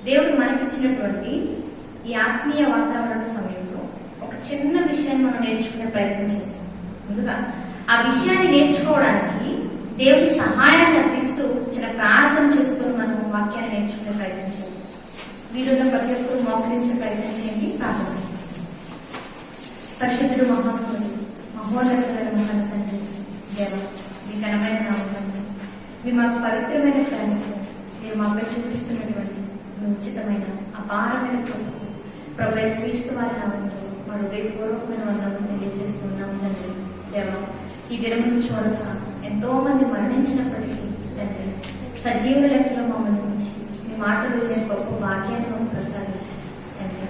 దేవుడు మనకిచ్చినటువంటి ఈ ఆత్మీయ వాతావరణ సమయంలో ఒక చిన్న విషయాన్ని మనం నేర్చుకునే ప్రయత్నం చేద్దాం. ముందుగా ఆ విషయాన్ని నేర్చుకోవడానికి దేవుడి సహాయాన్ని అర్థిస్తూ చిన్న ప్రార్థన చేసుకుని మనం వాక్యాన్ని నేర్చుకునే ప్రయత్నం చేద్దాం. వీరున్న ప్రతి ఒక్కరు మోకరించే ప్రయత్నం చేయండి. ప్రార్థన చేస్తాం. పరిశుద్ధుడు మహాత్ముడు మహోన్నతుల మహాన్ తండ్రి దేవ, మీ ఘనమైన నామమున మీ మాకు పవిత్రమైన ప్రేమతో మీరు మాపై చూపిస్తున్నటువంటి మీ ఉచితమైన అపారమైన కృపకు ప్రభువైన క్రీస్తు వారి నామంలో మా హృదయపూర్వకమైన వందనాలు తెలియజేస్తున్నాము తండ్రి దేవ. ఈ దినమును చూడక ఎంతో మంది మరణించినప్పటికీ తండ్రి సజీవుల లెక్కలో మమ్మల్ని ఉంచి మీ మాటలు వినే గొప్ప భాగ్యాన్ని మాకు ప్రసాదించారు తండ్రి.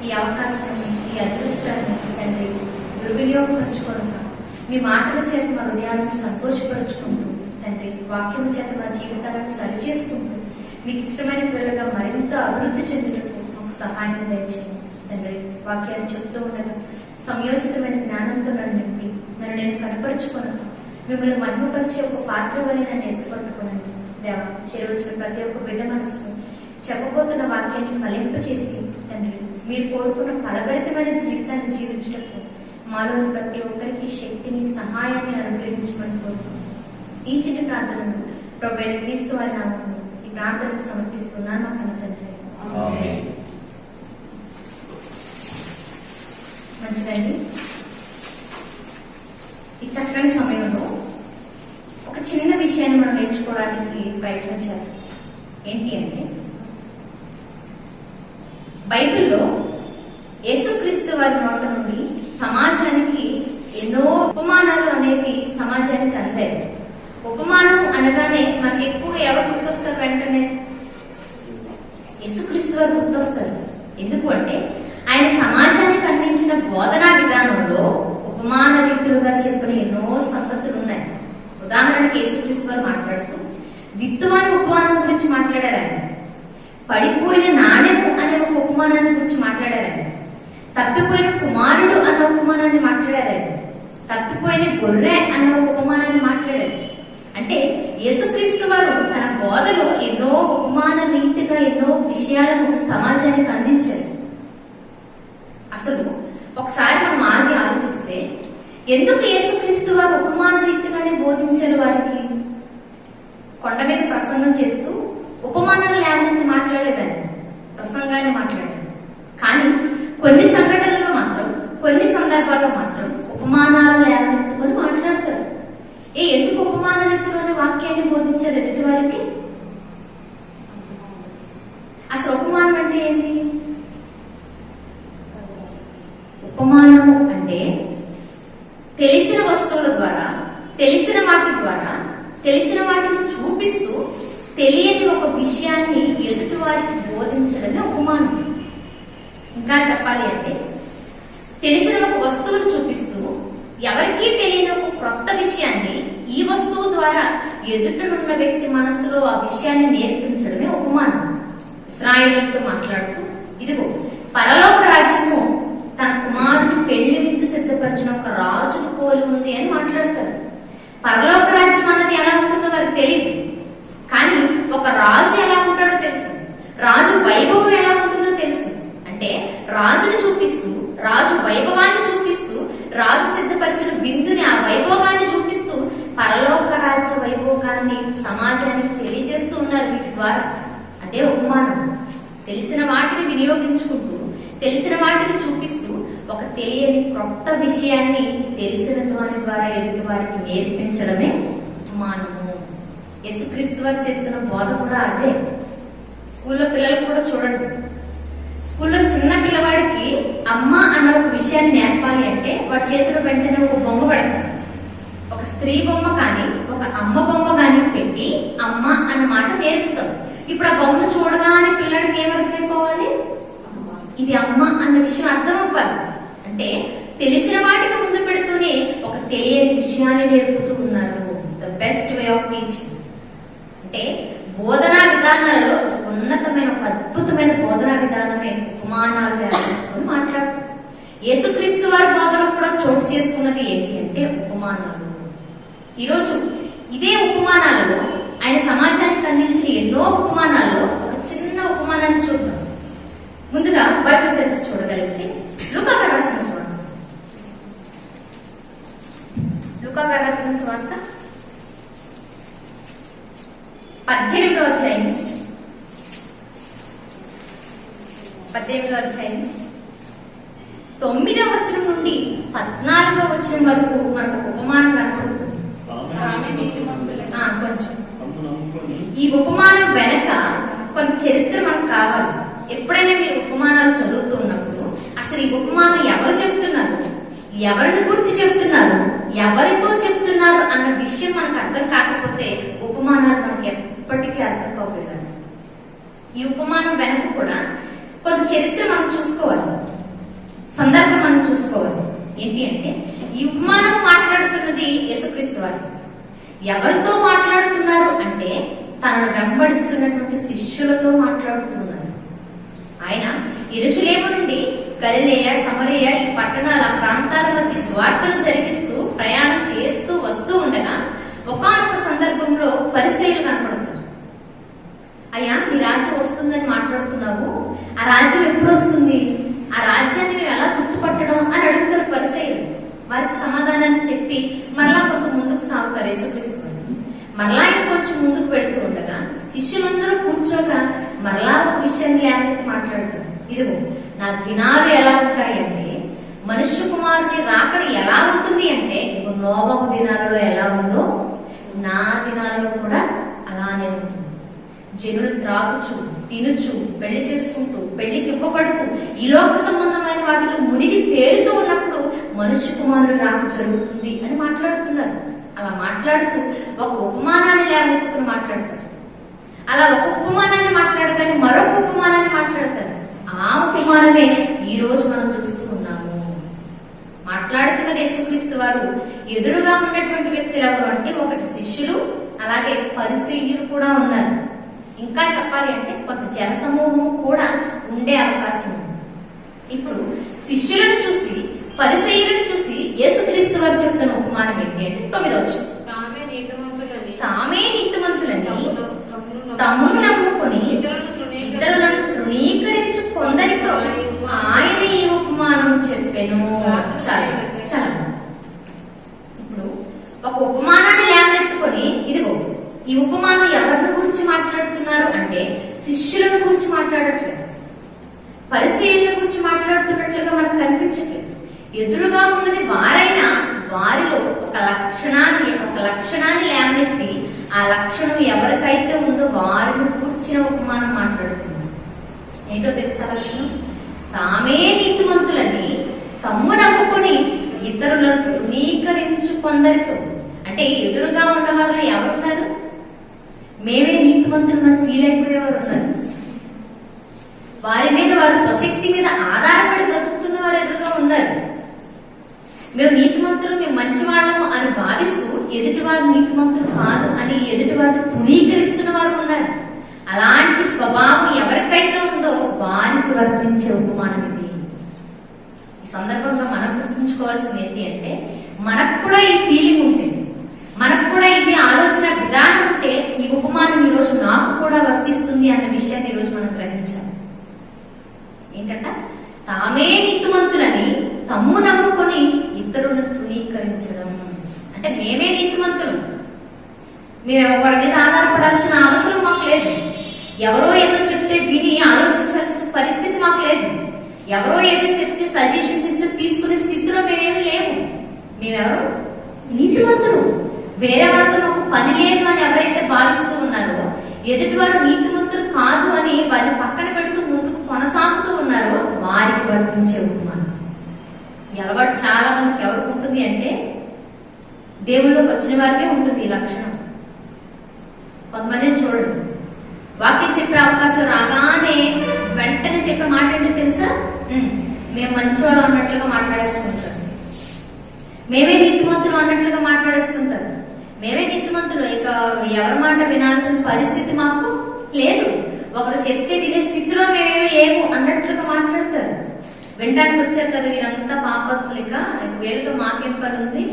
ఈ అవకాశాన్ని, ఈ అదృష్టాన్ని తండ్రి దుర్వినియోగపరచుకోక మీ మాటల చేత మా హృదయాలను సంతోషపరుచుకుంటూ తండ్రి వాక్యం చేత మా జీవితాలను సరిచేసుకుంటూ మీకు ఇష్టమైన పిల్లలుగా మరింత అభివృద్ధి చెందుటకు మాకు సహాయం దయచేయండి తండ్రి. వాక్యాన్ని చెప్తూ ఉండగా సంయోజితమైన జ్ఞానంతో నన్ను నింపి నన్ను నేను కనపరుచుకున్నాను. మిమ్మల్ని మహిమపరిచే ఒక పాత్ర వలె నన్ను ఎత్తుపట్టుకునండి దేవ. చేరవచ్చిన ప్రతి ఒక్క బిడ్డ మనసుకు చెప్పబోతున్న వాక్యాన్ని ఫలింపచేసి తండ్రి మీరు కోరుకున్న ఫలభరితమైన జీవితాన్ని జీవించటకు మాలోని ప్రతి ఒక్కరికి శక్తిని, సహాయాన్ని అనుగ్రహించమని కోరుకుంటున్నాను. ఈ చిన్న ప్రార్థనను ప్రభువైన క్రీస్తు వారి నామములో ఈ ప్రార్థనకు సమర్పిస్తున్నాను మా కన్న తండ్రి. మంచిదండి. ఈ చక్కని సమయంలో ఒక చిన్న విషయాన్ని మనం నేర్చుకోవడానికి ప్రయత్నించాలి. ఏంటి అంటే, బైబిల్లో యేసుక్రీస్తు వారి నోట నుండి సమాజానికి ఎన్నో ఉపమానాలు అనేవి సమాజానికి అందాయి. ఉపమానం అనగానే మనకి ఎక్కువగా ఎవరు గుర్తొస్తారు? వెంటనే యేసుక్రీస్తు వారు గుర్తొస్తారు. ఎందుకు అంటే ఆయన సమాజానికి అందించిన బోధనా విధానంలో ఉపమాన రీతులుగా చెప్పిన ఎన్నో సంగతులు ఉన్నాయి. ఉదాహరణకి యేసుక్రీస్తు వారు మాట్లాడుతూ విత్తువాని ఉపమానం గురించి మాట్లాడారు. ఆయన పడిపోయిన నాణెము అనే ఒక ఉపమానాన్ని గురించి మాట్లాడారు. ఆయన తప్పిపోయిన కుమారుడు అన్న ఉపమానాన్ని మాట్లాడారు. ఆయన తప్పిపోయిన గొర్రె అన్న ఒక ఉపమానాన్ని మాట్లాడారు. అంటే యేసుక్రీస్తు వారు తన బోధలో ఎన్నో ఉపమాన రీతిగా ఎన్నో విషయాలను సమాజానికి అందించారు. అసలు ఒకసారి మనం ఆగి ఆలోచిస్తే ఎందుకు యేసుక్రీస్తు వారు ఉపమాన రీతిగానే బోధించారు? వారికి కొండ మీద ప్రసంగం చేస్తూ ఉపమానాలు లేవనెత్తి మాట్లాడేదాన్ని, ప్రసంగాన్ని మాట్లాడేది. కానీ కొన్ని సంఘటనల్లో మాత్రం, కొన్ని సందర్భాల్లో మాత్రం ఉపమానాలు లేవనెత్తుకొని మాట్లాడతారు. ఎందుకు ఉపమాన రీతిలోనే వాక్యాన్ని బోధించారు ఎదుటి వారికి? అసలు ఉపమానం అంటే ఏంటి? ఉపమానము అంటే తెలిసిన వస్తువుల ద్వారా, తెలిసిన వాటి ద్వారా, తెలిసిన వాటిని చూపిస్తూ తెలియని ఒక విషయాన్ని ఎదుటి వారికి బోధించడమే ఉపమానం. ఇంకా చెప్పాలి అంటే తెలిసిన ఒక వస్తువును చూపిస్తూ ఎవరికీ తెలియని ఒక క్రొత్త విషయాన్ని ఈ వస్తువు ద్వారా ఎదుటనున్న వ్యక్తి మనసులో ఆ విషయాన్ని నేర్పించడమే ఉపమానం. ఇశ్రాయేలీయులతో మాట్లాడుతూ ఇదిగో పరలోక రాజ్యము తన కుమారుడు పెళ్లి విందు సిద్ధపరిచిన ఒక రాజును పోలి ఉంది అని మాట్లాడతారు. పరలోక రాజ్యం అన్నది ఎలా ఉంటుందో వారికి తెలియదు, కానీ ఒక రాజు ఎలా ఉంటాడో తెలుసు. రాజు వైభవం ఎలా ఉంటుందో తెలుసు. అంటే రాజును చూపిస్తూ, రాజు వైభవాన్ని చూపిస్తూ, రాజు సిద్ధపరిచిన విందుని, ఆ వైభోగాన్ని చూపిస్తూ పరలోక రాజ్య వైభోగాన్ని సమాజానికి తెలియజేస్తూ ఉన్నారు వీటి ద్వారా. అదే ఉపమానం. తెలిసిన వాటిని వినియోగించుకుంటూ, తెలిసిన వాటిని చూపిస్తూ ఒక తెలియని క్రొత్త విషయాన్ని తెలిసిన దాని ద్వారా ఎదుటి వారికి నేర్పించడమే ఉపమానము. యేసుక్రీస్తు వారు చేస్తున్న బోధ కూడా అదే. స్కూల్లో పిల్లలు కూడా చూడండి, స్కూల్లో చిన్న పిల్లవాడికి అమ్మ అన్న ఒక విషయాన్ని నేర్పాలి అంటే వాడి చేతిలో వెంటనే ఒక బొమ్మ పెడతారు. ఒక స్త్రీ బొమ్మ కానీ ఒక అమ్మ బొమ్మ కానీ పెట్టి అమ్మ అన్న మాట నేర్పుతాం. ఇప్పుడు ఆ బొమ్మను చూడగానే పిల్లడికి ఏమర్థమైపోవాలి? ఇది అమ్మ అన్న విషయం అర్థం అవ్వాలి. అంటే తెలిసిన వాటికి ముందు పెడుతూనే ఒక తెలియని విషయాన్ని నేర్పుతూ ఉన్నారు. The best way of teaching. అంటే బోధనా విధానాలలో ఉన్నతమైన ఒక అద్భుతమైన బోధనా విధానమే ఉపమానాలు మాట్లాడు. యేసుక్రీస్తు వారి బోధన కూడా చోటు చేసుకున్నది ఏంటి అంటే ఉపమానాలు. ఈరోజు ఇదే ఉపమానాలలో ఆయన సమాజానికి అందించిన ఎన్నో ఉపమానాల్లో ఒక చిన్న ఉపమానాన్ని చూద్దాం. ముందుగా బైబిల్ తెరిచి చూడగలిగితే లూకా గారు రాసిన సువార్త, లూకా గారు రాసిన సువార్త 18వ అధ్యాయం 9వ వచనం నుండి 14వ వచనం వరకు మనకు ఉపమానం కనపడుతుంది. కొంచెం ఈ ఉపమానం వెనక కొంత చరిత్ర మనకు కావాలి. ఎప్పుడైనా మీరు ఉపమానాలు చదువుతూ ఉన్నప్పుడు అసలు ఈ ఉపమానం ఎవరు చెప్తున్నారు, ఎవరిని గురించి చెప్తున్నారు, ఎవరితో చెప్తున్నారు అన్న విషయం మనకు అర్థం కాకపోతే ఉపమానాలు మనకి ఎప్పటికీ అర్థం కావట్లేదు. ఈ ఉపమానం వెనక కూడా కొంత చరిత్ర మనం చూసుకోవాలి, సందర్భం మనం చూసుకోవాలి. ఏంటి అంటే ఈ ఉపమానం మాట్లాడుతున్నది యేసుక్రీస్తు వారు. ఎవరితో మాట్లాడుతున్నారు అంటే తనను వెంబడిస్తున్నటువంటి శిష్యులతో మాట్లాడుతున్నారు. ఆయన యెరూషలేము నుండి గలిలయ, సమరయ ఈ పట్టణాల ప్రాంతాల మధ్య సువార్తను జరిగిస్తూ ప్రయాణం చేస్తూ వస్తూ ఉండగా ఒకానొక సందర్భంలో పరిసయ్యులు కనపడతారు. అయ్యా, నీ రాజ్యం వస్తుందని మాట్లాడుతున్నావు, ఆ రాజ్యం ఎప్పుడు వస్తుంది, ఆ రాజ్యాన్ని మేము ఎలా గుర్తుపట్టడం అని అడుగుతారు పరిసయ్యులు. వారికి సమాధానాన్ని చెప్పి మరలా కొంత ముందుకు సాగుతారు యేసుక్రీస్తు. మరలా ఇంకొంచెం ముందుకు వెళుతూ ఉండగా శిష్యులందరూ కూర్చోగా మరలా ఒక విషయాన్ని లేకపోతే మాట్లాడతారు. ఇదిగో నా దినాలు ఎలా ఉంటాయంటే మనుష్య కుమారుని రాకడ ఎలా ఉంటుంది అంటే ఇదిగో నోవహు దినాలలో ఎలా ఉందో నా దినాలలో కూడా అలానే ఉంటుంది. జనులు త్రాగుచు, తినుచు, పెళ్లి చేసుకుంటూ, పెళ్లికి ఇవ్వబడుతూ ఈ లోక సంబంధమైన వాటిలో మునిగి తేలుతూ ఉన్నప్పుడు మనుష్య కుమారుడు రాక జరుగుతుంది అని మాట్లాడుతున్నారు. అలా మాట్లాడుతూ ఒక ఉపమానాన్ని లేవనెత్తుకుని మాట్లాడతారు. అలా ఒక ఉపమానాన్ని మాట్లాడగానే మరొక ఉపమానాన్ని మాట్లాడతారు. ఆ ఉపమానమే ఈ రోజు మనం చూస్తూ ఉన్నాము. మాట్లాడుతున్న యేసుక్రీస్తు వారు ఎదురుగా ఉన్నటువంటి వ్యక్తులు ఎవరు అంటే ఒకటి శిష్యులు, అలాగే పరిసయ్యులు కూడా ఉన్నారు. ఇంకా చెప్పాలి అంటే కొంత జన సమూహం కూడా ఉండే అవకాశం ఉంది. ఇప్పుడు శిష్యులను చూసి, పరిసయ్యులను చూసి యేసుక్రీస్తు వారు చెప్తున్న ఉపమానం ఏంటి అంటే 9వ వచనం, తామే నీతిమంతులని తమ్మును నమ్ముకొని ఇతరులను తృణీకరించు కొందరితో ఆయన ఈ ఉపమానం చెప్పెను. చాలా ఇప్పుడు ఒక ఉపమానాన్ని లేవనెత్తుకొని ఇదిగో ఈ ఉపమానం ఎవరిని గురించి మాట్లాడుతున్నారు అంటే శిష్యులను గురించి మాట్లాడట్లేదు, పరిసయ్యుల గురించి మాట్లాడుతున్నట్లుగా మనకు కనిపించట్లేదు. ఎదురుగా ఉన్నది వారైనా వారిలో ఒక లక్షణాన్ని లేవనెత్తి ఆ లక్షణం ఎవరికైతే ఉందో వారిని కూర్చిన ఉపమానం మాట్లాడుతున్నారు. ఏంటో తెలుసా లక్షణం? తామే నీతిమంతులని తమ్ము నమ్ముకొని ఇతరులను తృణీకరించు కొందరితో. అంటే ఎదురుగా ఉన్న వారిలో ఎవరున్నారు? మేమే నీతిమంతులు అని ఫీల్ అయిపోయేవారు ఉన్నారు. వారి మీద, వారి స్వశక్తి మీద ఆధారపడి బ్రతుకుతున్న వారు ఎదురుగా ఉన్నారు. మేము నీతిమంతులు, మేము మంచి వాళ్ళము అని భావిస్తూ ఎదుటివారు నీతిమంతులు కాదు అని ఎదుటివారిని తృణీకరిస్తున్న వారు ఉన్నారు. అలాంటి స్వభావం ఎవరికైతే ఉందో వారికి వర్తించే ఉపమానం ఇది. ఈ సందర్భంగా మనం గుర్తుంచుకోవాల్సింది ఏంటి అంటే మనకు కూడా ఈ ఫీలింగ్ ఉంటుంది, మనకు కూడా ఇది ఆలోచన విధానం ఉంటే ఈ ఉపమానం ఈ రోజు నాకు కూడా వర్తిస్తుంది అన్న విషయాన్ని ఈ రోజు మనం గ్రహించాలి. ఏంటంట? తామే నీతిమంతులని తమ్ము నమ్ముకొని ఇతరులను తృణీకరించడం. అంటే మేమే నీతిమంతులు, మేము ఒకరి మీద ఆధారపడాల్సిన అవసరం మాకు లేదు. ఎవరో ఏదో చెప్తే విని ఆలోచించాల్సిన పరిస్థితి మాకు లేదు. ఎవరో ఏదో చెప్తే సజెషన్స్ ఇస్తే తీసుకునే స్థితిలో మేమేమి లేము. మేమెవరు? నీతిమంతులు. వేరే వాళ్ళతో మాకు పని లేదు అని ఎవరైతే భావిస్తూ ఉన్నారో, ఎదుటివారు నీతిమంతులు కాదు అని వారిని పక్కన పెడుతూ ముందుకు కొనసాగుతూ ఉన్నారో వారికి వర్తించే ఉపమానం. అలవాటు చాలా మందికి ఎవరికి ఉంటుంది అంటే దేవుళ్ళలోకి వచ్చిన వారికే ఉంటుంది ఈ లక్షణం. కొంతమందిని చూడండి, వాక్యం చెప్పే అవకాశం రాగానే వెంటనే చెప్పే మాట ఏంటో తెలుసా? మేము మంచోళ్ళం అన్నట్లుగా మాట్లాడేస్తుంటారు. మేమే నీతిమంతులు అన్నట్లుగా మాట్లాడేస్తుంటారు. మేమే నీతిమంతులు, ఇక ఎవరి మాట వినాల్సిన పరిస్థితి మాకు లేదు, ఒకరు చెప్తే వినే స్థితిలో మేమేమి లేవు అన్నట్లుగా మాట్లాడతారు. వినడానికి వచ్చారు కదా వీరంతా పాపాత్ములిక, వీళ్ళతో మాకేం పని ఉంది,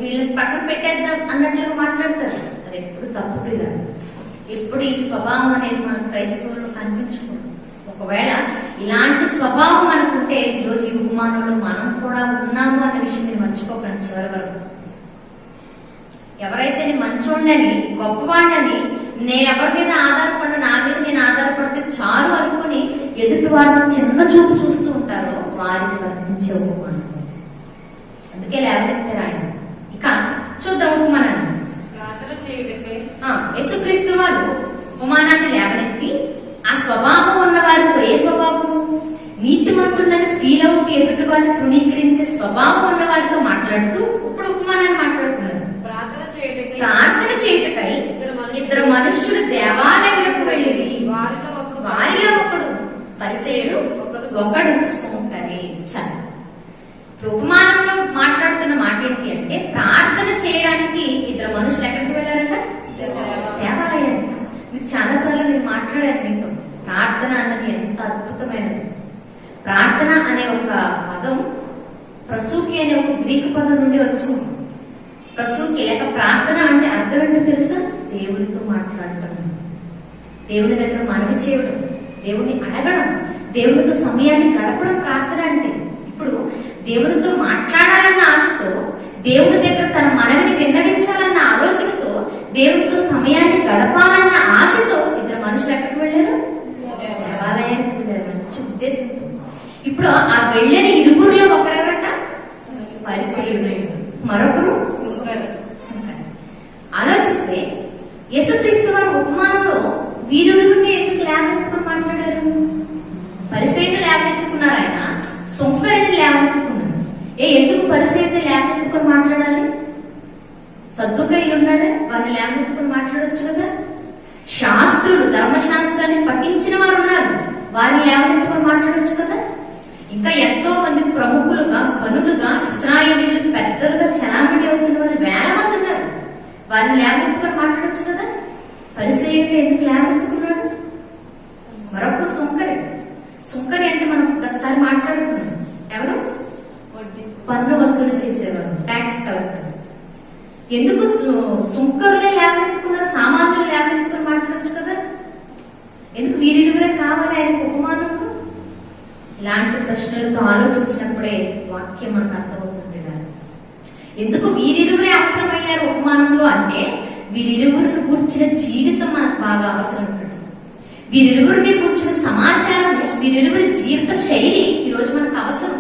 వీళ్ళని పక్కన పెట్టేద్దాం అన్నట్లుగా మాట్లాడతారు. అది ఎప్పుడు తప్పు పిల్లలు. ఎప్పుడు ఈ స్వభావం అనేది మన క్రైస్తవుల్లో కనిపించకూడదు. ఒకవేళ ఇలాంటి స్వభావం అనుకుంటే ఈరోజు ఈ ఉపమానంలో మనం కూడా ఉన్నాము అన్న విషయం మీరు మర్చిపోకండి. చివరి వరకు ఎవరైతే నేను మంచోండని గొప్పవాడిని, నేను ఎవరి మీద ఆధారపడ, నా మీద నేను ఆధారపడితే చాలు అనుకుని ఎదుటి వారిని చిన్న చూపు చూస్తూ ఉంటారో వారిని వర్తించే ఉపమానం. అందుకే లేవనెత్తారు ఆయన. ఇక చూద్దాం ఉపమానాన్ని. యేసుక్రీస్తు వారు ఉపమానాన్ని లేవనెత్తి ఆ స్వభావం ఉన్న వారితో, ఏ స్వభావం? నీతిమంతులని ఫీల్ అవుతూ ఎదుటి వారిని తృణీకరించే స్వభావం ఉన్న వారితో మాట్లాడుతూ ఇప్పుడు ఉపమానాన్ని మాట్లాడుతున్నారు. ప్రార్థన చేయుటకై ఇద్దరు మనుష్యులు దేవాలయంలోకి వెళ్ళిరి. వారిలో ఒకడు పరిసయ్యుడు, ఒకడు సుంకరి. ఉపమానంలో మాట్లాడుతున్న మాట ఏంటి అంటే, ప్రార్థన చేయడానికి ఇద్దరు మనుషులు ఎక్కడికి వెళ్ళారంట? దేవాలయానికి. మీకు చాలాసార్లు నేను మాట్లాడాను మీతో. ప్రార్థన అన్నది ఎంత అద్భుతమైనది. ప్రార్థన అనే ఒక పదం ప్రసూకి అనే ఒక గ్రీకు పదం నుండి వచ్చింది. ప్రసూకి లేక ప్రార్థన అంటే అర్థం ఏంటో తెలుసా? దేవునితో మాట్లాడటం, దేవుని దగ్గర మనవి చేయడం, దేవుని అడగడం, దేవునితో సమయాన్ని గడపడం ప్రార్థన అంటే. ఇప్పుడు దేవునితో మాట్లాడాలన్న ఆశతో, దేవుని దగ్గర తన మనవిని విన్నవించాలన్న ఆలోచనతో, దేవునితో సమయాన్ని గడపాలన్న ఆశతో ఇద్దరు మనుషులు ఎక్కడికి వెళ్ళారు? దేవాలయానికి వెళ్ళారు, మంచి ఉద్దేశంతో. ఇప్పుడు ఆ వెళ్ళిన ఇరువురిలో ఒకరెవరట? పరిసయ్యుడు, మరొకరు సుంకరి. ఆలోచిస్తే యేసుక్రీస్తు వారు ఉపమానంలో వీరిరువురిని ఎందుకు లేవనెత్తుకుని మాట్లాడారు? పరిసయ్యుడిని లేవనెత్తుకున్నారు ఆయన, సుంకరిని లేవనెత్తుకున్నారు. ఎందుకు పరిసయ్యుడిని లేవనెత్తుకుని మాట్లాడాలి? సద్దుకయ్యులు ఉన్నారే, వారిని లేవనెత్తుకుని మాట్లాడొచ్చు కదా. శాస్త్రులు, ధర్మశాస్త్రాన్ని పఠించిన వారు ఉన్నారు, వారిని లేవనెత్తుకుని మాట్లాడొచ్చు కదా. ఇంకా ఎంతో మంది ప్రముఖులుగా, పనులుగా, ఇశ్రాయేలీయులు పెద్దలుగా చలామణి అవుతున్న వారు వేల మంది ఉన్నారు, వారిని లేవనెత్తుకుని మాట్లాడొచ్చు కదా. పరిసయ్యుడిని ఎందుకు లేవనెత్తుకున్నాడు? మరొక సుంకరి. సుంకరి అంటే మనం ఒకసారి మాట్లాడుకున్నాం. ఎవరు? పన్ను వసూలు చేసేవారు, ట్యాక్స్ కలెక్టర్. ఎందుకు సుంకరులే లేవనెత్తుకున్నారు? సామాన్యులు లేవనెత్తుకుని మాట్లాడొచ్చు కదా. ఎందుకు వీరిరువురే కావాలి ఆయనకు ఉపమానంలో? ఇలాంటి ప్రశ్నలతో ఆలోచించినప్పుడే వాక్యం మనకు అర్థమవుతుంది. ఎందుకు వీరిరువురే అవసరమయ్యారు ఉపమానంలో అంటే, వీరిరువురిని కూర్చిన జీవితం మనకు బాగా అవసరం ఉంటుంది. వీరిరువురిని కూర్చిన సమాచారం, వీరిరువురి జీవిత శైలి ఈరోజు మనకు అవసరం.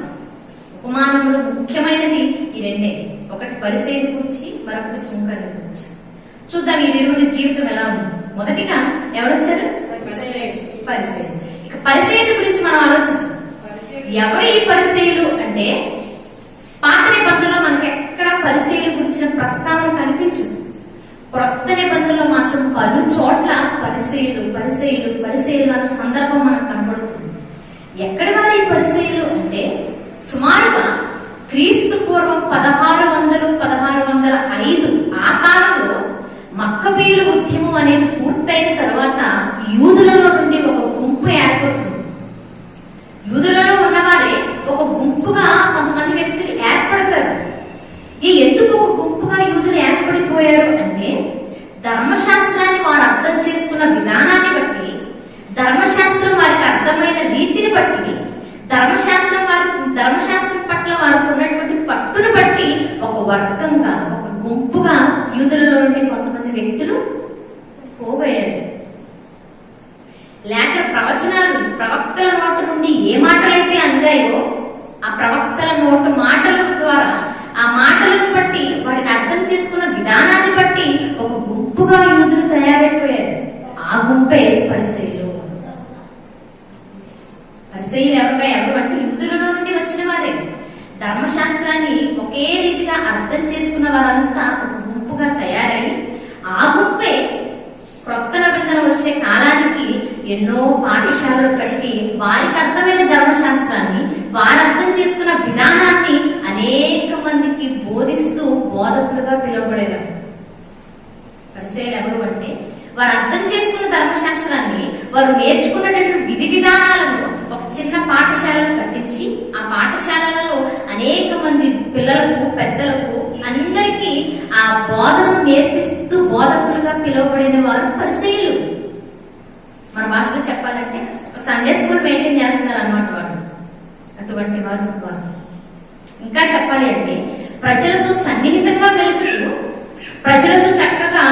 ఉపమానంలో ముఖ్యమైనది ఈ రెండే, ఒకటి పరిసయ్యుని గురించి, మరొకటి సుంకరిని గురించి. చూద్దాం వీరిరువురి జీవితం ఎలా ఉంది. మొదటిగా ఎవరు వచ్చారు? పరిసయ్యుడు. ఇక పరిసయ్యుడి గురించి మనం ఆలోచిద్దాం. ఎవరు ఈ పరిసయ్యులు అంటే, పాత నిబంధనలో మనకి ఎక్కడ పరిసయ్యుల గురించిన ప్రస్తావన కనిపించదు. క్రొత్త నిబంధనలో మాత్రం 10 చోట్ల పరిసయ్యులు పరిసయ్యులు పరిసయ్యులు అన్న సందర్భం మనకు కనబడుతుంది. ఎక్కడి వారి పరిసయ్యులు అంటే, సుమారుగా క్రీస్తు పూర్వం 1600-1605 ఆ కాలంలో మక్కబీయుల ఉద్యమం అనేది పూర్తయిన తరువాత యూదులలో నుండి ఒక గుంపు ఏర్పడుతుంది. యూదులలో ఉన్నవారే ఒక గుంపుగా కొంతమంది వ్యక్తులు ఏర్పడతారు. ఎందుకు ఒక గుంపుగా యూదులు ఏర్పడిపోయారు అంటే, ధర్మశాస్త్రాన్ని వారు అర్థం చేసుకున్న విధానాన్ని బట్టి, ధర్మశాస్త్రం వారికి అర్థమైన రీతిని బట్టి, ధర్మశాస్త్రం పట్ల వారికి ఉన్నటువంటి పట్టును బట్టి ఒక వర్గంగా, ఒక గుంపుగా యూదులలో నుండి కొంతమంది వ్యక్తులు పోగయ్యారు. లేక ప్రవక్తల నోటు నుండి ఏ మాటలైతే అందాయో ఆ ప్రవక్తల నోటు మాటల ద్వారా, ఆ మాటలను బట్టి, వాటిని అర్థం చేసుకున్న విధానాన్ని బట్టి ఒక గుంపుగా యూదులు తయారైపోయారు. ఆ గుంపే పరిసయ్యులు. పరిసయ్యులు ఎవరు అంటే యూదులలో నుండి వచ్చిన వారే. ధర్మశాస్త్రాన్ని ఒకే రీతిగా అర్థం చేసుకున్న వారంతా ఒక గుంపుగా తయారై, ఆ గుంపే క్రొత్త నిబంధన వచ్చే కాలానికి ఎన్నో పాఠశాలలు కట్టి వారికి అర్థమైన ధర్మశాస్త్రాన్ని, వారు అర్థం చేసుకున్న విధానాన్ని అనేక మందికి బోధిస్తూ బోధకులుగా పిలువబడేవారు. పరిసయ్యులు ఎవరు అంటే, వారు అర్థం చేసుకున్న ధర్మశాస్త్రాన్ని, వారు నేర్చుకున్నటువంటి విధి విధానాలను ఒక చిన్న పాఠశాలను కట్టించి ఆ పాఠశాలలో అనేక మంది పిల్లలకు పెద్దలకు అందరికీ ఆ బోధన నేర్పిస్తూ బోధకులుగా పిలువబడిన వారు పరిసయ్యులు. మన భాషలో చెప్పాలంటే ఒక సండే స్కూల్ మెయింటైన్ చేస్తున్నారు అన్నమాట వాళ్ళు. అటువంటి వారు. ఇంకా చెప్పాలి అంటే ప్రజలతో సన్నిహితంగా వెళుతూ ప్రజలతో చక్కగా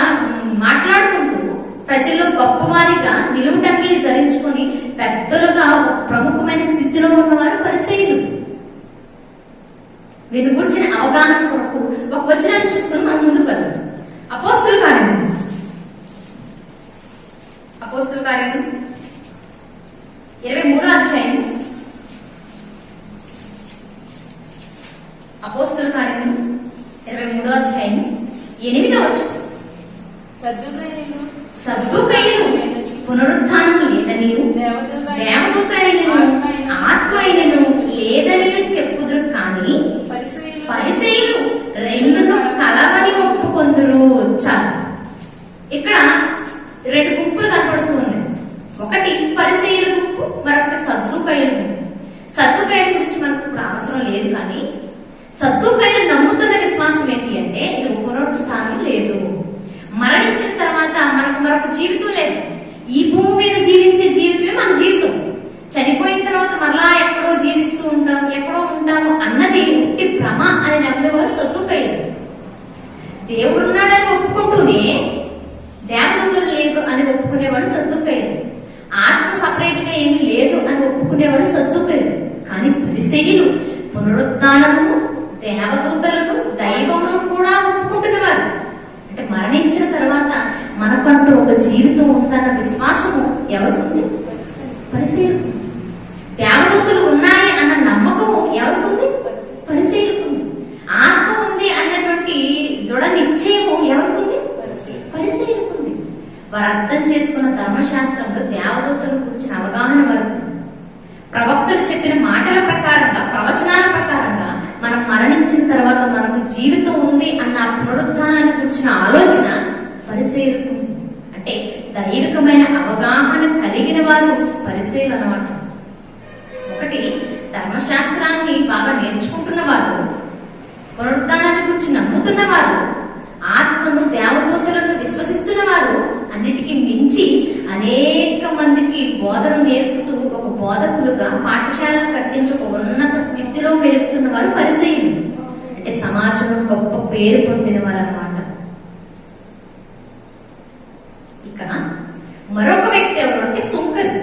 మాట్లాడుకుంటూ ప్రజల్లో గొప్పవారిగా నిలువుటంగిని ధరించుకొని పెద్దలుగా ప్రముఖమైన స్థితిలో ఉన్నవారు పరిసయ్యులు. వీరి గురించిన అవగాహన కొరకు ఒక వచనాన్ని చూసుకొని మనం ముందుకు వెళ్దాం. అపోస్తుల కార్యం 23వ అధ్యాయం. అపోస్తుల కార్యం 23వ అధ్యాయం 8వ వచనం. సద్దూకయ్యులు పునరుత్థానం లేదనియు దేవదూత అయినను ఆత్మ అయినను లేదనియు చెప్పుదురు, కానీ పరిసయ్యులు రెండును కలవని ఒప్పుకొందురు. చాలు. ఇక్కడ రెండు గుంపులు కనపడుతూ ఉన్నాయి. ఒకటి పరిసయ్యుల గుంపు, మరొకటి సద్దూకయ్యుల గుంపు. సద్దూకయ్యుల గురించి మనకు ఇప్పుడు అవసరం లేదు, కానీ సద్దూకయ్యులు నమ్ముతున్న విశ్వాసం ఏంటి అంటే ఇది పునరుత్థానం లేదు, మరణించిన తర్వాత మనకు మరొక జీవితం లేదు, ఈ భూమి మీద జీవించే జీవితమే మన జీవితం, చనిపోయిన తర్వాత మరలా ఎక్కడో జీవిస్తూ ఉంటాం, ఎక్కడో ఉంటాము అన్నది ఉట్టి భ్రమ అని నమ్మేవారు సద్దూకయ్యులు. దేవుడు ఉన్నాడని ఒప్పుకుంటూనే దేవదూతలు లేదు అని ఒప్పుకునేవాడు సద్దూకయ్యులు. ఆత్మ సపరేట్ గా ఏమీ లేదు అని ఒప్పుకునేవాడు సద్దూకయ్యులు. కానీ పరిసయ్యులు పునరుత్థానము, దేవదూతలను, దైవమును కూడా ఒప్పుకుంటున్నవారు. అంటే మరణించిన తర్వాత మనకంటూ ఒక జీవితం ఉందన్న విశ్వాసము ఎవరికుంది? పరిసయ్యులకు. దేవదూతలు ఉన్నాయి అన్న నమ్మకము ఎవరికుంది? పరిసయ్యులకు. ఆత్మ ఉంది అన్నటువంటి దృఢ నిశ్చయము ఎవరికుంది? పరిసయ్యులకు. వారు అర్థం చేసుకున్న ధర్మశాస్త్రంలో దేవదూతల గురించిన అవగాహన వరకు ప్రవక్తలు చెప్పిన మాటల ప్రకారంగా, ప్రవచనాల ప్రకారంగా మనం మరణించిన తర్వాత మనకు జీవితం ఉంది అన్న పునరుద్ధానాన్ని గురించిన ఆలోచన పరిసయ్యులకు. అంటే దైవికమైన అవగాహన కలిగిన వారు పరిసయ్యులు అన్నమాట. ఒకటి ధర్మశాస్త్రాన్ని బాగా నేర్చుకుంటున్న వారు, పునరుద్ధానాన్ని గురించి నమ్ముతున్న వారు, ఆత్మను దేవదూతలను విశ్వసిస్తున్న వారు, అన్నిటికీ మించి అనేక మందికి బోధన నేర్పుతూ ఒక బోధకులుగా పాఠశాలను కట్టించి ఒక ఉన్నత స్థితిలో వెలుగుతున్న వారు పరిసయ్యులు. అంటే సమాజంలో గొప్ప పేరు పొందిన వారు అన్నమాట. ఇక మరొక వ్యక్తి ఎవరు అంటే సుంకరి.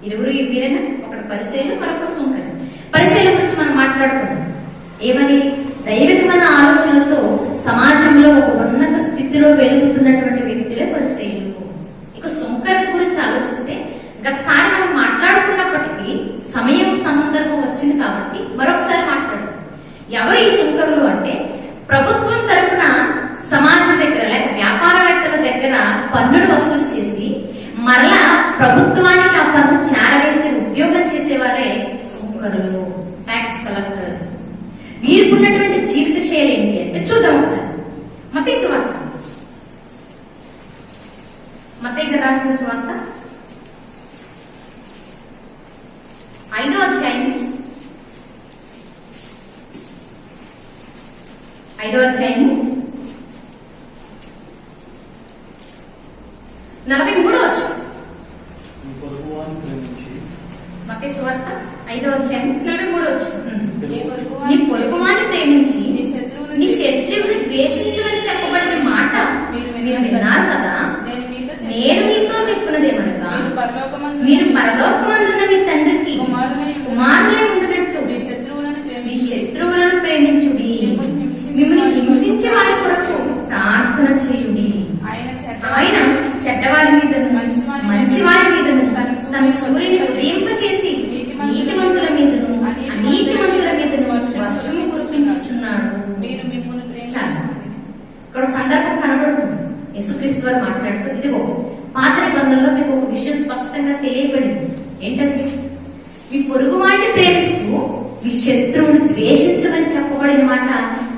ఇరువురు వీరైనా, ఒకటి పరిసయ్యులు, మరొకరు సుంకరి. పరిసయ్యుల గురించి మనం మాట్లాడుకున్నాం. ఏమని? దైవికమైన ఆలోచనలతో సమాజంలో ఒక ఉన్నత స్థితిలో వెలుగుతున్నటువంటి వ్యక్తులే పరిసయ్యులు. ఇక సుంకరుని గురించి ఆలోచిస్తే గతసారి మనం మాట్లాడుకున్నప్పటికీ సమయం సందర్భం వచ్చింది కాబట్టి మరొకసారి మాట్లాడదాం. ఎవరు ఈ సుంకరులు అంటే ప్రభుత్వం తరఫున సమాజం దగ్గర లేక వ్యాపారవేత్తల దగ్గర పన్నులు వసూలు చేసి మరలా ప్రభుత్వానికి ఆ పన్ను చేరవేసే ఉద్యోగం చేసేవారే సుంకరులు, ట్యాక్స్ కలెక్టర్స్. వీరుకున్నటువంటి జీవిత శైలి ఏంటి అంటే చూద్దాం ఒకసారి. మత్తయి సువార్త, మత్తయి గారు రాసిన సువార్త 5వ అధ్యాయం 43వ వచనం. మత్తయి సువార్త 5వ అధ్యాయం 43వ వచనం. నీ పొరుగువాని ప్రేమించి నీ శత్రువుని ద్వేషించమని చెప్పబడిన మాట మీరు విన్నారు కదా. నేను మీతో చెప్పున్నదేమనగా మీరు పరలోకమందున్న మీ తండ్రికి కుమారులై ఉండునట్లు మీ శత్రువులను ప్రేమించుడి, మిమ్మల్ని హింసించే వారి కొరకు ప్రార్థన చేయుడి. ఆయన చెడ్డవారి మీదను మంచివారి మీదను తన సూర్యుని ఉదయింపచేసి నీతిమంతుల మీదను అనీతిమంతుల మీదను వర్షము కురిపించుచున్నాడు. ఇక్కడ సందర్భం కనబడుతుంది. యేసుక్రీస్తు వారు మాట్లాడుతూ, ఇదిగో పాత నిబంధనలో మీకు ఒక విషయం స్పష్టంగా తెలియబడింది. ఏంటంటే మీ పొరుగు వాటిని ప్రేమిస్తూ మీ శత్రువుని ద్వేషించమని చెప్పబడిన మాట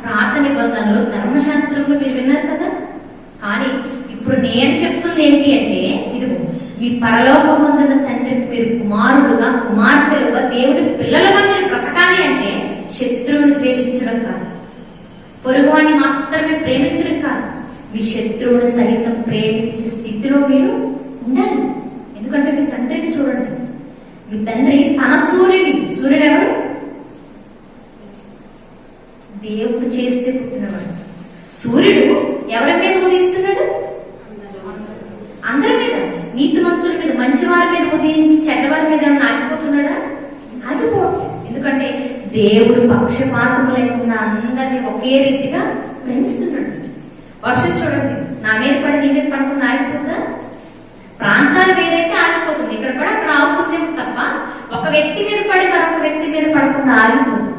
పాత నిబంధనలో ధర్మశాస్త్రంలో మీరు విన్నారు కదా. కానీ ఇప్పుడు నేను చెప్తుంది ఏంటి అంటే ఇదిగో మీ పరలోకమందున్న తండ్రికి మీరు కుమారుడుగా కుమార్తెలుగా దేవుడి పిల్లలుగా మీరు బ్రతకాలి అంటే శత్రువుని ద్వేషించడం కాదు, పొరుగువాడిని మాత్రమే ప్రేమించడం కాదు, మీ శత్రువుని సహితం ప్రేమించే స్థితిలో మీరు ఉండాలి. ఎందుకంటే మీ తండ్రిని చూడండి, మీ తండ్రి తన సూర్యుడు ఎవరు? దేవుడు చేస్తే పుట్టినవాడు. సూర్యుడు ఎవరి మీద ఉదయిస్తున్నాడు? అందరి మీద, నీతిమంతుల మీద, మంచివారి మీద ఉదయించి చెడ్డవారి మీద ఏమైనా ఆగిపోతున్నాడా? ఆగిపోవట్లేదు. ఎందుకంటే దేవుడు పక్షపాతము లేకుండా అందరినీ ఒకే రీతిగా ప్రేమిస్తున్నాడు. వర్షం చూడండి, నా మీద పడి నీ మీద పడకుండా ఆగిపోతుందా? ప్రాంతాలు వేరైతే ఆగిపోతుంది, ఇక్కడ పడి అక్కడ ఆగుతుందేమో తప్ప ఒక వ్యక్తి మీద పడి మరొక వ్యక్తి మీద పడకుండా ఆగిపోతుంది.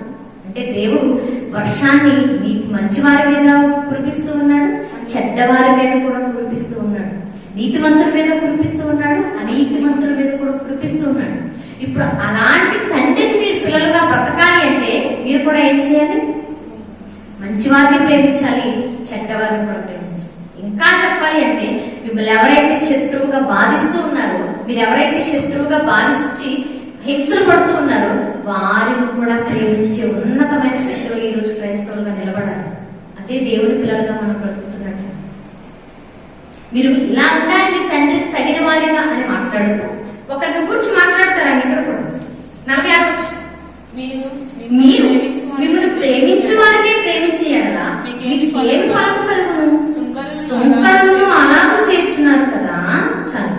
అంటే దేవుడు వర్షాన్ని మంచివారి మీద కురిపిస్తూ ఉన్నాడు, చెడ్డవారి మీద కూడా కురిపిస్తూ ఉన్నాడు, నీతిమంతుల మీద కురిపిస్తూ ఉన్నాడు, అనీతిమంతుల మీద కూడా కురిపిస్తూ ఉన్నాడు. ఇప్పుడు అలాంటి తండ్రికి మీరు పిల్లలుగా బ్రతకాలి అంటే మీరు కూడా ఏం చేయాలి? మంచివారిని ప్రేమించాలి, చెడ్డవారిని కూడా ప్రేమించాలి. ఇంకా చెప్పాలి అంటే మిమ్మల్ని ఎవరైతే శత్రువుగా బాధిస్తూ ఉన్నారో, మీరు ఎవరైతే శత్రువుగా బాధించి హింసలు పడుతూ ఉన్నారో వారిని కూడా ప్రేమించే ఉన్నతమైన స్థితిలో ఈ రోజు క్రైస్తవులుగా నిలబడాలి. అదే దేవుని పిల్లలుగా మనం బ్రతుకుతున్నట్లు. మీరు ఇలా ఉండాలి, మీ తండ్రికి తగిన వారిగా అని మాట్లాడుతూ ఒకరిని గురించి మాట్లాడతారా? ఇక్కడ కూడా 46 మీరు మిమ్మల్ని ప్రేమించు వారినే ప్రేమించే ఎడల మీకు ఏమి ఫలం కలుగును? సుంకరులను అలాగూ చేర్చున్నారు కదా. చాలు.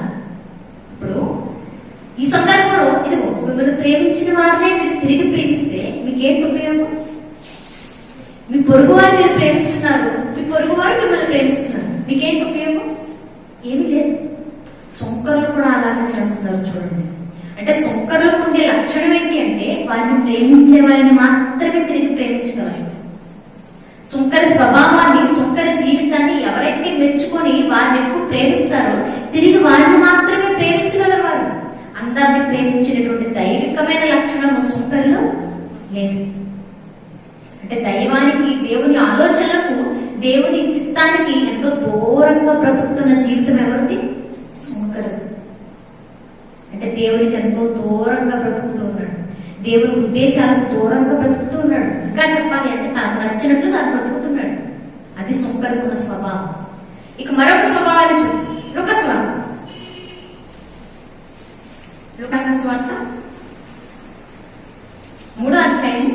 ఇప్పుడు ఈ సందర్భంలో ఇదిగో మిమ్మల్ని ప్రేమించిన వారినే మీరు తిరిగి ప్రేమిస్తే మీకేంటి ఉపయోగం? మీ పొరుగు వారు మీరు ప్రేమిస్తున్నారు, మీ పొరుగు వారు మిమ్మల్ని ప్రేమిస్తున్నారు, మీకేంటి ఉపయోగం? ఏమీ లేదు. సొంకర్లు కూడా అలాగే చేస్తున్నారు చూడండి. అంటే సొంకర్లకు ఉండే లక్షణం ఏంటి అంటే వారిని ప్రేమించే వారిని మాత్రమే తిరిగి ప్రేమించగలరు. సుంకర స్వభావాన్ని, సుంకర జీవితాన్ని ఎవరైతే మెచ్చుకొని వారిని ఎక్కువ ప్రేమిస్తారో తిరిగి వారిని మాత్రమే ప్రేమించగలరు. వారు అందరినీ ప్రేమించినటువంటి దైవికమైన లక్షణము సుంకరలో లేదు. అంటే దైవానికి, దేవుని ఆలోచనలకు, దేవుని చిత్తానికి ఎంతో దూరంగా బ్రతుకుతున్న జీవితం ఎవరిది? సుంకరది. అంటే దేవునికి ఎంతో దూరంగా బ్రతుకుతూ ఉన్నాడు, దేవుని ఉద్దేశాలకు దూరంగా బ్రతుకుతూ ఉన్నాడు. ఇంకా చెప్పాలి అంటే తనకు నచ్చినట్లు తాను బ్రతుకుతున్నాడు. అది సుంకరకున్న స్వభావం. ఇక మరొక స్వభావాన్ని చూద్దాం. లూకా సువార్త 3వ అధ్యాయం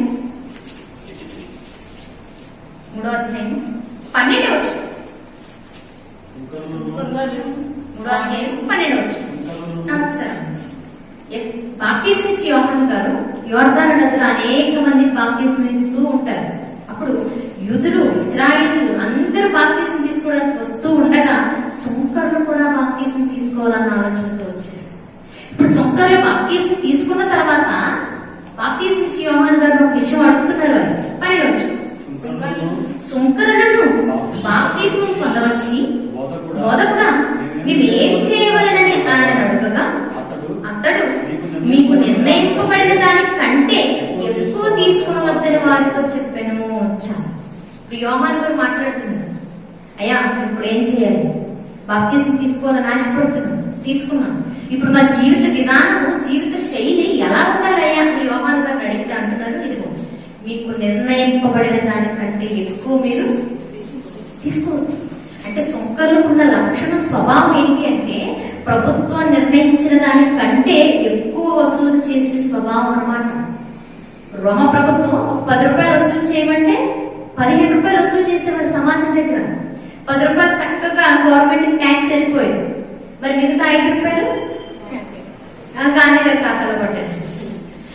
12వ వచనం. 3వ అధ్యాయం 12వ వచనం. బాప్టిజం ఇచ్చి యోహాను గారు యోర్దాను నదిలో అనేక మందికి బాప్టిజం ఇస్తూ ఉంటారు. అప్పుడు యూదులు, ఇశ్రాయేలీయులు అందరూ బాప్టిజం తీసుకోవడానికి వస్తూ ఉండగా సుంకరులు కూడా బాప్టిజం తీసుకోవాలన్న ఆలోచనతో వచ్చారు. ఇప్పుడు సుంకరులు బాప్టిజం తీసుకున్న తర్వాత బాప్టిజం ఇచ్చి యోహాను గారు ఒక విషయం అడుగుతున్నారు. వారు 12వ వచనం. సుంకరులను బాప్టిజం పొందవచ్చి బోధకుడా మేమేం చేయవలనని ఆయన అడుగగా అతడు మీకు నిర్ణయింపబడిన దాని కంటే ఎక్కువ తీసుకుని వద్దని వారితో చెప్పాను. ఇప్పుడు యోహాను గారు మాట్లాడుతున్నారు, అయ్యా ఇప్పుడు ఏం చేయాలి? బాప్టిజం తీసుకోవాలని ఆశపడుతున్నాను, తీసుకున్నాను. ఇప్పుడు మా జీవిత విధానం, జీవిత శైలి ఎలా ఉండాలయ్యా అని యోహాను గారు అడిగితే అంటున్నారు, ఇదిగో మీకు నిర్ణయింపబడిన దానికంటే ఎక్కువ మీరు తీసుకోవద్దు. అంటే సుంకరులకున్న లక్షణం, స్వభావం ఏంటి అంటే ప్రభుత్వం నిర్ణయించిన దానికంటే ఎక్కువ వసూలు చేసే స్వభావం అన్నమాట. రోమ ప్రభుత్వం 10 రూపాయలు వసూలు చేయమంటే 15 రూపాయలు వసూలు చేసేవారు సమాజం దగ్గర. 10 రూపాయలు చక్కగా గవర్నమెంట్ ట్యాక్స్ వెళ్ళిపోయింది. మరి మిగతా 5 రూపాయలు గాంధీ గారి ఖాతాలో పడ్డారు.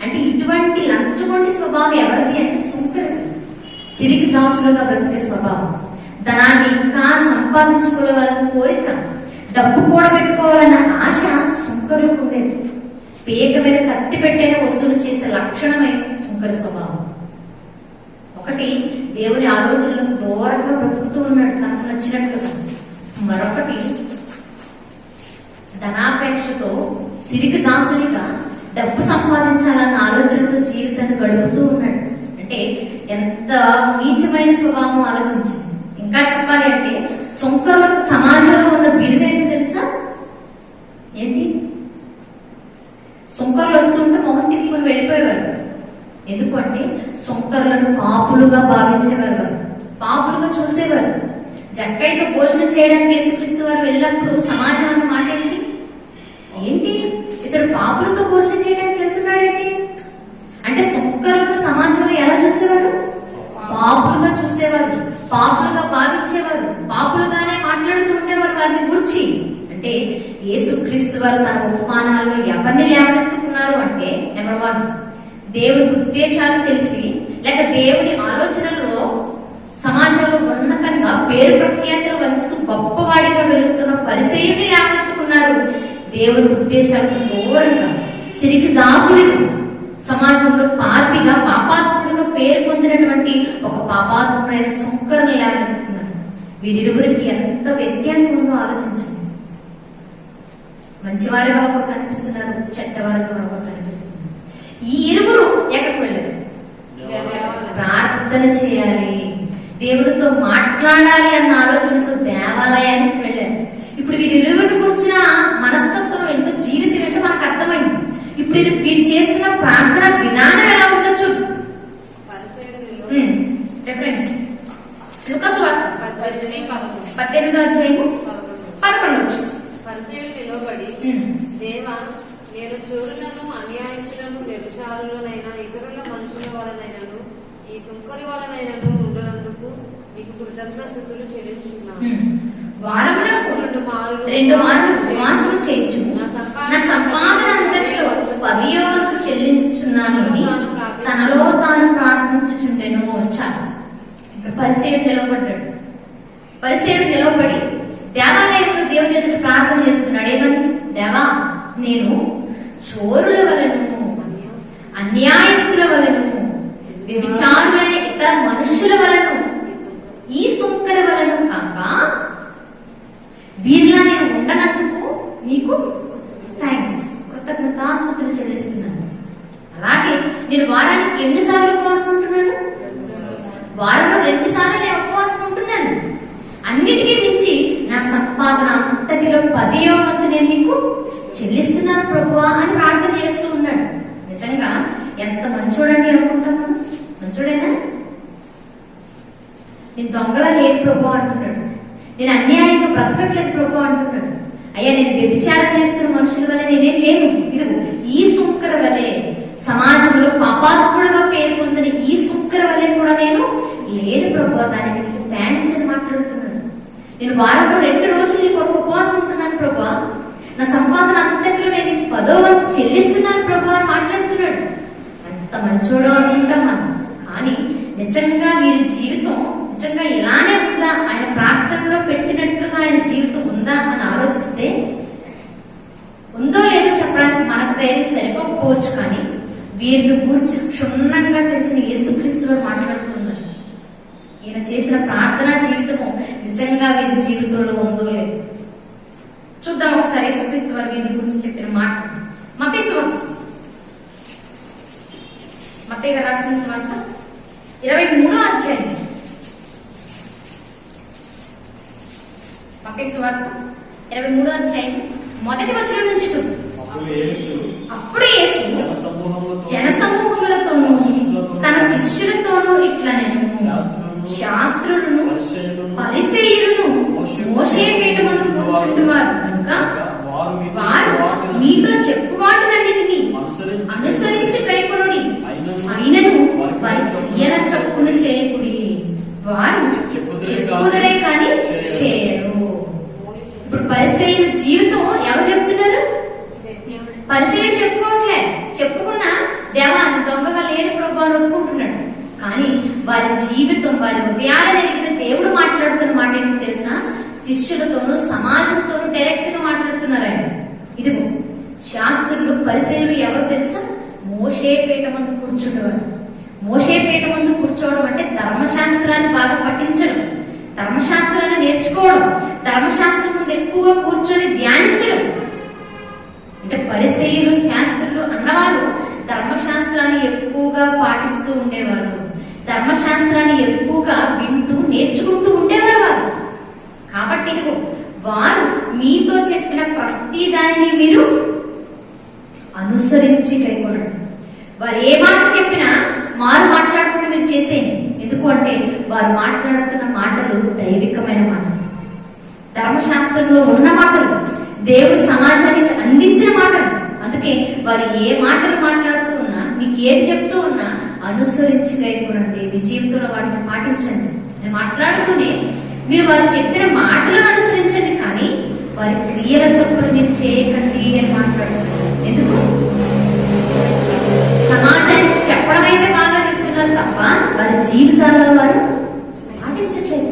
అంటే ఇటువంటి లంచగొండి స్వభావం ఎవరిది అంటే సుంకరుడు. సిరికి దాసులుగా బ్రతికే స్వభావం, ధనాన్ని ఇంకా సంపాదించుకోవాలన్న కోరిక, డబ్బు కూడా పెట్టుకోవాలన్న ఆశ సుంకరులకు ఉండేది. పేక మీద కత్తి పెట్టేనే వసూలు చేసే లక్షణమే సుంకర స్వభావం. ఒకటి దేవుని ఆలోచనలకు దూరంగా బ్రతుకుతూ ఉన్నాడు తనకు నచ్చినట్లుగా. మరొకటి ధనాపేక్షతో సిరికి దాసునిగా డబ్బు సంపాదించాలన్న ఆలోచనతో జీవితాన్ని గడుపుతూ ఉన్నాడు. అంటే ఎంత నీచమైన స్వభావం ఆలోచించింది. ఇంకా చెప్పాలి అంటే సుంకరులకు సమాజంలో ఉన్న బిరుదు ఏంటి తెలుసా? ఏంటి? సుంకరులు వస్తుంటే మొహం తీసుకుని వెళ్ళిపోయేవారు. ఎందుకంటే సొంకరులను పాపులుగా భావించేవారు, వారు పాపులుగా చూసేవారు. జక్కైతో భోజనం చేయడానికి యేసుక్రీస్తు వారు వెళ్ళినప్పుడు సమాజాన్ని మాట్లాడండి, ఏంటి ఇతడు పాపులతో భోజనం చేయడానికి వెళ్తున్నాడేంటి అంటే, సొంకరులను సమాజంలో ఎలా చూసేవారు? పాపులుగా చూసేవారు, పాపులుగా భావించేవారు, పాపులుగానే మాట్లాడుతూ ఉండేవారు వారిని గురించి. అంటే యేసుక్రీస్తు వారు తన ఉపమానాల్లో ఎవరిని లేవనెత్తుకున్నారు అంటే, నెంబర్ 1, దేవుని ఉద్దేశాలు తెలిసి లేక దేవుని ఆలోచనలలో సమాజంలో ఉన్నతంగా పేరు ప్రఖ్యాతులు వహిస్తూ గొప్పవాడిగా వెలుగుతున్న పరిసయ్యుని లేవనెత్తుకున్నారు. దేవుని ఉద్దేశాలకు దూరంగా సిరికి దాసుడిగా సమాజంలో పాపిగా పాపాత్ముడిగా పేరు పొందినటువంటి ఒక పాపాత్ముడైన సొంకరుని లేవనెత్తుకున్నారు. వీరిరువురికి ఎంత వ్యత్యాసం ఉందో ఆలోచించండి. మంచివారిగా ఒక కనిపిస్తున్నారు, చెడ్డవారిగా ఒక కనిపిస్తున్నారు. ఈ ఇరువురు ఎక్కడికి వెళ్ళారు? ప్రార్థన చేయాలి, దేవుడితో మాట్లాడాలి అన్న ఆలోచనతో దేవాలయానికి వెళ్ళారు. ఇప్పుడు వీరిరువురిని కూర్చున్న మనస్తత్వం ఏంటో, జీవితం ఏంటో మనకు అర్థమైంది. ఇప్పుడు వీరు చేస్తున్న ప్రార్థన విధానం ఎలా ఉండొచ్చు? రెఫరెన్స్ లూకాసు వార్త 18వ అధ్యాయము 11వ. పరిసయ్యులు నిలబడి, దేవా, నేను చోరులను, అన్యాయస్తులను, వ్యభిచారులనైనా ఇతరుల మనుషుల వలనైనను ఈ సుంకరి వలనైనను ఉండనందుకు నీకు కృతజ్ఞతలు చెల్లించున్నాను. వారములకు 2 మార్లు ఉపవాసము చేయొచ్చు, నా సంపాదన అంతటిలో 10వ వంతు చెల్లించుచున్నాను అని తనలో తాను ప్రార్థించుచుండెను. చాలు. పరిసయ్యుడు నిలబడ్డాడు. పరిసయ్యుడు నిలబడి దేవాలయంలో దేవుని ఎదుట ప్రార్థన చేస్తున్నాడు. ఏమని? దేవా, నేను చోరుల వలను, అన్యాయస్తుల వలను, వ్యభిచారులైన ఇతర మనుషుల వలను, ఈ సుంకరి వలను కాక వీరిలా నేను ఉండనందుకు నీకు థ్యాంక్స్, కృతజ్ఞతాస్తుతులు చెల్లిస్తున్నాను. అలాగే నేను వారానికి ఎన్నిసార్లు ఉపవాసం ఉంటున్నాను? వారంలో 2 సార్లు నేను ఉపవాసం ఉంటున్నాను. అన్నిటికీ మించి నా సంపాదన అంతటిలో 10వ వంతు నేను నీకు చెల్లిస్తున్నాను ప్రభువా అని ప్రార్థన చేస్తూ ఉన్నాడు. నిజంగా ఎంత మంచోడండి అనుకుంటాను. మంచోడేనా? నేను దొంగలా లేని ప్రభు అంటున్నాడు. నేను అన్యాయంగా బ్రతకట్లేదు ప్రభు అంటున్నాడు. అయ్యా, నేను వ్యభిచారం చేస్తున్న మనుషుల వల్ల నేనేం లేను. ఇదిగో ఈ సుంకర వలె సమాజంలో పాపాత్ముడుగా పేరు పొందిన ఈ సుంకర వలె కూడా నేను లేను ప్రభు, దానికి నీకు థ్యాంక్స్ అని మాట్లాడుతున్నాడు. నేను వారంలో 2 రోజులు నీ కొరకు ఉపవాసం ఉంటున్నాను ప్రభు, నా సంపాదన అంతటిలో నేను 10వ వంతు చెల్లిస్తున్నాను ప్రభు అని మాట్లాడుతున్నాడు. అంత మంచోడు అనుకుంటాం మనం. కానీ నిజంగా వీరి జీవితం నిజంగా ఇలానే ఉందా, ఆయన ప్రార్థనలో పెట్టినట్లుగా ఆయన జీవితం ఉందా అని ఆలోచిస్తే ఉందో లేదో చెప్పడానికి మనకు ధైర్యం సరిపోకపోవచ్చు. కానీ వీరిని గురించి క్షుణ్ణంగా తెలిసిన యేసుక్రీస్తు వారు మాట్లాడుతున్నారు. ఈయన చేసిన ప్రార్థనా జీవితము నిజంగా వీరి జీవితంలో ఉందో లేదు చూద్దాం ఒకసారి. యేసుక్రీస్తు వారు వీరి గురించి చెప్పిన మాట మత్తయి సువార్త, మత్తయి గారు రాసిన సువార్త 23వ అధ్యాయం. మత్తయి సువార్త 23వ అధ్యాయం 1వ వచనం నుంచి చూద్దాం. అప్పుడు యేసు జనసమూహములతోనూ తన శిష్యులతోనూ ఇట్లా, నేను శాస్త్రులను పరిసయ్యులను మోషే పీఠ ముందు కూర్చుండువారు కనుక వారు మీతో చెప్పువాటినన్నిటినీ అనుసరించి కైకొనుడి, అయినను వారి క్రియల చొప్పున చేయకుడి, వారు చెప్పుదరే కానీ చేయరు. ఇప్పుడు పరిసయ్యుల జీవితం ఎవరు చెప్తున్నారు? పరిసయ్యుడు చెప్పుకోవట్లే. చెప్పుకున్నా దేవా దొంగగా లేని ప్రభు అని ఒప్పుకుంటున్నాడు. కానీ వారి జీవితం, వారి హృదయాలను ఎరిగిన దేవుడు మాట్లాడుతున్న మాట ఏంటో తెలుసా? శిష్యులతోనూ సమాజంతోనూ డైరెక్ట్ గా మాట్లాడుతున్నారు ఆయన. ఇదిగో శాస్త్రులు పరిసయ్యులు ఎవరు తెలుసా? మోషే పీఠ ముందు కూర్చుండేవారు. మోషే పీఠ ముందు కూర్చోవడం అంటే ధర్మశాస్త్రాన్ని బాగా పఠించడం, ధర్మశాస్త్రాన్ని నేర్చుకోవడం, ధర్మశాస్త్రం ముందు ఎక్కువగా కూర్చొని ధ్యానించడం. అంటే పరిసయ్యులు శాస్త్రులు అన్నవారు ధర్మశాస్త్రాన్ని ఎక్కువగా పాటిస్తూ ఉండేవారు, ధర్మశాస్త్రాన్ని ఎక్కువగా వింటూ నేర్చుకుంటూ ఉండేవారు వారు. కాబట్టి ఇదిగో వారు మీతో చెప్పిన ప్రతి దాన్ని మీరు అనుసరించి కైకొనండి. వారు ఏ మాట చెప్పినా మారు మాట్లాడకుండా మీరు చేసేయండి. ఎందుకు అంటే వారు మాట్లాడుతున్న మాటలు దైవికమైన మాటలు, ధర్మశాస్త్రంలో ఉన్న మాటలు, దేవుడు సమాజానికి అందించిన మాటలు. అందుకే వారు ఏ మాటలు మాట్లాడుతూ ఉన్నా, మీకు ఏది చెప్తూ ఉన్నా అనుసరించి కైకొనండి. మీ జీవితంలో వాటిని పాటించండి. నేను మాట్లాడుతూనే మీరు వారు చెప్పిన మాటలను అనుసరించండి, కానీ వారి క్రియల చొప్పున మీరు చేయకండి అని మాట్లాడుతున్నారు. ఎందుకు? సమాజానికి చెప్పడం అయితే బాగా చెప్తున్నారు తప్ప వారి జీవితాల్లో వారు పాటించట్లేదు.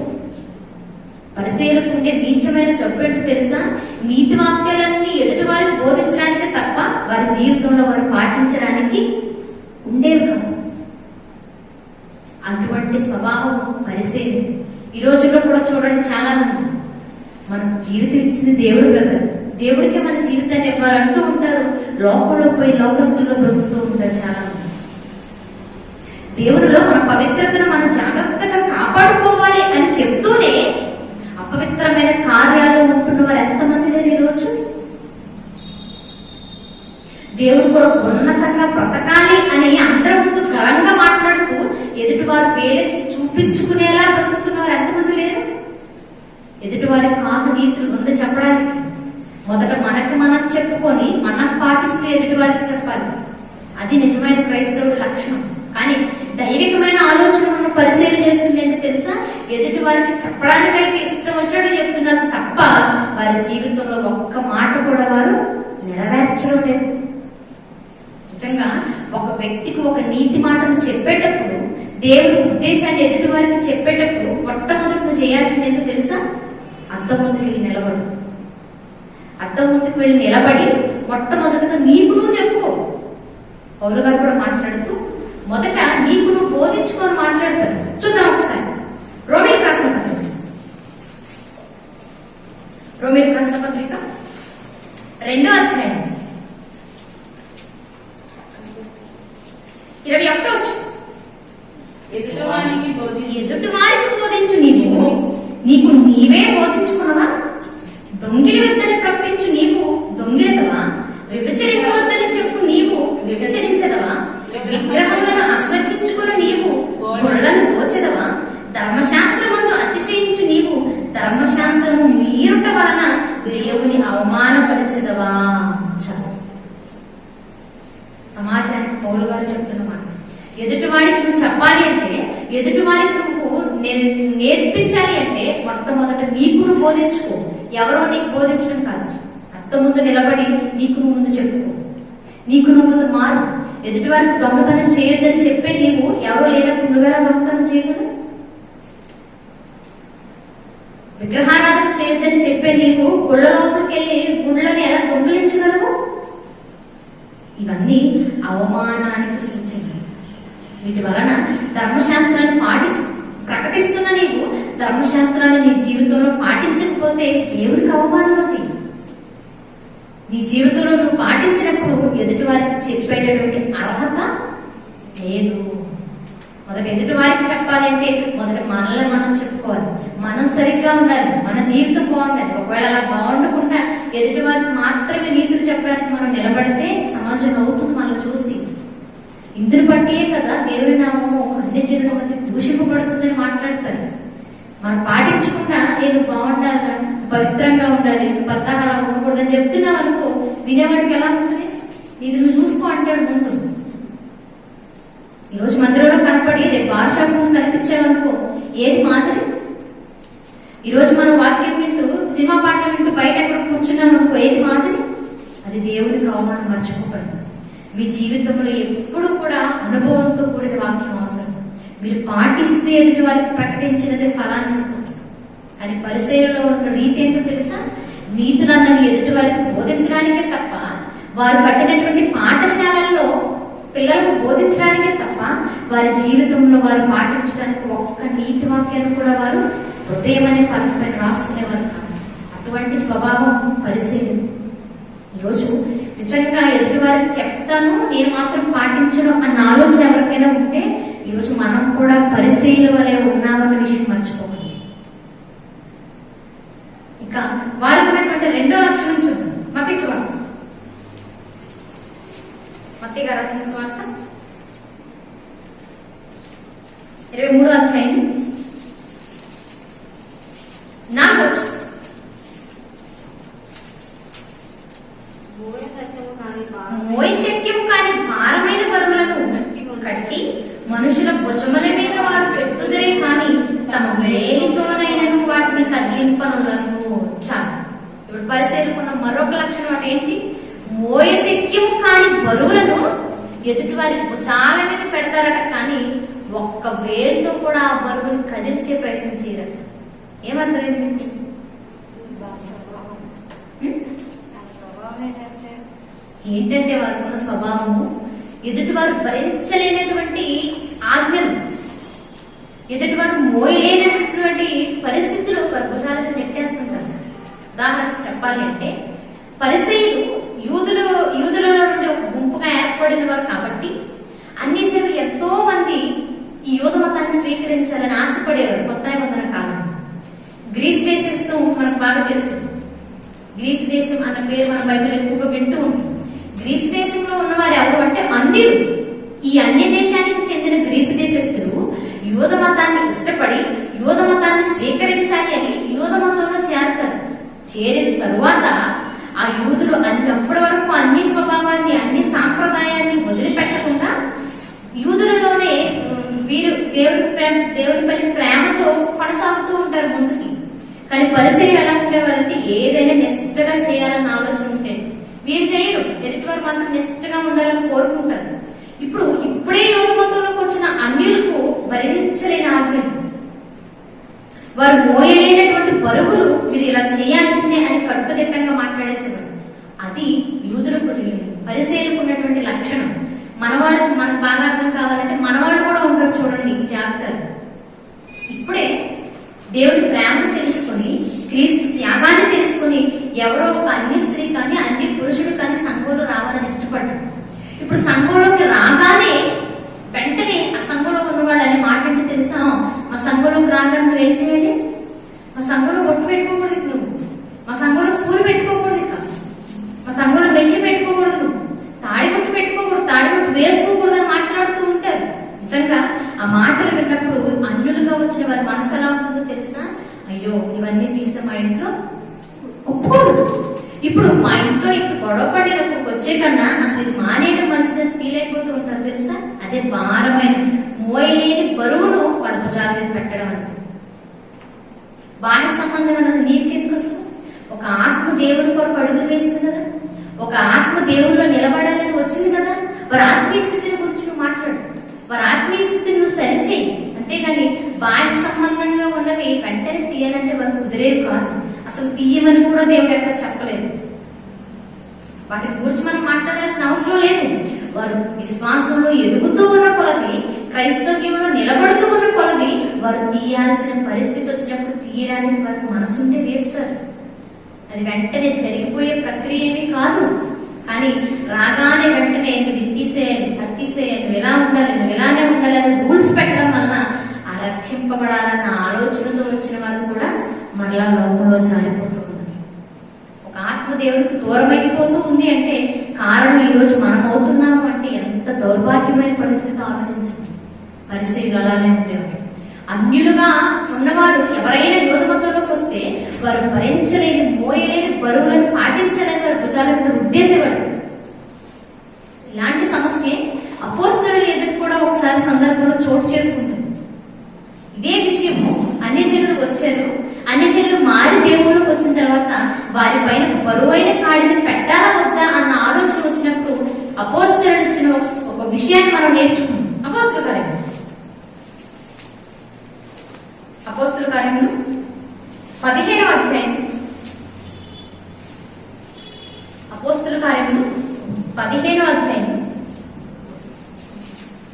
పరిశీలకు ఉండే నీచమైన జబ్బు ఏంటో తెలుసా? నీతి వాక్యాలన్నీ ఎదుటి వారికి బోధించడానికి తప్ప వారి జీవితంలో వారు పాటించడానికి ఉండేవి కాదు. అటువంటి స్వభావం పరిశీలి. ఈ రోజుల్లో కూడా చూడండి, చాలా మంది మన జీవితం ఇచ్చింది దేవుడు బ్రదర్, దేవుడికే మన జీవితాన్ని ఇవ్వాలంటూ ఉంటారు. లోపల పోయి లోకస్తుల్లో బ్రతుకుతూ ఉంటారు చాలా మంది. దేవుడిలో మన పవిత్రతను మనం జాగ్రత్తగా కాపాడుకోవాలి అని చెప్తూనే అపవిత్రమైన కార్యాల్లో ఉంటున్న వారు ఎంతమంది లేరు ఈరోజు? దేవుడి కొరకు ఉన్నతంగా బ్రతకాలి అని అందరి ముందు గళంగా మాట్లాడుతూ ఎదుటి వారు వేలెత్తి చూపించుకునేలా బ్రతుకుతున్న వారు ఎంతమంది లేరు? ఎదుటి వారి కాదు నీతులు ముందు చెప్పడానికి మొదట మనకి మనం చెప్పుకొని మనం పాటిస్తూ ఎదుటి వారికి చెప్పాలి. అది నిజమైన క్రైస్తవుడి లక్షణం. కానీ దైవికమైన ఆలోచన మనం పరిశీలన చేస్తుంది ఏంటో తెలుసా? ఎదుటి వారికి చెప్పడానికైతే ఇష్టం వచ్చినట్టు చెప్తున్నారు తప్ప వారి జీవితంలో ఒక్క మాట కూడా వారు నెరవేర్చడం లేదు. నిజంగా ఒక వ్యక్తికి ఒక నీతి మాటను చెప్పేటప్పుడు, దేవుడి ఉద్దేశాన్ని ఎదుటి వారికి చెప్పేటప్పుడు మొట్టమొదటి నువ్వు చేయాల్సింది ఏంటో తెలుసా? అద్దం ముందుకు వెళ్ళి నిలబడు. అద్దం ముందుకు వెళ్ళి నిలబడి మొట్టమొదటిగా నీకు నువ్వు చెప్పుకో. పౌలు గారు కూడా మాట్లాడుతూ మొదట నీకు నువ్వు బోధించుకొని మాట్లాడతారు. చూద్దాం ఒకసారి. రోమీయులకు రాసిన పత్రిక 2వ అధ్యాయం 21వ వచనం. ఎదుటి వారికి బోధించు, నీకు నీవే బోధించుకున్నావా? దొంగిలి వద్దని ప్రకటించు, నీవు దొంగిలదవా? వ్యభిచరింపవద్దని చెప్పు, నీవు వ్యభిచరించదవా? విగ్రహములను అసహించుకుని నీవు గొర్రెలను దోచెదవా? ధర్మశాస్త్రమందు అతిశయించు, నీవు ధర్మశాస్త్రము మీరుట వలన దేవుని అవమానపరచదవా? సమాజానికి పౌలు గారు చెప్తున్నమాట. ఎదుటివాడికి నువ్వు చెప్పాలి అంటే, ఎదుటివారికి నువ్వు నేర్పించాలి అంటే మొట్టమొదట నీకు నువ్వు బోధించుకో. ఎవరో నీకు బోధించడం కాదు. అత్త ముందు నిలబడి నీకు నువ్వు ముందు చెప్పుకో. నీకు నువ్వు ముందు మారు. ఎదుటివారికి దొంగతనం చేయొద్దని చెప్పే నీవు ఎవరు లేనప్పుడు నువ్వెలా దొంగతనం చేయగలవు? విగ్రహారాధన చేయొద్దని చెప్పే నీవు గుళ్ళ లోపలికి వెళ్ళి గుళ్ళని ఎలా దొంగిలించగలవు? ఇవన్నీ అవమానానికి సూచనలు. వీటి వలన ధర్మశాస్త్రాన్ని ప్రకటిస్తున్న నీవు ధర్మశాస్త్రాన్ని నీ జీవితంలో పాటించకపోతే దేవుడికి అవమానం అవుతుంది. నీ జీవితంలో నువ్వు పాటించినప్పుడు ఎదుటి వారికి చెప్పేటటువంటి అర్హత లేదు. మొదట ఎదుటి వారికి చెప్పాలంటే మొదట మనల్ని మనం చెప్పుకోవాలి. మనం సరిగ్గా ఉండాలి, మన జీవితం బాగుండాలి. ఒకవేళ అలా బాగుండకుండా ఎదుటి వారికి మాత్రమే నీతులు చెప్పడానికి మనం నిలబడితే సమాజం అవుతుంది మనల్ని చూసి. ఇందుని బట్టియే కదా దేవుని నామము అన్ని జనుల మధ్య దూషింపబడుతుందని మాట్లాడతారు. మనం పాటించకుండా నేను బాగుండాలి, పవిత్రంగా ఉండాలి, పద్దాహారా ఉండకూడదని చెప్తున్నావు అనుకో, వినేవాడికి ఎలా ఉంటుంది? ఇది నువ్వు చూసుకో అంటాడు ముందు. ఈరోజు మందిరంలో కనపడి రేపు భాషా ముందు కనిపించావనుకో, ఏది మాదిరి? ఈరోజు మనం వాక్యం వింటూ సినిమా పాటలు వింటూ బయట ఎక్కడ కూర్చున్నాం అనుకో, ఏది మాదిరి? అది దేవుడికి అవమానం మర్చిపోకండి. మీ జీవితంలో ఎప్పుడు కూడా అనుభవంతో కూడిన వాక్యం అవసరం. మీరు పాటిస్తే ఎదుటి వారికి ప్రకటించినదే ఫలాన్ని ఇస్తుంది. అని పరిసయ్యులలో ఉన్న రీతి ఏంటో తెలుసా? నీతులన్నవి ఎదుటి వారికి బోధించడానికే తప్ప, వారు కట్టినటువంటి పాఠశాలల్లో పిల్లలకు బోధించడానికే తప్ప వారి జీవితంలో వారు పాటించడానికి ఒక్క నీతి వాక్యాన్ని కూడా వారు హృదయం అనే పలకపైన రాసుకునేవారు కాదు. అటువంటి స్వభావం పరిశీలన. ఈరోజు నిజంగా ఎదుటి వారికి చెప్తాను, నేను మాత్రం పాటించను అన్న ఆలోచన ఎవరికైనా ఉంటే ఈరోజు మనం కూడా పరిశీలన వలె ఉన్నామన్న విషయం మర్చిపోకండి. ఇక వారికి ఉన్నటువంటి 2వ లక్షణం చూద్దాం. మత్తయి సువార్త, మత్తయి గారు రాసిన సువార్త 23వ అధ్యాయం 4వ వచనం. మోయ శక్యము కాని భారమైన బరువులను కట్టి మనుషుల భుజముల మీద వారు పెట్టుదరే కాని తమ వేలితోనైనను వాటిని కదిలింపనులను. చాలు. ఇప్పుడు పరిశీలకున్న మరొక లక్షణం అంటే ఏంటి? మోయ శక్యము కాని బరువులను ఎదుటి వారి భుజాల మీద పెడతారట, కానీ ఒక్క వేలుతో కూడా ఆ బరువును కదిలించే ప్రయత్నం చేయరట. ఏమర్థమైంది మీకు? ఏంటంటే వారికి ఉన్న స్వభావము ఎదుటి వారు భరించలేనటువంటి ఆజ్ఞలు, ఎదుటి వారు మోయలేనటువంటి పరిస్థితులు వారి భుజాలను నెట్టేస్తుంటారు. ఉదాహరణకు చెప్పాలి అంటే పరిసయ్యులు యూదులలో నుండి ఒక గుంపుగా ఏర్పడిన వారు కాబట్టి అన్ని జనులు ఎంతో మంది ఈ యూద మతాన్ని స్వీకరించాలని ఆశపడేవారు. కొత్త నిబంధన కాలం గ్రీస్ దేశంతో మనకు బాగా తెలుసు. గ్రీస్ దేశం అన్న పేరు మన బైబిల్ ఎక్కువగా వింటూ ఉంటుంది. గ్రీసు దేశంలో ఉన్నవారు ఎవరు అంటే అన్యులు. ఈ అన్య దేశానికి చెందిన గ్రీసు దేశస్థులు యూద మతాన్ని ఇష్టపడి యూద మతాన్ని స్వీకరించాలి అని యూద మతంలో చేరతారు. చేరిన తరువాత ఆ యూదులు అప్పటి వరకు అన్ని స్వభావాన్ని అన్ని సాంప్రదాయాన్ని వదిలిపెట్టకుండా యూదులలోనే వీరు దేవుని ప్రేమతో కొనసాగుతూ ఉంటారు ముందుకి. కానీ పరిసయ్యులు ఎలా ఉండేవారంటే ఏదైనా నిష్ఠగా చేయాలన్న ఆలోచన ఉండేది. వీరు చేయరు, ఎదుటివారు మాత్రం నిష్ఠగా ఉండాలని కోరుకుంటారు. ఇప్పుడే యూద మతంలోకి వచ్చిన అన్యులకు భరించలేని ఆజ్ఞలు, వారు మోయలేనటువంటి బరువులు వీరు ఇలా చేయాల్సిందే అని కట్టుదిట్టంగా మాట్లాడేసేవారు. అది యూదులకు పరిశీలకు ఉన్నటువంటి లక్షణం. మనకు బాగా అర్థం కావాలంటే మనవాళ్ళు కూడా ఉంటారు. చూడండి ఈ జాగ్రత్తలు. ఇప్పుడే దేవుడి ప్రేమను తెలుసుకుని క్రీస్తు త్యాగాన్ని తెలుసుకుని ఎవరో ఒక అన్య స్త్రీ కానీ అన్య పురుషుడు కానీ సంఘంలో రావాలని ఇష్టపడ్డాడు. ఇప్పుడు సంఘంలోకి రాగానే వెంటనే ఆ సంఘంలో ఉన్నవాళ్ళు అనే మాట ఏంటో తెలుసా? మా సంఘంలోకి రాగానే నువ్వు ఏం చేయాలి? మా సంఘంలో బొట్టు పెట్టుకోకూడదు, నువ్వు మా సంఘంలో పూలు పెట్టుకోకూడదు, మా సంఘంలో మెట్లు పెట్టుకోకూడదు, నువ్వు తాడిబొట్టు పెట్టుకోకూడదు, తాడిబొట్టు వేసుకోకూడదు అని మాట్లాడుతూ ఉంటారు. నిజంగా ఆ మాటలు విన్నప్పుడు అన్యులుగా వచ్చిన వారి మనసు ఎలా ఉంటుందో తెలుసా? అయ్యో ఇవన్నీ తీస్తే మా ఇంట్లో ఒప్పుకోరు. ఇప్పుడు మా ఇంట్లో ఇంత గొడవ పడినప్పుడు వచ్చే కన్నా అసలు ఇది మానేయడం మంచిదని ఫీల్ అయిపోతూ ఉంటారు తెలుసా? అదే భారమైన మోయలేని బరువును వాళ్ళ భుజాల మీద పెట్టడం అంటే. బాహ్య సంబంధం అన్నది నీకు ఎందుకు వస్తుంది? ఒక ఆత్మ దేవుడి కొరకు అడుగులు వేసింది కదా, ఒక ఆత్మ దేవుడిలో నిలబడాలని వచ్చింది కదా. వారి ఆత్మీయ స్థితిని గురించి నువ్వు మాట్లాడు, వారి ఆత్మీయ స్థితిని నువ్వు సరిచేయి. అంతేగాని బాహ్య సంబంధంగా ఉన్నవి వెంటనే తీయాలంటే వారు కుదిరేవి కాదు. అసలు తీయమని కూడా దేవుడు ఎక్కడ చెప్పలేదు. వాటి గురించి మనం మాట్లాడాల్సిన అవసరం లేదు. వారు విశ్వాసంలో ఎదుగుతూ ఉన్న కొలది, క్రైస్తవ్యంలో నిలబడుతూ ఉన్న కొలది వారు తీయాల్సిన పరిస్థితి వచ్చినప్పుడు తీయడానికి వారికి మనసుంటే వేస్తారు. అది వెంటనే జరిగిపోయే ప్రక్రియ ఏమీ కాదు. కానీ రాగానే వెంటనే నువ్వు ఇది తీసేయాలి, అది తీసేయాలి, నువ్వు ఎలా ఉండాలి, నువ్వు ఎలానే ఉండాలని రూల్స్ పెట్టడం వలన ఆ రక్షింపబడాలన్న ఆలోచనతో వచ్చిన వారు కూడా మరలా లోకంలో జారిపోతూ ఉన్నారు. ఒక ఆత్మ దేవుడికి దూరం అయిపోతూ ఉంది అంటే కారణం ఈ రోజు మనం అవుతున్నాము అంటే ఎంత దౌర్భాగ్యమైన పరిస్థితి ఆలోచించండి. పరిస్థితులు అలానే ఉండేవారు. అన్యులుగా ఉన్నవారు ఎవరైనా యూద మతంలోకి వస్తే వారు భరించలేని మోయలేని బరువులను పాటించాలని వారి భుజాల మీద ఉద్దేశపడు. ఇలాంటి సమస్య అపోస్తలుల ఎదుటి కూడా ఒకసారి సందర్భంలో చోటు చేసుకుంటుంది. ఇదే విషయము అన్యజనులు వచ్చారు, అన్యజనులు మారి దేవుళ్ళకి వచ్చిన తర్వాత వారి పైన బరువైన కాడిని పెట్టాలా వద్దా అన్న ఆలోచన వచ్చినప్పుడు అపోస్తలుడు ఇచ్చిన ఒక విషయాన్ని మనం నేర్చుకున్నాం. అపోస్తల కార్యములు 15వ అధ్యాయం. అపోస్తల కార్యములు 15వ అధ్యాయం.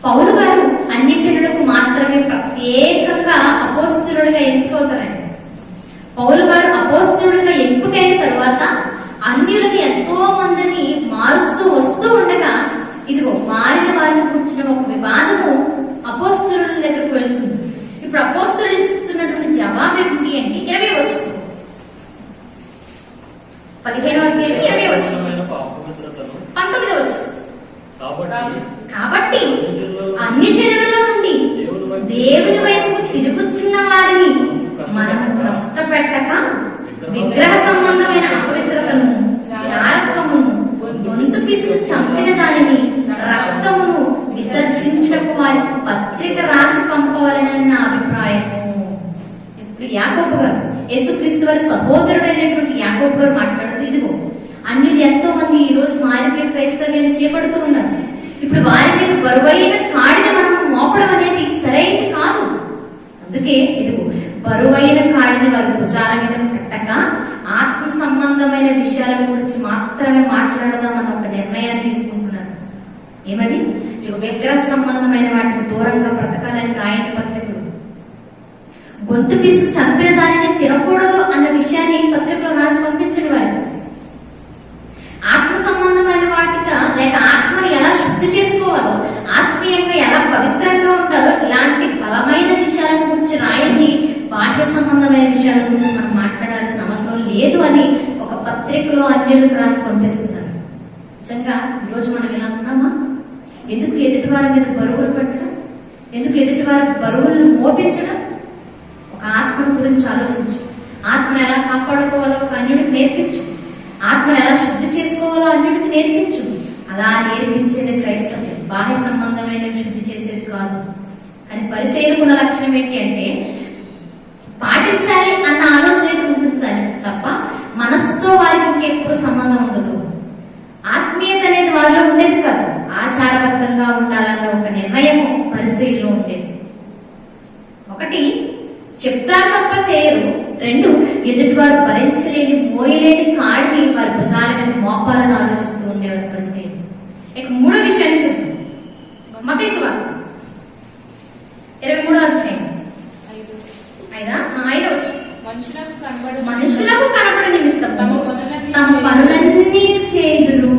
పౌలు గారు అన్యజనులకు మాత్రమే ప్రత్యేకంగా అపోస్తలుడిగా ఎంపికవుతారండి. పౌలు గారు అపోస్తలుడిగా ఎంపికైన తరువాత అన్యులను ఎంతో మందిని మారుస్తూ వస్తూ ఉండగా ఇదిగో మారిన వారిని కూర్చున్న ఒక వివాదము అపోస్తలుల దగ్గరకు వెళ్తుంది. ఇప్పుడు అపోస్తలుడు ఇస్తున్నటువంటి జవాబు ఏమిటి అంటే 20వ వచనం. 15వ అధ్యాయం 20వ వచనం, 19వ వచనం. కాబట్టి అన్యజనులలో నుండి దేవుని వైపుకు తిరుగుచున్న వారిని మనము కష్టపెట్టక విగ్రహ సంబంధమైన అపవిత్రతను, చారత్వమును, గొంతు పిసుకు చంపిన దానిని, రక్తమును విసర్జించుటకు వారికి పత్రిక రాసి పంపవాలని నా అభిప్రాయము. ఇప్పుడు యాకోబు గారు, యేసుక్రీస్తు వారి సహోదరుడైనటువంటి యాకోబు గారు మాట్లాడుతూ, ఇదిగో అన్యులు ఎంతో మంది ఈ రోజు మారిపోయి క్రైస్తవ్యం చేపడుతూ ఉన్నారు. ఇప్పుడు వారి మీద బరువైన కాడిని మనం మోపడం అనేది సరైనది కాదు. అందుకే ఇదిగో బరువైన కాడిని వారి భుజాల మీద పెట్టక ఆత్మ సంబంధమైన విషయాల గురించి మాత్రమే మాట్లాడదామన్న ఒక నిర్ణయాన్ని తీసుకుంటున్నారు. ఏమది? విగ్రహ సంబంధమైన వాటికి దూరంగా బ్రతకాలని రాయని పత్రికలు, గొంతు పిసుకు చంపిన దానిని తినకూడదు అన్న విషయాన్ని పత్రికలో రాసి పంపించండి వారికి. ఆత్మ సంబంధమైన వాటిగా లేక ఆత్మని ఎలా శుద్ధి చేసుకోవాలో, ఆత్మీయంగా ఎలా పవిత్రంగా ఉండాలో ఇలాంటి బలమైన విషయాల గురించి రాయండి. బాహ్య సంబంధమైన విషయాల గురించి మనం మాట్లాడాల్సిన అవసరం లేదు అని ఒక పత్రికలో అన్యులకు రాసి పంపిస్తున్నారు. నిజంగా ఈరోజు మనం ఎలా ఉన్నామా? ఎందుకు ఎదుటి వారి మీద బరువులు పెట్టడం? ఎందుకు ఎదుటి వారి బరువులను మోపించడం? ఒక ఆత్మను గురించి ఆలోచించు. ఆత్మను ఎలా కాపాడుకోవాలో ఒక అన్యుడికి నేర్పించు. ఆత్మను ఎలా శుద్ధి చేసుకోవాలో అన్నిటికీ నేర్పించు. అలా నేర్పించేది క్రైస్తవ్యం, బాహ్య సంబంధమైన శుద్ధి చేసేది కాదు. కానీ పరిశీలకున్న లక్షణం ఏంటి అంటే పాటించాలి అన్న ఆలోచన అయితే ఉంటుంది దానికి తప్ప మనసుతో వారికి ఇంకెప్పుడు సంబంధం ఉండదు. ఆత్మీయత అనేది వారిలో ఉండేది కాదు. ఆచారబద్ధంగా ఉండాలన్న ఒక నిర్ణయము పరిశీలనలో ఉండేది. ఒకటి, చెప్తారు తప్ప చేయరు. రెండు, ఎదుటివారు భరించలేని మోయలేని కాడిని వారి భుజాల మీద మోపాలను ఆలోచిస్తూ ఉండేవారు పరిశీలి. ఇక మూడో విషయాన్ని చెప్తాం. మత్తయి సువార్త 23వ అధ్యాయం 5వ వచనం. మనుషులకు కనబడు నిమిత్తం తమ పనులన్నీ చేదురు,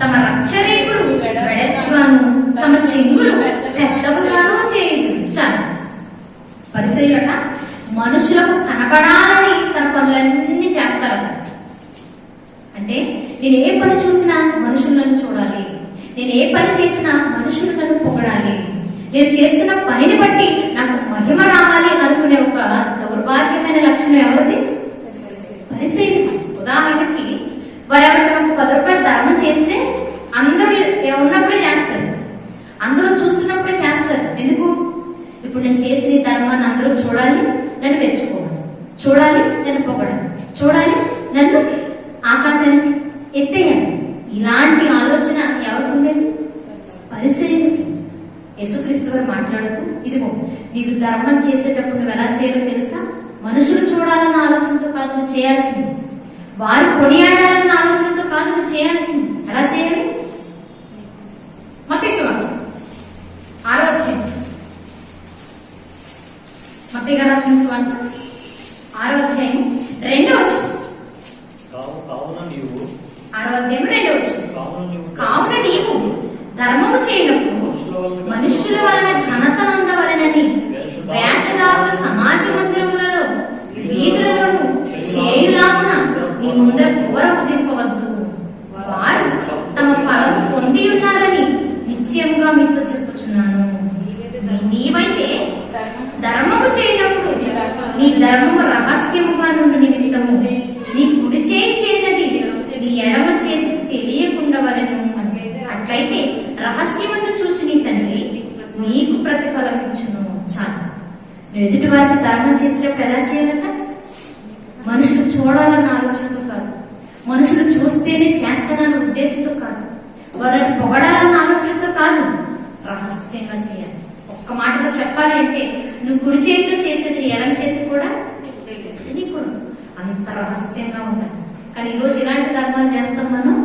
తమ రక్షరేకులు వెడల్పుగాను తమ చెంగులు పెద్దగాను చేయుదురు. చాలు. పరిశీలట మనుషులకు కనబడాలని తన పనులన్నీ చేస్తారు. అంటే నేను ఏ పని చూసినా మనుషులను చూడాలి, నేను ఏ పని చేసినా మనుషులను పొగడాలి, నేను చేస్తున్న పనిని బట్టి నాకు మహిమ రావాలి అనుకునే ఒక దౌర్భాగ్యమైన లక్షణం ఎవరిది? పరిశీలి. ఉదాహరణకి వారెవరికైనా 10 రూపాయలు ధర్మం చేస్తే అందరూ ఉన్నప్పుడే చేస్తారు, అందరూ చూస్తున్నప్పుడే చేస్తారు. ఎందుకు? ఇప్పుడు నేను చేసిన ధర్మాన్ని అందరూ చూడాలి, నన్ను మెచ్చుకోవాలి, చూడాలి, నన్ను పొగడాలి, చూడాలి, నన్ను ఆకాశానికి ఎత్తేయాలి. ఇలాంటి ఆలోచన ఎవరికి ఉండేది? పరిశీలనకి. యేసుక్రీస్తు గారు మాట్లాడుతూ, ఇదిగో నీకు ధర్మం చేసేటప్పుడు నువ్వు ఎలా చేయాలో తెలుసా? మనుషులు చూడాలన్న ఆలోచనతో కాదు నువ్వు చేయాల్సింది, వారు కొనియాడాలన్న ఆలోచనతో కాదు నువ్వు చేయాల్సింది. ఎలా చేయాలి? మత్తయి సువార్త 6వ అధ్యాయం, మత్తయి గారు రాసిన సువార్త 6వ అధ్యాయం 2వ వచనం. 6వ అధ్యాయం 2వ వచనం. కావున నీవు ధర్మము చేయనప్పుడు మనుష్యుల వలన ఘనత నందవలనని వేషధారుల సమాజ మందిరములలో వీధులలోను చేయులాగున నీ ముందర కూర ఉదింపవద్దు. వారు తమ ఫలము పొంది ఉన్నారని నిశ్చయముగా మీతో చెప్పుచున్నాను. నీవైతే ధర్మము చేయనప్పుడు నీ ధర్మము రహస్యముగా నుండి నిమిత్తము నీ కుడి చేయి చేయనది నీ ఎడమ చేతికి తెలియకుండా వలెను. అట్లయితే రహస్యమందు చూచి నీ తండ్రి నీకు ప్రతిఫలమిచ్చును. చాలు. నువ్వు ఎదుటి వారికి ధర్మం చేసినప్పుడు ఎలా చేయాలట? మనుషులు చూడాలన్న ఆలోచనతో కాదు, మనుషులు చూస్తేనే చేస్తానన్న ఉద్దేశంతో కాదు, వారిని పొగడాలన్న ఆలోచనతో కాదు, రహస్యంగా చేయాలి. ఒక్క మాటలో చెప్పాలి అంటే నువ్వు కుడి చేతితో చేసేది ఎడమ చేతికి కూడా తెలియకూడదు, అంత రహస్యంగా ఉండాలి. కానీ ఈరోజు ఇలాంటి ధర్మాలు చేస్తాం మనం.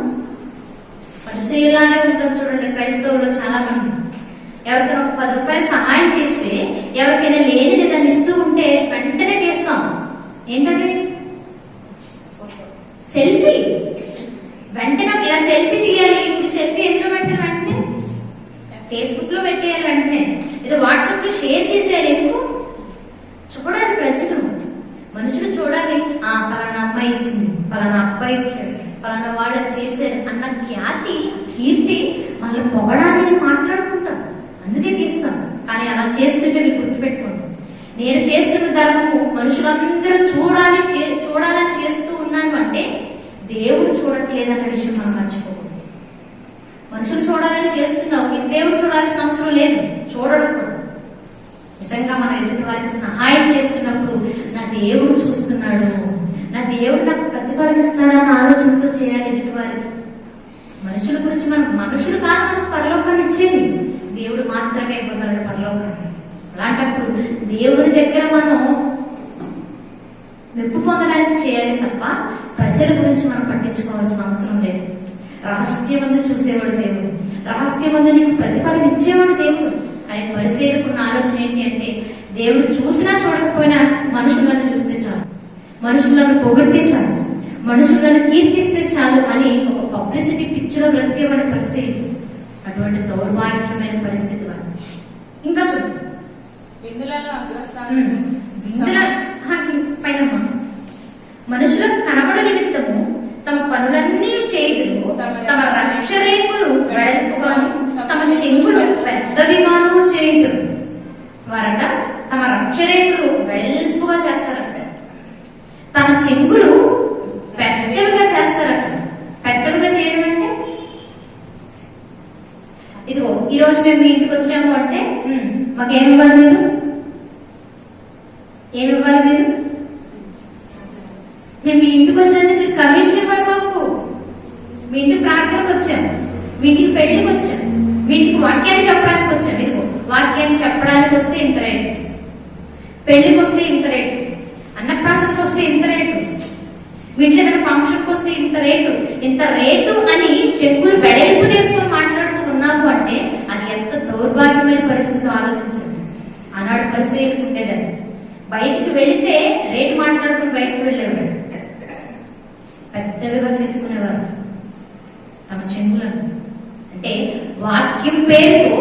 పరిశీలనే ఉంటాం. చూడండి, క్రైస్తవులు చాలా మంది ఎవరికైనా ఒక 10 రూపాయలు సహాయం చేస్తే ఎవరికైనా లేనిది దాన్ని ఇస్తూ ఉంటే వెంటనే తీస్తాం. ఏంటది? సెల్ఫీ. వెంటనే ఇలా సెల్ఫీ తీయాలి. ఇప్పుడు సెల్ఫీ ఎందులో పెట్టాలి? వెంటనే ఫేస్బుక్ లో పెట్టేయాలి, వెంటనే ఏదో వాట్సాప్ లో షేర్ చేసేయాలి. ఎందుకు? చూడాలి ప్రజలు, మనుషులు చూడాలి. పలానా అమ్మాయి ఇచ్చింది, పలానా అబ్బాయి ఇచ్చాడు, పలానా వాళ్ళు చేశారు అన్న కీర్తి మళ్ళీ పొగడాలి అని మాట్లాడుకుంటాం. అందుకే తీస్తాం. కానీ అలా చేస్తుంటే మీరు గుర్తుపెట్టుకోండి, నేను చేస్తున్న ధర్మము మనుషులందరూ చూడాలని చేస్తూ ఉన్నాను అంటే దేవుడు చూడట్లేదన్న విషయం మనం మర్చిపోకూడదు. మనుషులు చూడాలని చేస్తున్నావు, నీకు దేవుడు చూడాల్సిన అవసరం లేదు, చూడడం కూడా. నిజంగా మనం ఎదుటి వారికి సహాయం చేస్తున్నప్పుడు నా దేవుడు చూస్తున్నాడు, నా దేవుడు నాకు ప్రతిఫలమిస్తాడన్న ఆలోచనతో చేయాలి ఎదుటి వారికి. మనుషుల గురించి మనుషులు కాదు మనకు పరలోకాన్ని ఇచ్చేది, దేవుడు మాత్రమే ఇవ్వగలడు పరలోకాన్ని. అలాంటప్పుడు దేవుని దగ్గర మనం మెప్పు పొందడానికి చేయాలి తప్ప ప్రజల గురించి మనం పట్టించుకోవాల్సిన అవసరం లేదు. రహస్యమందు చూసేవాడు దేవుడు, రహస్యమందు నీకు ప్రతిఫలం ఇచ్చేవాడు దేవుడు. కానీ పరిశీలకున్న ఆలోచన ఏంటి అంటే, దేవుడు చూసినా చూడకపోయినా మనుషులను చూస్తే చాలు, మనుషులను పొగిడితే చాలు, మనుషులను కీర్తిస్తే చాలు అని ఒక పబ్లిసిటీ పిచ్చిలో బ్రతికేవాడి పరిస్థితి. అటువంటి దౌర్భాగ్యమైన పరిస్థితి వాళ్ళు. ఇంకా చూడు, మనుషులకు కనబడు నిమిత్తము తమ పనులన్నీ చేయుదురు, తమ రక్షరేకులు వెడల్పుగాను తమ చెంగులు పెద్దవిగాను చేయుదురు. వారట తమ రక్షరేకులు వెడల్పుగా చేస్తారట, తమ చెంగులు పెద్దవిగా చేస్తారట. పెద్దవిగా చేయడం అంటే ఇదిగో ఈ రోజు మేము మీ ఇంటికి వచ్చాము అంటే మాకేమివ్వాలి మీరు, ఏమివ్వాలి మీరు? మేము మీ ఇంటికి వచ్చినందుకు మీరు కమిషన్ ఇవ్వాలి మాకు. మీ ఇంటికి ప్రార్థనకు వచ్చాము, మీ ఇంటికి పెళ్లికి వచ్చాము, మీ ఇంటికి వాక్యాన్ని చెప్పడానికి వచ్చాము. ఇదిగో వాక్యాన్ని చెప్పడానికి వస్తే ఇంత రేటు, పెళ్లికి వస్తే ఇంత రేటు, అన్నప్రాసనకు వస్తే ఇంత రేటు, మీ ఇంట్లో ఏదైనా ఫంక్షన్కి వస్తే ఇంత రేటు, ఇంత రేటు అని చెక్కులు వెడల్పు చేసుకొని మాట్లాడుతూ ఉన్నాము అంటే అది ఎంత దౌర్భాగ్యమైన పరిస్థితి ఆలోచించండి. ఆనాడు పరిశీలన ఉండేదని బయటికి వెళితే రేటు మాట్లాడుకుని బయటకు వెళ్ళేవారు, పెద్దవిగా చేసుకునేవారు తమ చెంగులను. అంటే వాక్యం పేరుతో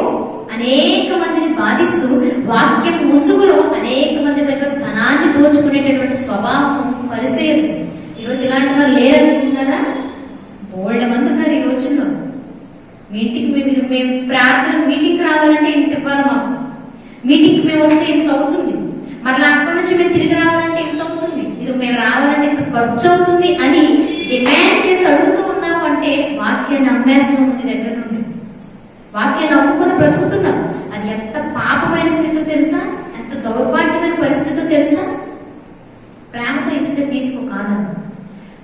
అనేక మందిని బాధిస్తూ, వాక్యం ముసుగులో అనేక మంది దగ్గర ధనాన్ని దోచుకునేటటువంటి స్వభావం పరిశీలన. ఈరోజు ఇలాంటి వారు లేరనుకుంటున్నారా? బోల్డ్ మంది ఉన్నారు ఈ రోజుల్లో. మీ ఇంటికి మేము ప్రార్థన మీటింగ్ రావాలంటే ఇంత ఇవ్వాలి మాకు, మీటింగ్ మేము వస్తే ఇంత అవుతుంది, మరలా అక్కడి నుంచి మేము తిరిగి రావాలంటే ఇంత అవుతుంది, ఇది మేము రావాలంటే ఇంత ఖర్చు అవుతుంది అని డిమాండ్ చేసి అడుగుతూ ఉన్నాము అంటే వాక్యాన్ని అమ్మేస్తున్నాం నీ దగ్గర నుండి. వాక్యాన్ని అమ్ముకొని బ్రతుకుతున్నాం. అది ఎంత పాపమైన స్థితితో తెలుసా, ఎంత దౌర్భాగ్యమైన పరిస్థితితో తెలుసా? ప్రేమతో ఇస్తే తీసుకో కాదను,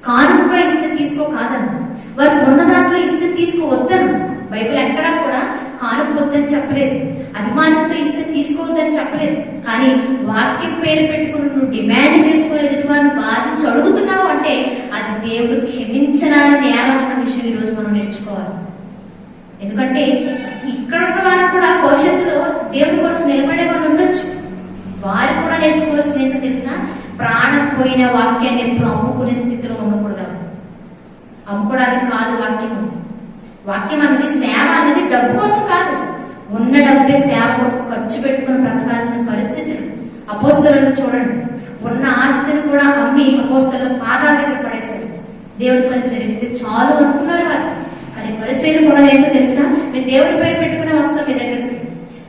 కానుకగా ఇస్తే తీసుకో కాదను, వారు ఉన్న దాంట్లో ఇస్తే తీసుకోవద్దను. బైబిల్ ఎక్కడా కూడా కానుకోవద్దని చెప్పలేదు, అభిమానంతో ఇస్తే తీసుకోవద్దని చెప్పలేదు. కానీ వాక్యం పేరు పెట్టుకుని నువ్వు డిమాండ్ చేసుకుని ఎదుటి వారిని బాధించి అడుగుతున్నావు అంటే అది దేవుడు క్షమించడానికి నేరం అన్న విషయం ఈ రోజు మనం నేర్చుకోవాలి. ఎందుకంటే ఇక్కడ ఉన్న వారు కూడా భవిష్యత్తులో దేవుడి కొరకు నిలబడే వాళ్ళు ఉండొచ్చు. వారు కూడా నేర్చుకోవాల్సింది ఏంటో తెలుసా? ప్రాణం పోయిన వాక్యాన్ని ఎప్పుడు అమ్ముకునే స్థితిలో ఉండకూడదు. అమ్ముకోవడానికి కాదు వాక్యం. వాక్యం అనేది సేవ అనేది డబ్బు కోసం కాదు. ఉన్న డబ్బే సేవ ఖర్చు పెట్టుకుని బ్రతకాల్సిన పరిస్థితులు. అపోస్తలులను చూడండి, ఉన్న ఆస్తిని కూడా అమ్మి అపోస్తలుల పాదాల దగ్గర పడేశారు. దేవుడి పని జరిగితే చాలు అనుకున్నారు వారు. కానీ పరిశీలన కూడా ఏంటో తెలుసా? మేము దేవుడి పేరు పెట్టుకునే వస్తాం మీ దగ్గరికి,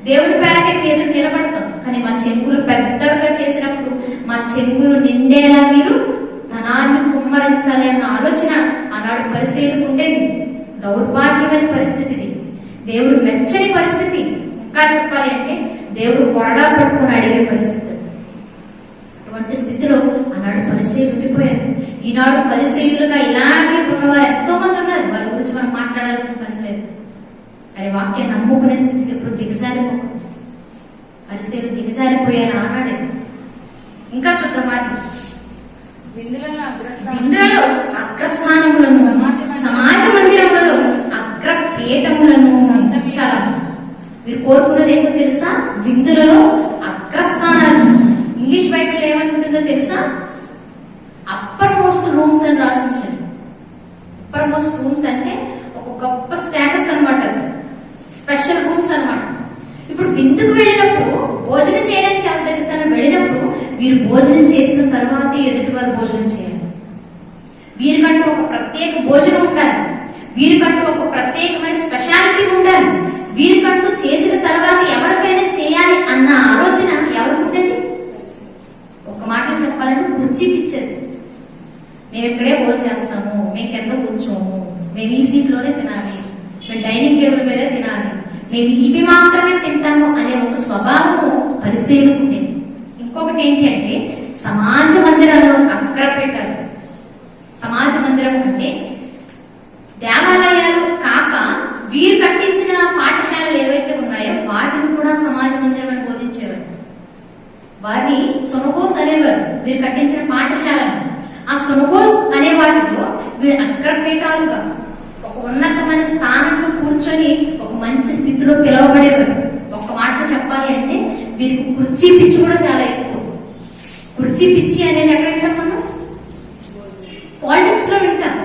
దేవుడి పేరకే మీ ఎదురు నిలబడతాం. కానీ మా చెంగులు పెద్దగా చేసినప్పుడు మా చెంగులు నిండేలా మీరు ధనాన్ని కుమ్మరించాలి అన్న ఆలోచన ఆనాడు పరిశీలన ఉండేది. దౌర్భాగ్యమైన పరిస్థితి ఇది, దేవుడు మెచ్చని పరిస్థితి. ఇంకా చెప్పాలి అంటే దేవుడు కొరడా పట్టుకుని అడిగే పరిస్థితి. అటువంటి స్థితిలో ఆనాడు పరిశీలన ఉండిపోయారు. ఈనాడు పరిశీలుగా ఇలాగే ఉన్నవారు ఎంతో మంది ఉన్నారు. వారి గురించి మనం మాట్లాడాల్సిన పని లేదు. కానీ వాక్యాన్ని నమ్ముకునే స్థితికి ఎప్పుడు దిగజారిపోకూడదు. పరిశీలన దిగజారిపోయారు ఆనాడే. ఇంకా చూద్దాం, విందులలో అగ్రస్థానములను, సమాజ మందిరములలో అగ్రపీఠములను చాలా. మీరు కోరుకున్నది ఏంటో తెలుసా? విందులలో అగ్రస్థానాలు. ఇంగ్లీష్ బైబిల్ ఏమనుకుంటుందో తెలుసా? అప్పర్ మోస్ట్ రూమ్స్ అని రాసించండి. అప్పర్ మోస్ట్ రూమ్స్ అంటే ఒక గొప్ప స్టేటస్ అనమాట, స్పెషల్ రూమ్స్ అనమాట. ఇప్పుడు విందుకు వెళ్ళినప్పుడు, భోజనం చేయడానికి ఎవరి వెళ్ళినప్పుడు వీరు భోజనం చేసిన తర్వాత ఎదుటి వారు భోజనం చేయాలి. వీరికంటూ ఒక ప్రత్యేక భోజనం ఉండాలి, వీరికంటూ ఒక ప్రత్యేకమైన స్పెషాలిటీ ఉండాలి. వీరికంటూ చేసిన తర్వాత ఎవరికైనా చేయాలి భోజనం చేస్తాము, మేము కింద కూర్చోము, మేము ఈ సీట్లోనే తినాలి, మేము డైనింగ్ టేబుల్ మీదే తినాలి, మేము ఇవి మాత్రమే తింటాము అనే ఒక స్వభావము పరిశీలకు ఉండేది. ఇంకొకటి ఏంటి అంటే సమాజ మందిరాల్లో అగ్ర పెట్టారు. సమాజ మందిరం అంటే దేవాలయాలు కాక వీరు కట్టించిన పాఠశాలలు ఏవైతే ఉన్నాయో వాటిని కూడా సమాజ మందిరం అని బోధించేవారు. వారిని సొనగోస్ అనేవారు వీరు కట్టించిన పాఠశాలను. ఆ సొనగోల్ అనే వాటిలో వీడు అగ్రపీఠాలుగా ఒక ఉన్నతమైన స్థానంలో కూర్చొని ఒక మంచి స్థితిలో పిలువబడేవారు. ఒక్క మాటలో చెప్పాలి అంటే వీరికి కుర్చీ పిచ్చి కూడా చాలా ఎక్కువ. కుర్చీ పిచ్చి అనేది ఎక్కడ వింటాం మనం? పాలిటిక్స్ లో వింటాం.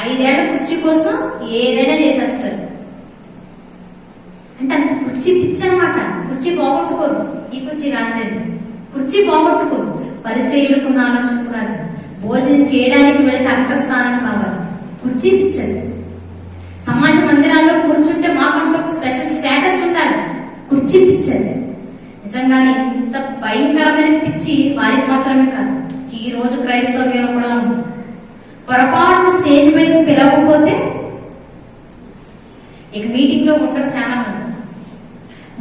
5 ఏళ్ల కుర్చీ కోసం ఏదైనా చేసేస్తారు. అంటే అంత కుర్చీ పిచ్చి అనమాట. కుర్చీ పోగొట్టుకోరు. ఈ కుర్చీ రాలేదు, కుర్చీ పోగొట్టుకోరు. పరిశీలకున్న ఆలోచించుకున్నది భోజనం చేయడానికి వెళితే అగ్రస్థానం కావాలి. కుర్చీ పిచ్చది. సమాజ మందిరాల్లో కూర్చుంటే మాకంటూ ఒక స్పెషల్ స్టేటస్ ఉండాలి. కుర్చీ పిచ్చది. నిజంగానే ఇంత భయంకరమైన పిచ్చి వారికి మాత్రమే కాదు, ఈ రోజు క్రైస్తవ్యంలో కూడా ఉంది. పొరపాటు స్టేజ్ పై పిలవకపోతే ఇక మీటింగ్ లో ఉంటారు చాలా మంది.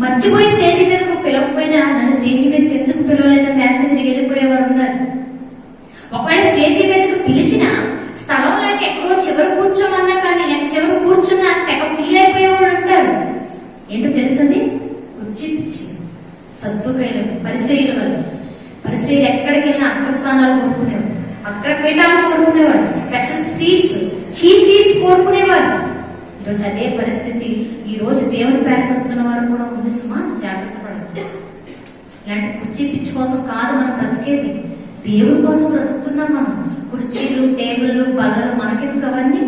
మర్చిపోయి స్టేజ్ మీద పిలవకపోయినా నన్ను స్టేజ్ మీదకి ఎందుకు పిలవలేదని వెనక్కి తిరిగి వెళ్ళిపోయేవారు ఉన్నారు. ఒకవేళ స్టేజ్ మీదకి పిలిచిన స్థలం లేక ఎక్కడో చివరి కూర్చోమన్నా కానీ లేక చివరి కూర్చున్నా తెగ ఫీల్ అయిపోయేవాడు ఉంటారు. ఏంటో తెలుసండి? కుర్చీ పిచ్చి. సద్దుకైలు పరిశీలు వాళ్ళు. పరిశీలు ఎక్కడికి వెళ్ళినా అగ్రస్థానాలు కోరుకునేవారు, అగ్రపీఠాలు కోరుకునేవాడు, స్పెషల్ సీట్స్, చీఫ్ సీట్స్ కోరుకునేవారు. ఈరోజు అదే పరిస్థితి ఈ రోజు దేవుని పేరుకు వస్తున్న వారు కూడా ఉంది. సుమా, జాగ్రత్త పడండి. ఇలాంటి కుర్చీ పిచ్చి కోసం కాదు మనం బ్రతికేది, దేవుడి కోసం బ్రతుకుతున్నాం మనం. కుర్చీలు, టేబుల్లు, బల్లలు మనకెందుకు అవన్నీ?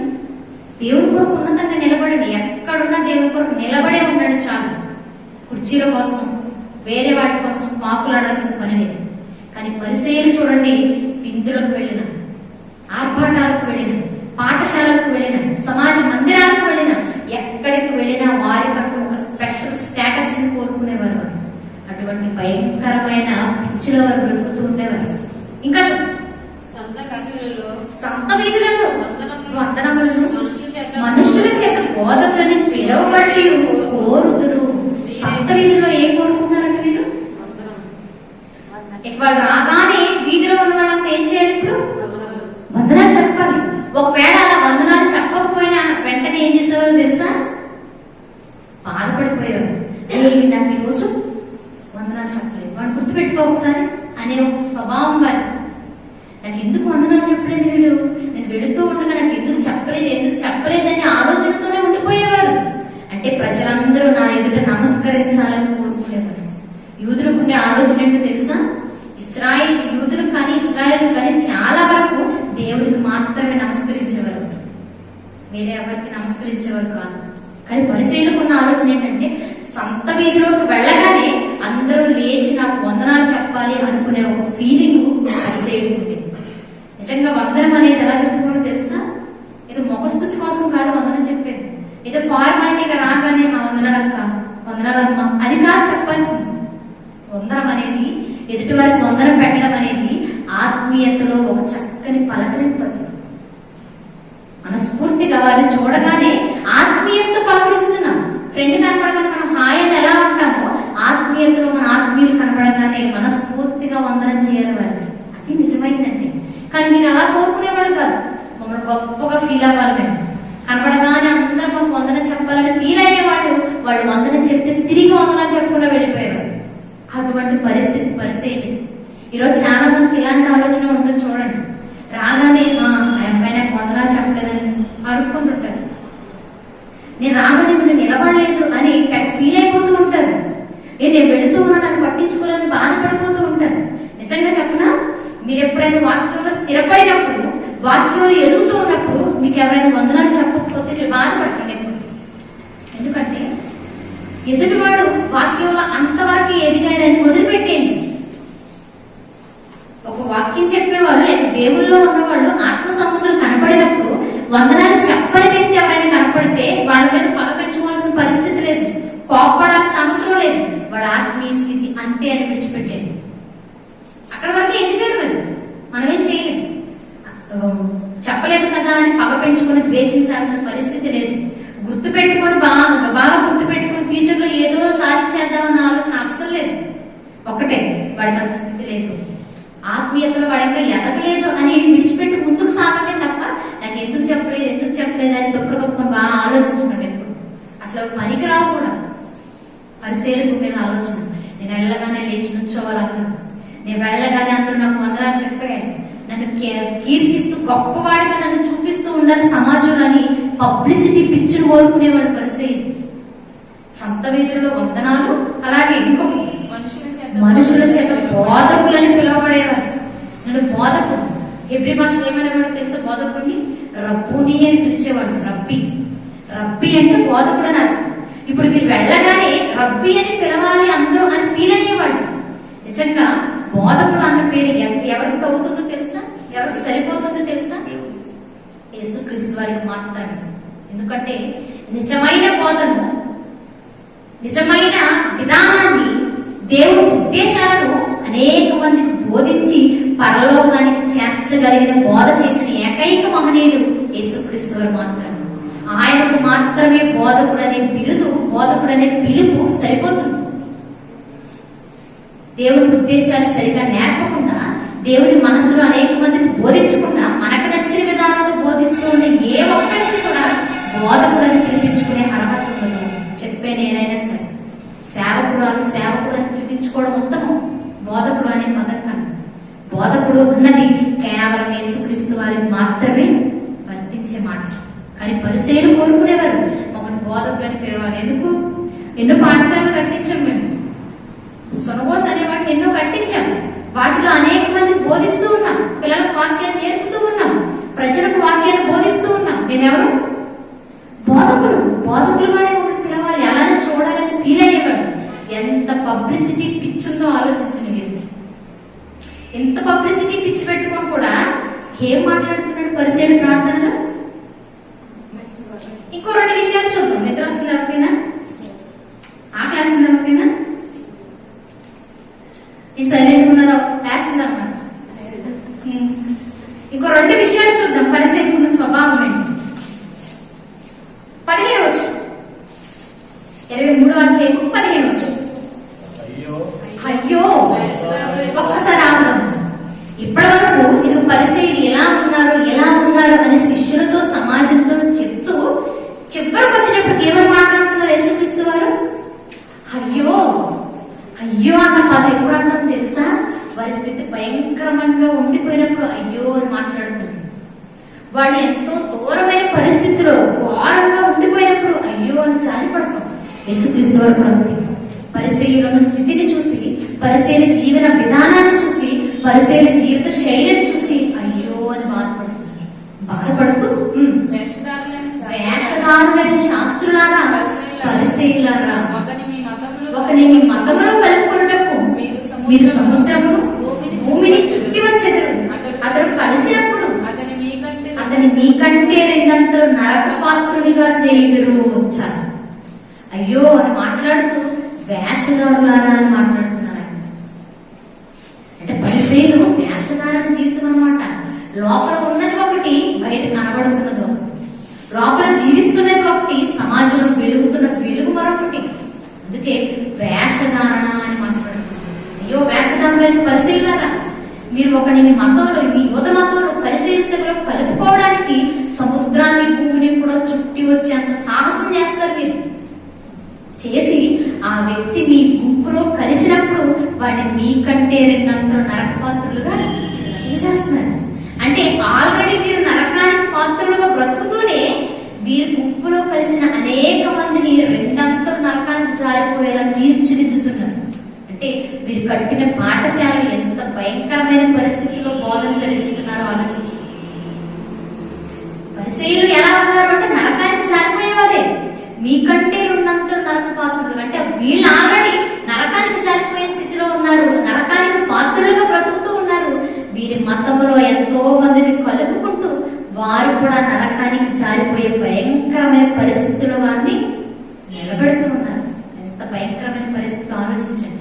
దేవుడి కొరకు ఉన్నతంగా నిలబడండి. ఎక్కడున్నా దేవుడి కొరకు నిలబడే ఉండండి చాలు. కుర్చీల కోసం వేరే వాటి కోసం పాకులాడాల్సిన పని లేదు. కానీ పరిశీలి చూడండి, విందులకు వెళ్ళిన, ఆర్భాటాలకు వెళ్ళిన, పాఠశాలకు వెళ్ళిన, సమాజ మందిరాలకు వెళ్ళిన, ఎక్కడికి వెళ్ళినా వారికంటూ ఒక స్పెషల్ స్టేటస్ ని కోరుకునేవారు వారు. అటువంటి భయంకరమైన పిచ్చిలో వారు బ్రతుకుతూ ఉండేవారు. ఇంకా సంత వీధులలో వందనములను మనుషుల చేత బోధకులని పిలువబడి కోరుదురు. సంత వీధుల్లో ఏం కోరుకున్నారంటే వీరు? వాళ్ళు రాగానే వీధిలో ఉన్న వాళ్ళంతా ఏం చేయాలి? ఇప్పుడు వందనాలు చెప్పాలి. ఒకవేళ అలా వందనాలు చెప్పకపోయినా వెంటనే ఏం చేసేవారు తెలుసా? బాధపడిపోయారు. నాకు ఈరోజు వందనాలు చెప్పలేదు, వాడు గుర్తుపెట్టుకో ఒకసారి అనే ఒక స్వభావం వారి. నాకు ఎందుకు వందనాలు చెప్పలేదు వీడు, నేను వెళుతూ ఉండగా నాకు ఎందుకు చెప్పలేదని ఆలోచనతోనే ఉండిపోయేవారు. అంటే ప్రజలందరూ నా ఎదుట నమస్కరించాలని కోరుకునేవారు. యూదులకు ఉండే ఆలోచన ఏంటో తెలుసా? యూదులు కానీ ఇశ్రాయేలు కానీ చాలా వరకు దేవుడికి మాత్రమే నమస్కరించేవారు, వేరే ఎవరికి నమస్కరించేవారు కాదు. కానీ పరిశీలకు ఉన్న ఆలోచన ఏంటంటే సంత వీధిలోకి వెళ్ళగానే అందరూ లేచి నాకు వందనాలు చెప్పాలి అనుకునే ఒక ఫీలింగ్ పరిశీలకు ఉండేది. నిజంగా వందనం అనేది ఎలా చెప్పుకోవడం తెలుసా? ఇది ముఖస్థుతి కోసం కాదు వందనం చెప్పేది. ఏదో ఫార్మాలిటీగా రాగానే ఆ వందనాలక్క, వందనాలమ్మ అది కాదు చెప్పాల్సింది. వందనం అనేది ఎదుటి వారికి వందనం పెట్టడం అనేది ఆత్మీయతలో ఒక చక్కని పలకరింపది. మనస్ఫూర్తిగా వారిని చూడగానే ఆత్మీయతతో పలకరిస్తున్నాం. ఫ్రెండ్ కనపడగానే మనం హాయ్ అని ఎలా ఉంటామో ఆత్మీయతలో మన ఆత్మీయులు కనపడగానే మనస్ఫూర్తిగా వందనం చేయాలి వారిని. అది నిజమైందండి. కానీ మీరు అలా కోరుకునేవాడు కాదు. మమ్మల్ని గొప్పగా ఫీల్ అవ్వాలి, మేము కనపడగానే అందరూ మాకు వందనం చెప్పాలని ఫీల్ అయ్యేవాడు. వాళ్ళు వందనం చెప్తే తిరిగి వందనాలు చెప్పకుండా వెళ్ళిపోయేవారు. అటువంటి పరిస్థితి ఈరోజు చాలా మందికి ఇలాంటి ఆలోచన ఉంటుంది. చూడండి, రాగానే అబ్బాయి నాకు వందనాలు చెప్పలేదని అనుకుంటుంటారు. నేను రాగానే మీరు నిలబడలేదు అని ఫీల్ అయిపోతూ ఉంటారు. నేను వెళుతూ ఉన్నా నన్ను పట్టించుకోలేదు బాధపడిపోతూ ఉంటారు. నిజంగా చెప్పనా, మీరు ఎప్పుడైనా వాక్యంలో స్థిరపడినప్పుడు, వాక్యంలో ఎదుగుతూ ఉన్నప్పుడు మీకు ఎవరైనా వందనాలు చెప్పకపోతే మీరు బాధపడకండి ఎప్పుడు. ఎందుకంటే ఎదుటివాడు వాక్యంలో అంతవరకు ఎదిగాడని వదిలిపెట్టేయండి. ఒక వాక్యం చెప్పేవారు లేదా దేవుల్లో ఉన్నవాళ్ళు ఆత్మ సంబంధులు కనపడినప్పుడు వందనాలు చెప్పని వ్యక్తి ఎవరైనా కనపడితే వాళ్ళ మీద పగ పెంచుకోవాల్సిన పరిస్థితి లేదు, కోపడాల్సిన అవసరం లేదు. వాడు ఆత్మీయ స్థితి అంతే అని విడిచిపెట్టండి. అక్కడ వరకు ఎదిగాడు, మనమేం చేయలేదు. చెప్పలేదు కనబడలేదు కదా అని పగ పెంచుకొని ద్వేషించాల్సిన పరిస్థితి లేదు. గుర్తు పెట్టుకొని బాగా గుర్తు పెట్టుకుని ఫ్యూచర్ లో ఏదో సాధించేద్దామన్న ఆలోచన అస్సలు లేదు. ఒకటే, వాడికి అంత స్థితి లేదు, ఆత్మీయతలో వాడి ఇంకా ఎదగలేదు అని విడిచిపెట్టి ముందుకు సాగటే తప్ప నాకు ఎందుకు చెప్పలేదు అని తప్పుడు కప్పుకొని బాగా ఆలోచించుకోండి. ఎప్పుడు అసలు పనికి రావు కూడా. పరిశీలకు మీద ఆలోచన, నేను వెళ్ళగానే లేచి నుంచోవాలన్నా, నేను వెళ్ళగానే అందరూ నాకు వందనాలు చెప్పారు, నన్ను కీర్తిస్తూ గొప్పవాడిగా నన్ను చూపిస్తూ ఉండాలి సమాజంలో అని పబ్లిసిటీ పిచ్చును కోరుకునేవాడు పరిశీలి. సంత వీధుల్లో వందనాలు, అలాగే ఇంకో మనుషుల చేత బోధకులని పిలువబడేవారు. నేను బోధకుడు, హెబ్రీ భాషలో ఏమనేవాడు తెలుసా? బోధకుడిని రబ్బుని అని పిలిచేవాడు. రబ్బీ అంటే బోధకుడు అని అర్థం. ఇప్పుడు మీరు వెళ్ళగానే రబ్బీ అని పిలవాలి అందరూ అని ఫీల్ అయ్యేవాడు. నిజంగా బోధకుడు అన్న పేరు ఎవరికి తగ్గుతుందో తెలుసా? ఎవరికి సరిపోతుందో తెలుసా? యేసుక్రీస్తు వారికి మాత్రమే. ఎందుకంటే నిజమైన బోధను, నిజమైన విధానాన్ని, దేవుడి ఉద్దేశాలను అనేక మందికి బోధించి పరలోకానికి చేర్చగలిగిన బోధ చేసిన ఏకైక మహనీయుడు యేసుక్రీస్తు వారు మాత్రమే. ఆయనకు మాత్రమే బోధకుడు అనే బిరుదు, బోధకుడు అనే పిలుపు సరిపోతుంది. దేవుని ఉద్దేశాలు సరిగా నేర్పకుండా, దేవుని మనసులో అనేక మందికి బోధించకుండా, మనకు నచ్చిన విధానంలో బోధిస్తూ ఉండే ఏ ఒక్కరికి కూడా బోధకుడని పిలిపించుకునే అర్హత ఉండదు. చెప్పే నేనైనా సరే, సేవకుడు అని పిలిపించుకోవడం ఉత్తమం, బోధకుడు అనే పదం కన్నా. బోధకుడు అన్నది కేవలం యేసుక్రీస్తు వారికి మాత్రమే వర్తించే మాట. కానీ పరిసయ్యులు కోరుకునేవారు మమ్మల్ని బోధకులని పిలవాలి. ఎందుకు? ఎన్నో పాఠశాలలు కట్టించాం మేము, సొనగోస్ అనేవాటిని ఎన్నో కట్టించాం. వాటిలో అనేక మందిని బోధిస్తూ ఉన్నాం, పిల్లలకు వాక్యాన్ని నేర్పుతూ ఉన్నాం, ప్రజలకు వాక్యాన్ని బోధిస్తూ ఉన్నాం. మేమెవరు? బోధకులుగానే మమ్మల్ని పిలవాలి, అలానే చూడాలని ఫీల్ అయ్యేవాడు. ఎంత పబ్లిసిటీ పిచ్చుందో ఆలోచించండి మీరు. ఎంత పబ్లిసిటీ పిచ్చి పెట్టుకొని కూడా ఏం మాట్లాడుతున్నాడు పరిసయ్యుడు ప్రార్థనలో? ఇంకో 2 విషయాలు చూద్దాం. నిద్ర వస్తుంది ఎవరికైనా? ఆకలి వేస్తుంది ఎవరికైనా? ఈ సైలెంట్ ఉన్నారో వేస్తుంది అనమాట. ఇంకో 2 విషయాలు చూద్దాం పరిశీలికున్న స్వభావం ఏంటి. 15 వచ్చు, 23వ అధ్యాయం 15 వచ్చు. అయ్యో, ఒక్కసారి ఆగుదాం. ఇప్పటి వరకు ఇది పరిసయ్యులు ఎలా ఉన్నారు అని శిష్యులతో సమాజంతో చెప్తూ చివరికి వచ్చినప్పటికి ఏమని మాట్లాడుతున్నారు యేసుక్రీస్తు వారు? అయ్యో అన్న పదం ఎప్పుడు అంటాం తెలుసా? వారి స్థితి భయంకరంగా ఉండిపోయినప్పుడు అయ్యో అని మాట్లాడుతున్నారు. వాడు ఎంతో దూరమైన పరిస్థితిలో ఘోరంగా ఉండిపోయినప్పుడు అయ్యో అని జాలిపడతాం. యేసుక్రీస్తు వారు కూడా అంతే. పరిసయ్యుల స్థితిని చూసి, పరిసయ్యుల జీవన విధానాన్ని చూసి, పరిసయ్యుల జీవిత శైలిని చూసి అయ్యో అని బాధపడుతూ వేషధారులైన శాస్త్రులారా, పరిసయ్యులారా, ఒకని మీ మతములో కలుపుకున్నటకు మీరు సముద్రమును భూమిని చుట్టి వచ్చేదరు. అతడు కలిసినప్పుడు అతని మీకంటే 2 అంతలు నరక పాత్రునిగా చేయుదురు వచ్చారు. అయ్యో అని మాట్లాడుతూ వేషధారులారా అని మాట్లాడుతున్నారంట. అంటే పరిసయ్యులు వేషధారణ జీవితం అన్నమాట. లోపల ఉన్నది ఒకటి, బయట కనబడుతున్నది ఒకటి. లోపల జీవిస్తున్నది ఒకటి, సమాజంలో వెలుగుతున్న వెలుగు మరొకటి. అందుకే వేషధారణ అని మాట్లాడుతున్నారు. అయ్యో వేషధారులైన పరిశీలన, మీరు ఒకటి మీ మతంలో, మీ యువత మతంలో పరిశీలనలో కలుపుకోవడానికి సముద్రాన్ని భూమిని కూడా చుట్టి వచ్చేంత సాహసం చేస్తారు. మీరు చేసి ఆ వ్యక్తి మీ గుంపులో కలిసినప్పుడు వాడిని మీకంటే 2 అంతలు నరక పాత్రులుగా చేసేస్తున్నారు. అంటే ఆల్రెడీ మీరు నరకానికి పాత్రులుగా బ్రతుకుతూనే వీరి గుంపులో కలిసిన అనేక మందిని 2 అంతలు నరకానికి జారిపోయేలా తీర్చిదిద్దుతున్నారు. అంటే వీరు కట్టిన పాఠశాలలు ఎంత భయంకరమైన పరిస్థితుల్లో బోధన జరిగిస్తున్నారో ఆలోచించి. పరిసయ్యులు ఎలా ఉన్నారు అంటే నరకానికి జారిపోయేవారే, మీకంటే 2 అంతలు నరక పాత్రులు. అంటే వీళ్ళు ఆల్రెడీ నరకానికి జారిపోయే స్థితిలో ఉన్నారు, నరకానికి పాత్రులుగా బ్రతుకుతూ ఉన్నారు. వీరి మతంలో ఎంతో మందిని కలుపుకుంటూ వారు కూడా నరకానికి జారిపోయే భయంకరమైన పరిస్థితుల్లో వారిని నిలబెడుతూ ఉన్నారు. ఎంత భయంకరమైన పరిస్థితి ఆలోచించండి.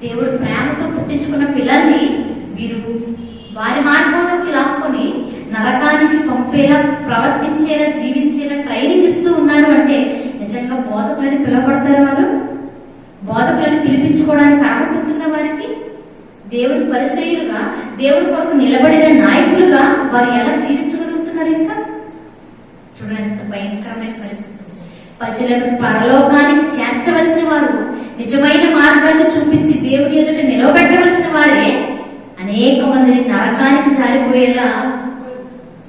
దేవుడు ప్రేమతో పుట్టించుకున్న పిల్లల్ని వీరు వారి మార్గంలోకి లాక్కొని నరకానికి పంపే నడిపేలా, ప్రవర్తించేలా, జీవించేలా ట్రైనింగ్ ఇస్తూ ఉన్నారు అంటే నిజంగా బోధకులని పిలవబడతారు వారు? బోధకులను పిలిపించుకోవడానికి అర్హత ఉంటుందా వారికి? దేవుని పరిచయులుగా, దేవుని కొరకు నిలబడిన నాయకులుగా వారు ఎలా జీవించగలుగుతున్నారు? ఇంకా చూడండి ఎంత భయంకరమైన పరిస్థితి. ప్రజలను పరలోకానికి చేర్చవలసిన వారు, నిజమైన మార్గాన్ని చూపించి దేవుని ఎదుట నిలవబెట్టవలసిన వారే అనేక మందిని నరకానికి జారిపోయేలా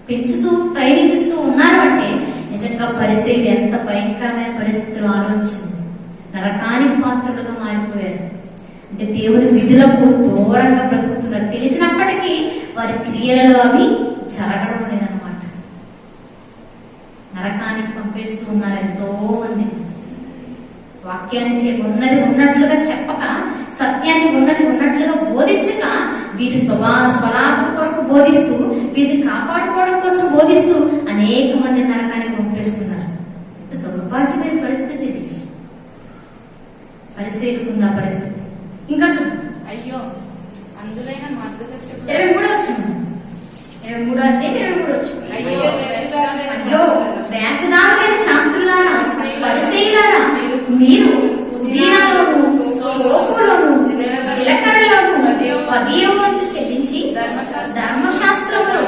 పెంచుతూ ట్రైనింగ్ ఇస్తూ ఉన్నారు అంటే నిజంగా పరిచయులు ఎంత భయంకరమైన పరిస్థితులు ఆలోచించింది. నరకానికి పాత్రులుగా మారిపోయారు అంటే దేవుని విధులకు దూరంగా బ్రతుకుతున్నారు. తెలిసినప్పటికీ వారి క్రియలలో అవి జరగడం లేదన్నమాట. నరకానికి పంపేస్తూ ఉన్నారు ఎంతో మంది. వాక్యాన్ని ఉన్నది ఉన్నట్లుగా చెప్పక, సత్యాన్ని ఉన్నది ఉన్నట్లుగా బోధించక, వీరి స్వలాభం కొరకు బోధిస్తూ, వీరిని కాపాడుకోవడం కోసం బోధిస్తూ అనేక మంది నరకానికి పంపేస్తున్నారు. ఎంత దౌర్భాగ్యమైన పరిస్థితి ఇది. పరిశీలికుందా పరిస్థితి? ఇంకా చూడు, అయ్యో అందులైన మార్గదర్శకులు 23 వచ్చింది. 23 అధ్యాయం 23 వచ్చింది. అయ్యో వేషధారులైన శాస్త్రులారా, పరిసయ్యులారా, మీరు పుదీనాలోను, సోపులోను, జీలకర్రలోను 10వ వంతు చెల్లించి ధర్మశాస్త్రములో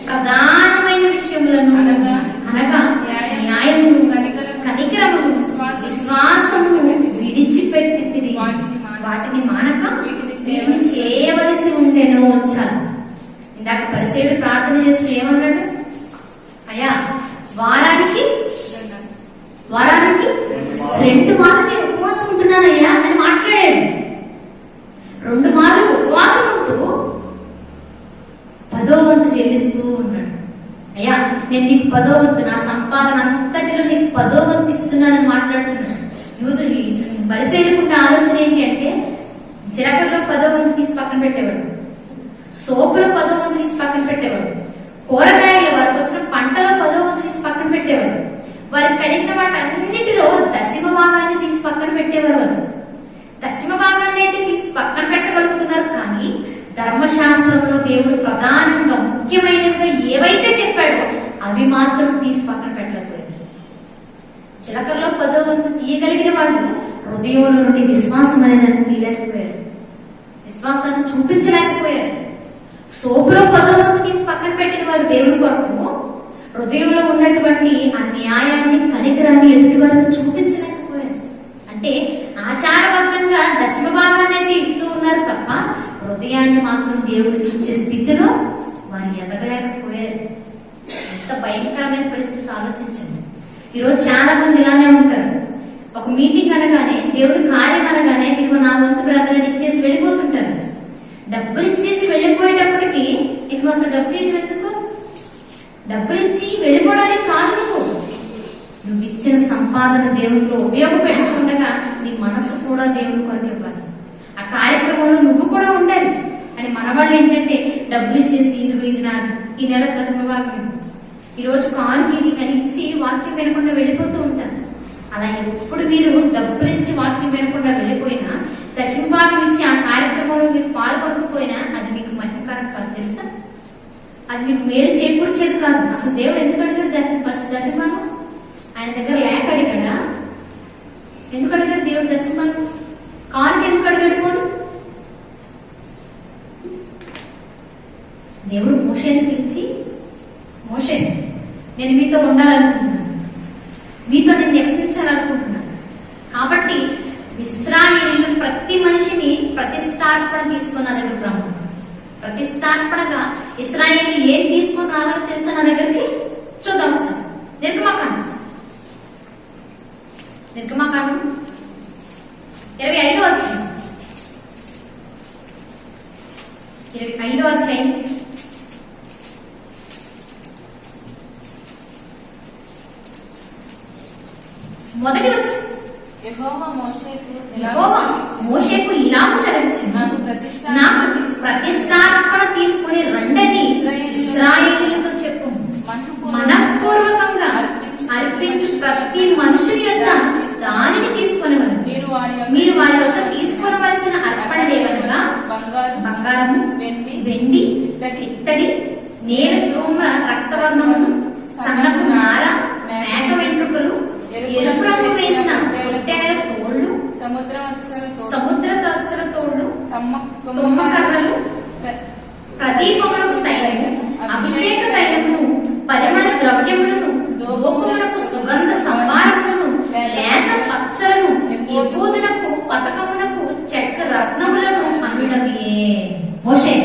ప్రధానమైన విషయములను అనగా న్యాయమును, కనికరమును, విశ్వాసమును విడిచిపెట్టి తిరిగి వాటిని మానక వీటిని చేయవలసి ఉంటేనో వచ్చాను. ఇందాక పరిసయ్యుడు ప్రార్థన చేస్తూ ఏమన్నాడు? అయ్యా వారానికి 2 మార్లు నేను ఉపవాసం ఉంటున్నానయ్యా అని మాట్లాడాడు. 2 మార్లు ఉపవాసం ఉంటూ 10వ వంతు చెల్లిస్తూ ఉన్నాడు. అయ్యా నేను నీకు 10వ వంతు, నా సంపాదన అంతటిలో నీకు 10వ వంతు ఇస్తున్నానని మాట్లాడుతున్నాను. యూదులు పరిశీలికుంటే ఆలోచన ఏంటి అంటే జీలకర్రలో 10వ వంతు తీసి పక్కన పెట్టేవాడు, సోపులో 10వ వంతు తీసి పక్కన పెట్టేవాడు, కూరగాయలు వారికి వచ్చిన పంటలో 10వ వంతు తీసి పక్కన పెట్టేవాడు, వారికి కలిగిన వాటన్నిటిలో దశమ భాగాన్ని తీసి పక్కన పెట్టేవారు. వారు దశమ భాగాన్ని అయితే తీసి పక్కన పెట్టగలుగుతున్నారు, కానీ ధర్మశాస్త్రంలో దేవుడు ప్రధానంగా ముఖ్యమైనవిగా ఏవైతే చెప్పాడో అవి మాత్రం తీసి పక్కన పెట్టలేకపోయాడు. చిలకల్లో 10వ వంతు తీయగలిగిన వాళ్ళు హృదయంలో నుండి విశ్వాసం అనేది తీయలేకపోయారు, విశ్వాసాన్ని చూపించలేకపోయారు. సోపులో 10వ వంతు తీసి పక్కన పెట్టిన వారు దేవుని కొరకు హృదయంలో ఉన్నటువంటి ఆ న్యాయాన్ని, కనికరాన్ని ఎదుటి వారికి చూపించలేకపోయారు. అంటే ఆచారబద్ధంగా దశమ భాగాన్ని అయితే ఇస్తూ ఉన్నారు తప్ప హృదయాన్ని మాత్రం దేవుడికి ఇచ్చే స్థితిలో వారు ఎదగలేకపోయారు. ఎంత భయంకరమైన పరిస్థితి ఆలోచించండి. ఈరోజు చాలా మంది ఇలానే ఉంటారు. ఒక మీటింగ్ అనగానే, దేవుడి కార్యం అనగానే ఇదిగో నా వంతు బ్రదరని ఇచ్చేసి వెళ్ళిపోతుంటారు. డబ్బులు ఇచ్చేసి వెళ్ళిపోయేటప్పటికి ఇక అసలు డబ్బులు ఎందుకు? డబ్బులు ఇచ్చి వెళ్ళిపోవడానికి కాదు, నువ్వు ఇచ్చిన సంపాదన దేవుడిలో ఉపయోగపెట్టుకుండగా నీ మనసు కూడా దేవుడి కొరకు ఇవ్వాలి. ఆ కార్యక్రమంలో నువ్వు కూడా ఉండాలి అని మనవాళ్ళు ఏంటంటే డబ్బులు ఇచ్చేసి ఇది నాది, ఈ నెల దశమ భాగం, ఈ రోజు కారుకి ఇది అని ఇచ్చి వాక్యం వినకుండా వెళ్ళిపోతూ ఉంటారు. అలా ఎప్పుడు మీరు డబ్బులు ఇచ్చి వాక్యం వినకుండా వెళ్ళిపోయినా, దశమ భాగం ఇచ్చి ఆ కార్యక్రమంలో మీరు పాల్గొనకపోయినా అది మీకు మహిమకరం కాదు, తెలుసా? అది మీకు మేలు చేకూర్చేది కాదు. అసలు దేవుడు ఎందుకు అడిగాడు దశమభాగం? ఆయన దగ్గర లేక అడిగాడా? ఎందుకు అడిగాడు దేవుడు దశమభాగం? కారుకి ఎందుకు అడిగాడు? పోను దేవుడు మోషేని పిలిచి, మోషే నేను మీతో ఉండాలనుకుంటున్నాను, మీతో నేను నివసించాలనుకుంటున్నాను, కాబట్టి ఇశ్రాయేలీయులు ప్రతి మనిషిని ప్రతిష్టార్పణ తీసుకుని నా దగ్గరకు రమ్మన్నాడు. ప్రతిష్టార్పణగా ఇశ్రాయేలు ఏం తీసుకొని రావాలో తెలుసా నా దగ్గరికి? చూద్దాం సార్. నిర్గమాకాండం 25వ అధ్యాయం 25వ అధ్యాయం మొదటి వచ్చి యెహోవా మోషేకు ఇలాగ సెలవిచ్చింది, నాకు ప్రతిష్టార్పణ తీసుకుని రండని ఇశ్రాయేలీయులతో చెప్పు. మనఃపూర్వకంగా అర్పించు ప్రతి మనుషుని యొక్క దానిని తీసుకొనవలెను. మీరు వారి వద్ద తీసుకొనవలసిన అర్పణలేవనగా బంగారము, వెండి, ఇత్తడి, నేల ధూమ్ర రక్తవర్ణమును, సముద్ర తోడు తుమ్మకర్రలు ప్రదీపములకు తైలము అభిషేక తైలము పరిమళ ద్రవ్యములను ధూపములకు సుగంధ సంభారములను లేత పచ్చలను ఎబూదునకు పతకమునకు చెక్క రత్నములను అనులవియే. మోషే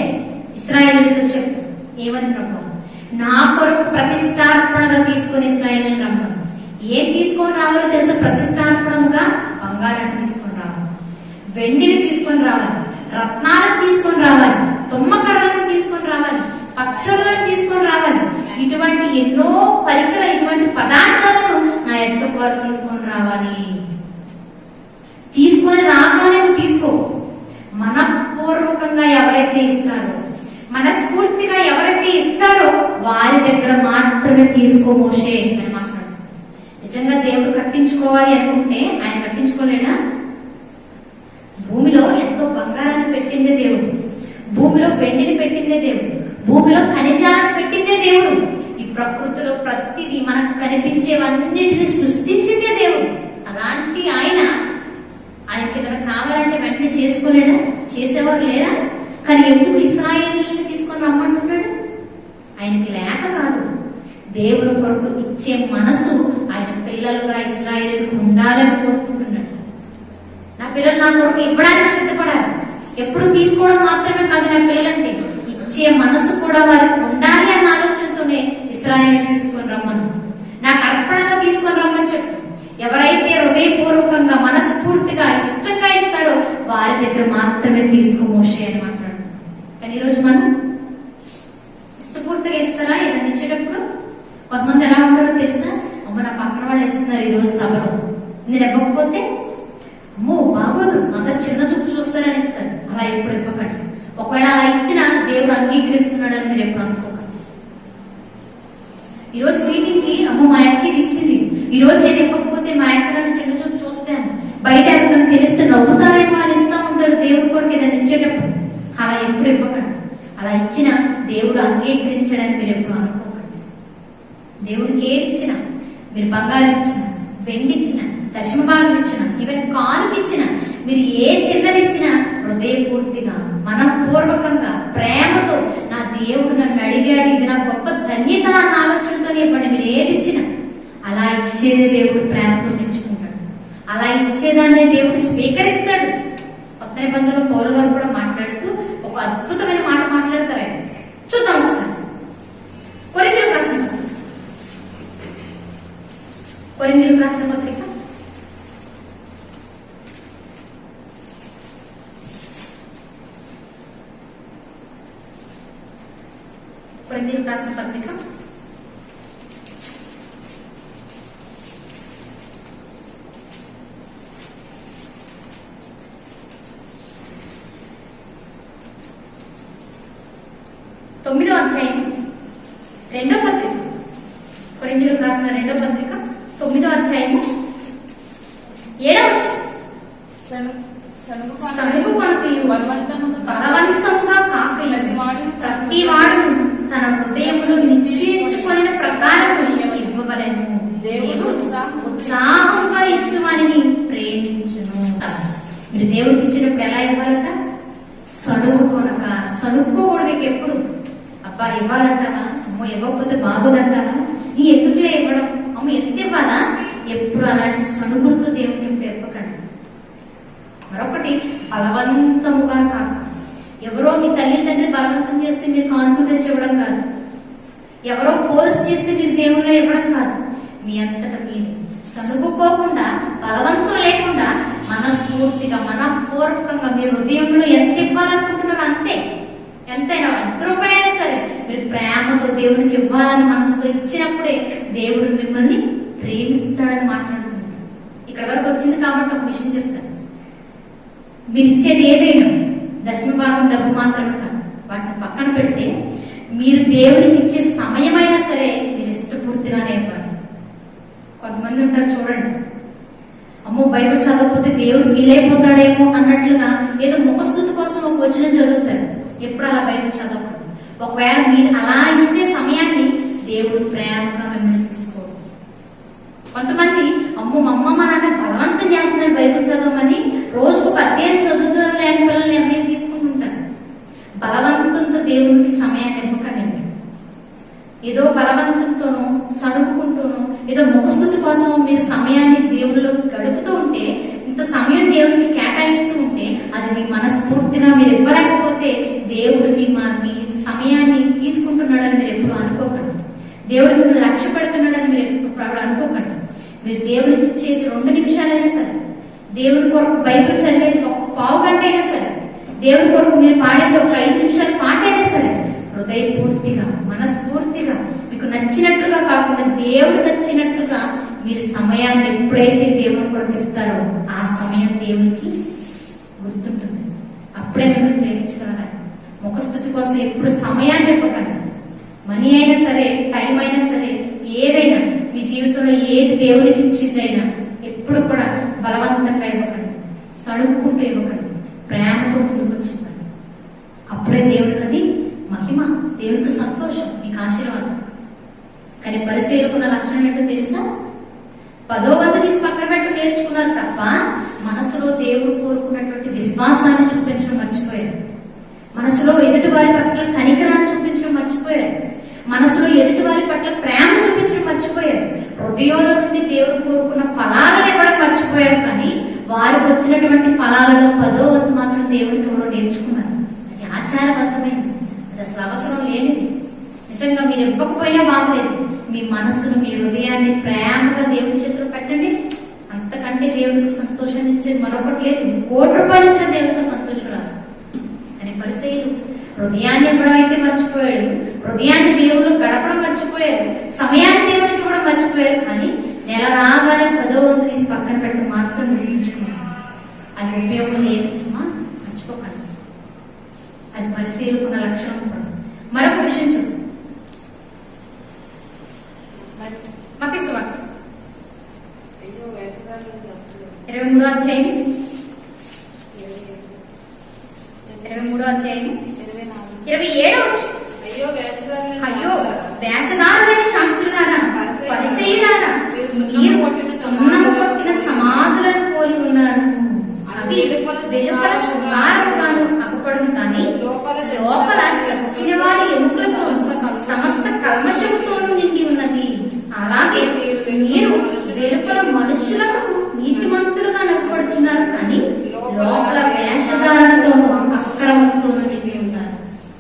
ఇశ్రాయేలుతో చెప్పు, ఏమని ప్రభు, నా కొరకు ప్రతిష్టార్పణగా తీసుకొని ఇశ్రాయేలును రమ్మను. ఏం తీసుకొని రావాలో తెలుసా? ప్రతిష్టార్పణముగా బంగారాన్ని తీసుకొని రావాలి, వెండిని తీసుకొని రావాలి, రత్నాలను తీసుకొని రావాలి, తుమ్మకర్రలను తీసుకొని రావాలి, పచ్చలను తీసుకొని రావాలి. ఇటువంటి ఎన్నో ఇటువంటి పదార్థాలను నా ఎద్దకు వారు తీసుకొని రావాలి. తీసుకొని రాగానే నువ్వు తీసుకో. మనపూర్వకంగా ఎవరైతే ఇస్తారో, మనస్ఫూర్తిగా ఎవరైతే ఇస్తారో వారి దగ్గర మాత్రమే తీసుకో మోషే అని మాట్లాడు. నిజంగా దేవుడు కట్టించుకోవాలి అనుకుంటే ఆయన కట్టించుకోలేడా? భూమిలో ఎంతో బంగారాన్ని పెట్టిందే దేవుడు, భూమిలో వెండిని పెట్టిందే దేవుడు, భూమిలో ఖనిజాలను పెట్టిందే దేవుడు. ఈ ప్రకృతిలో ప్రతిదీ మనకు కనిపించేవన్నిటిని సృష్టించిందే దేవుడు. అలాంటి ఆయనకి ఏదైనా కావాలంటే వెంటనే చేసుకోలేడా? చేసేవారు లేరా? కానీ ఎందుకు ఇశ్రాయేలీయుల్ని తీసుకొని రమ్మంటున్నాడు? ఆయనకి లేక కాదు, దేవుని కొరకు ఇచ్చే మనసు ఆయన పిల్లలుగా ఇశ్రాయేలీయులకు ఉండాలని కోరుకుంటున్నాడు. నా పిల్లలు నా కొరకు ఇవ్వడానికి సిద్ధపడాలి. ఎప్పుడు తీసుకోవడం మాత్రమే కాదు, నా పిల్లలంటే ఇచ్చే మనసు కూడా వారికి ఉండాలి అన్న ఆలోచనతోనే ఇశ్రాయేలీయుల్ని తీసుకొని రమ్మను, నాకు అర్పణగా తీసుకొని రమ్మని చెప్పు. ఎవరైతే హృదయపూర్వకంగా మనస్ఫూర్తిగా ఇష్టంగా ఇస్తారో వారి దగ్గర మాత్రమే తీసుకో మోషే అని మాట్లాడుతున్నాం. కానీ ఈరోజు మనం ఇష్టపూర్తిగా ఇస్తారా? ఏదైనా ఇచ్చేటప్పుడు కొంతమంది ఎలా ఉంటారో తెలుసా? అమ్మ నా పక్కన వాళ్ళు ఇస్తున్నారు ఈ రోజు సభలో, నేను ఇవ్వకపోతే అమ్మో బాగోదు, అందరు చిన్న చూపు చూస్తారని ఇస్తారు. అలా ఎప్పుడు ఇవ్వకండి. ఒకవేళ అలా ఇచ్చినా దేవుడు అంగీకరిస్తున్నాడు అని మీరు ఎప్పుడు అనుకోకండి. ఈ రోజు మీటింగ్ కి అమ్మ మా అక్కకి ఇచ్చింది, ఈ రోజు నేను ఇవ్వకపోతే మా అక్క నన్ను చిన్న చూపు చూస్తాను, బయట ఎవరికైనా తెలిస్తే నవ్వుతారేమో అని ఇస్తా ఉంటారు దేవుడి కొరకు ఏదైనా ఇచ్చేటప్పుడు. అలా ఎప్పుడు ఇవ్వకండి. అలా ఇచ్చినా దేవుడు అంగీకరించడానికి మీరు ఎప్పుడు అనుకోకండి. దేవుడికి ఏది ఇచ్చినా, మీరు బంగారం ఇచ్చిన, వెండి ఇచ్చిన, దశమ భాగం ఇచ్చిన, ఈవెన్ కానుకి ఇచ్చిన, మీరు ఏ చిన్నది ఇచ్చినా హృదయపూర్తిగా మనపూర్వకంగా ప్రేమతో నా దేవుడు నన్ను అడిగాడు, ఇది నా గొప్ప ధన్యత అన్న ఆలోచనతో ఇవ్వండి. మీరు ఏది ఇచ్చినా అలా ఇచ్చేదే దేవుడు ప్రేమతో మెచ్చుకుంటాడు. అలా ఇచ్చేదాన్ని దేవుడు స్వీకరిస్తాడు. కొత్త నిబంధనలో పౌలు గారు కూడా మాట్లాడుతూ ఒక అద్భుతమైన మాట మాట్లాడతారు. ఆయన చూద్దాం ఒకసారి. కొరింథీయులకు రాసిన పత్రిక, కొరింథీయులకు రాసిన పత్రిక 9వ అధ్యాయం 2వ పత్రిక, కొరింథీయులకు రాసిన 2వ పత్రిక 9వ అధ్యాయము 7వ వచనం. సణుగు కొనకయు బలవంతముగా కాకయు ప్రతి వాడును తన హృదయములో నిశ్చయించుకొనిన ప్రకారము ఇవ్వవలెను. దేవుడు ఉత్సాహంగా ఇచ్చువానిని ప్రేమించును. మీరు దేవుడికి ఇచ్చినప్పుడు ఎలా ఇవ్వాలట? సణుక్కోకూడదు. ఎప్పుడు అబ్బా ఇవ్వాలంటావా, అమ్మో ఇవ్వకపోతే బాగోదంటావా, నీ ఎందుకులే ఇవ్వడం, అమ్మ ఎంత ఇవ్వాలా, ఎప్పుడు అలాంటి సణుగులతో దేవుడిని ఎప్పుడు ఇవ్వకండి. మరొకటి, బలవంతముగా కాక. ఎవరో మీ తల్లిదండ్రులు బలవంతం చేస్తే మీరు కానుక తెచ్చి ఇవ్వడం కాదు, ఎవరో ఫోర్స్ చేస్తే మీరు దేవుళ్ళో ఇవ్వడం కాదు. మీ అంతటా మీరు సణుగుకోకుండా, బలవంతం లేకుండా మనస్ఫూర్తిగా మనపూర్వకంగా మీ హృదయంలో ఎంత ఇవ్వాలనుకుంటున్నారు అంతే. ఎంతైనా 1 రూపాయలైనా సరే మీరు ప్రేమతో దేవునికి ఇవ్వాలని మనసుతో ఇచ్చినప్పుడే దేవుడు మిమ్మల్ని ప్రేమిస్తాడని మాట్లాడుతున్నాడు. ఇక్కడ వరకు వచ్చింది కాబట్టి ఒక విషయం చెప్తాను. మీరు ఇచ్చేది ఏదైనా దశమ భాగం డబ్బు మాత్రమే కాదు, వాటిని పక్కన పెడితే మీరు దేవునికి ఇచ్చే సమయమైనా సరే మీరు ఇష్టపూర్తిగానే ఇవ్వాలి. కొంతమంది ఉంటారు చూడండి, అమ్మో బైబిల్ చదవకపోతే దేవుడు వీలైపోతాడేమో అన్నట్లుగా ఏదో ముఖస్థుతి కోసం ఒక వచనం చదువుతారు. ఎప్పుడు అలా బైబిల్ చదవకండి. ఒకవేళ మీరు అలా ఇస్తే సమయాన్ని దేవుడు ప్రేమగా మిమ్మల్ని తీసుకోడు. కొంతమంది అమ్మో మా అమ్మ మా నాన్న బలవంతం చేస్తున్నారు బైబిల్ చదవమని, రోజుకు 10 అధ్యాయం చదువుతాం లేని పిల్లలు నిర్ణయం తీసుకుంటుంటారు. బలవంతంతో దేవునికి సమయాన్ని ఇవ్వకండి. ఏదో బలవంతంతోనూ సణుకుంటూనూ ఏదో ముఖస్థుతి కోసం మీరు సమయాన్ని దేవుడిలో గడుపుతూ ఉంటే, ఇంత సమయం దేవుడికి కేటాయిస్తూ ఉంటే, అది మీ మనస్ఫూర్తిగా మీరు ఇవ్వలేకపోతే దేవుడు మీ సమయాన్ని తీసుకుంటున్నాడని మీరు ఎప్పుడు అనుకోకండి. దేవుడు మిమ్మల్ని లక్ష్య పెడుతున్నాడని మీరు ఎప్పుడు అనుకోకండి. మీరు దేవుడికి ఇచ్చేది 2 నిమిషాలైనా సరే, దేవుడి కొరకు బైబిల్ చదివేది 1 పావు గంట అయినా సరే, దేవుడి కొరకు మీరు పాడేది 1 5 నిమిషాల పాట అయినా సరే, హృదయపూర్తిగా మనస్ఫూర్తిగా మీకు నచ్చినట్లుగా కాకుండా దేవుడు నచ్చినట్లుగా మీరు సమయాన్ని ఎప్పుడైతే దేవుని కొరకు ఇస్తారో ఆ సమయం దేవునికి గుర్తుంటుంది. అప్పుడే మిమ్మల్ని ప్రేమించగలరా. ముఖస్థుతి కోసం ఎప్పుడు సమయాన్ని ఇవ్వకండి. మనీ అయినా సరే, టైం అయినా సరే, ఏదైనా మీ జీవితంలో ఏది దేవునికి ఇచ్చిందైనా ఎప్పుడు కూడా బలవంతంగా ఇవ్వకండి, సడుగుకుంటూ ఇవ్వకండి, ప్రేమతో ముందుకు వచ్చివ్వండి. అప్పుడే దేవుడికి అది మహిమ, దేవుడికి సంతోషం, మీకు ఆశీర్వాదం. కానీ పరిశీలకున్న లక్షణం ఏంటో తెలుసా? 10వ వంతు తీసి పక్కన పెట్టు నేర్చుకున్నారు తప్ప మనసులో దేవుడు కోరుకున్నటువంటి విశ్వాసాన్ని చూపించడం మర్చిపోయారు. మనసులో ఎదుటి వారి పట్ల కనికరాన్ని చూపించడం మర్చిపోయారు. మనసులో ఎదుటి వారి పట్ల ప్రేమ చూపించడం మర్చిపోయారు. హృదయంలో నుండి దేవుడు కోరుకున్న ఫలాలను ఇవ్వడం మర్చిపోయారు. కానీ వారికి వచ్చినటువంటి ఫలాలలో 10వ వంతు మాత్రం దేవుడికి కూడా నేర్చుకున్నారు. అది ఆచారబద్ధమైనది, అది అసలు అవసరం లేనిది. నిజంగా మీరు ఇవ్వకపోయినా బాగలేదు. మీ మనసును, మీ హృదయాన్ని ప్రేమగా దేవుడి చేతిలో పెట్టండి. అంతకంటే దేవుడికి సంతోషాన్ని ఇచ్చేది మరొకటి లేదు. 1 కోటి రూపాయలు ఇచ్చిన దేవుడికి సంతోషం రాదు. అని పరిశీలు హృదయాన్ని ఇవ్వడం అయితే మర్చిపోయాడు, హృదయాన్ని దేవుళ్ళు గడపడం మర్చిపోయారు, సమయాన్ని దేవుడికి ఇవ్వడం మర్చిపోయారు. కానీ నెల రాగానే 10వ వంతు తీసి పక్కన పెట్టడం మాత్రం నిర్మించుకున్నారు. అది ఉపయోగం లేదు సుమా, మర్చిపోకండి. అది పరిశీలకున్న లక్షణం కూడా. మరొక విషయం చూద్దాం. మత్తయి సువార్త 23వ అధ్యాయం 27వ వచనం. అయ్యో వేషధారులైన శాస్త్రులారా, పరిసయ్యులారా, మీరు సున్నము కొట్టిన సమాధులను పోలి ఉన్నారు. అవి వెలుపల శృంగారముగాను అగుపడును, కానీ లోపల చచ్చిన వారి ఎముకలతో సమస్త కల్మషముతోనూ నిండి ఉన్నది. అలాగే మీరు వెలుపల మనుషులకు నీతిమంతులుగా నగపడుచున్నారు, కానీ లోపల వేషధారణతోనూ అక్రమంతోనూ నిండి ఉన్నారు.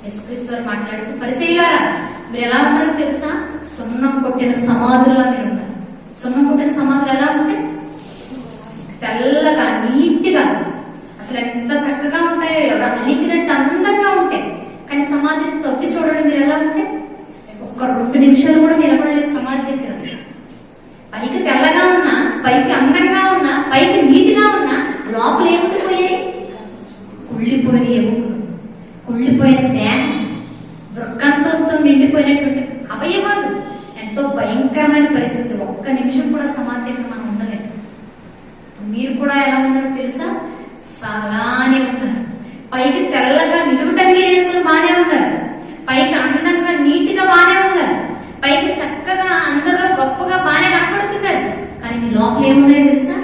యేసుక్రీస్తు వారు మాట్లాడుతూ, పరిసయ్యులారా మీరు ఎలా ఉన్నారో తెలుసా? సున్నం కొట్టిన సమాధులుగా మీరు ఉన్నారు. సున్నం కొట్టిన సమాధులు ఎలా ఉంటాయి? తెల్లగా, నీట్గా, అసలు ఎంత చక్కగా ఉంటాయో, ఎవరు అలిగినట్టు అందంగా ఉంటాయి. కానీ సమాధిని తొక్కి చూడండి మీరు ఎలా ఉంటాయి? 1-2 నిమిషాలు కూడా నిలబడలేదు సమాధి దగ్గర. పైకి తెల్లగా ఉన్నా, పైకి అందంగా ఉన్నా, పైకి నీట్గా ఉన్నా, లోపల ఏముండిపోయాయి? కుళ్ళిపోయిన ఎముకలు, కుళ్ళిపోయిన దేహం, దుర్గంధంతో నిండిపోయినటువంటి అవయవాలు. ఎంతో భయంకరమైన పరిస్థితి. 1 నిమిషం కూడా సమాధి దగ్గర మనం ఉండలేదు. మీరు కూడా ఎలా ఉన్నారో తెలుసా? అలానే ఉన్నారు. పైకి తెల్లగా నిలువుటంగి వేసుకుని బానే ఉన్నారు, పైకి అందంగా నీట్గా బానే ఉన్నారు, పైకి చక్కగా అందరిలో గొప్పగా బానే కనపడుతున్నారు. కానీ మీ లోపల ఏమున్నాయో తెలుసా?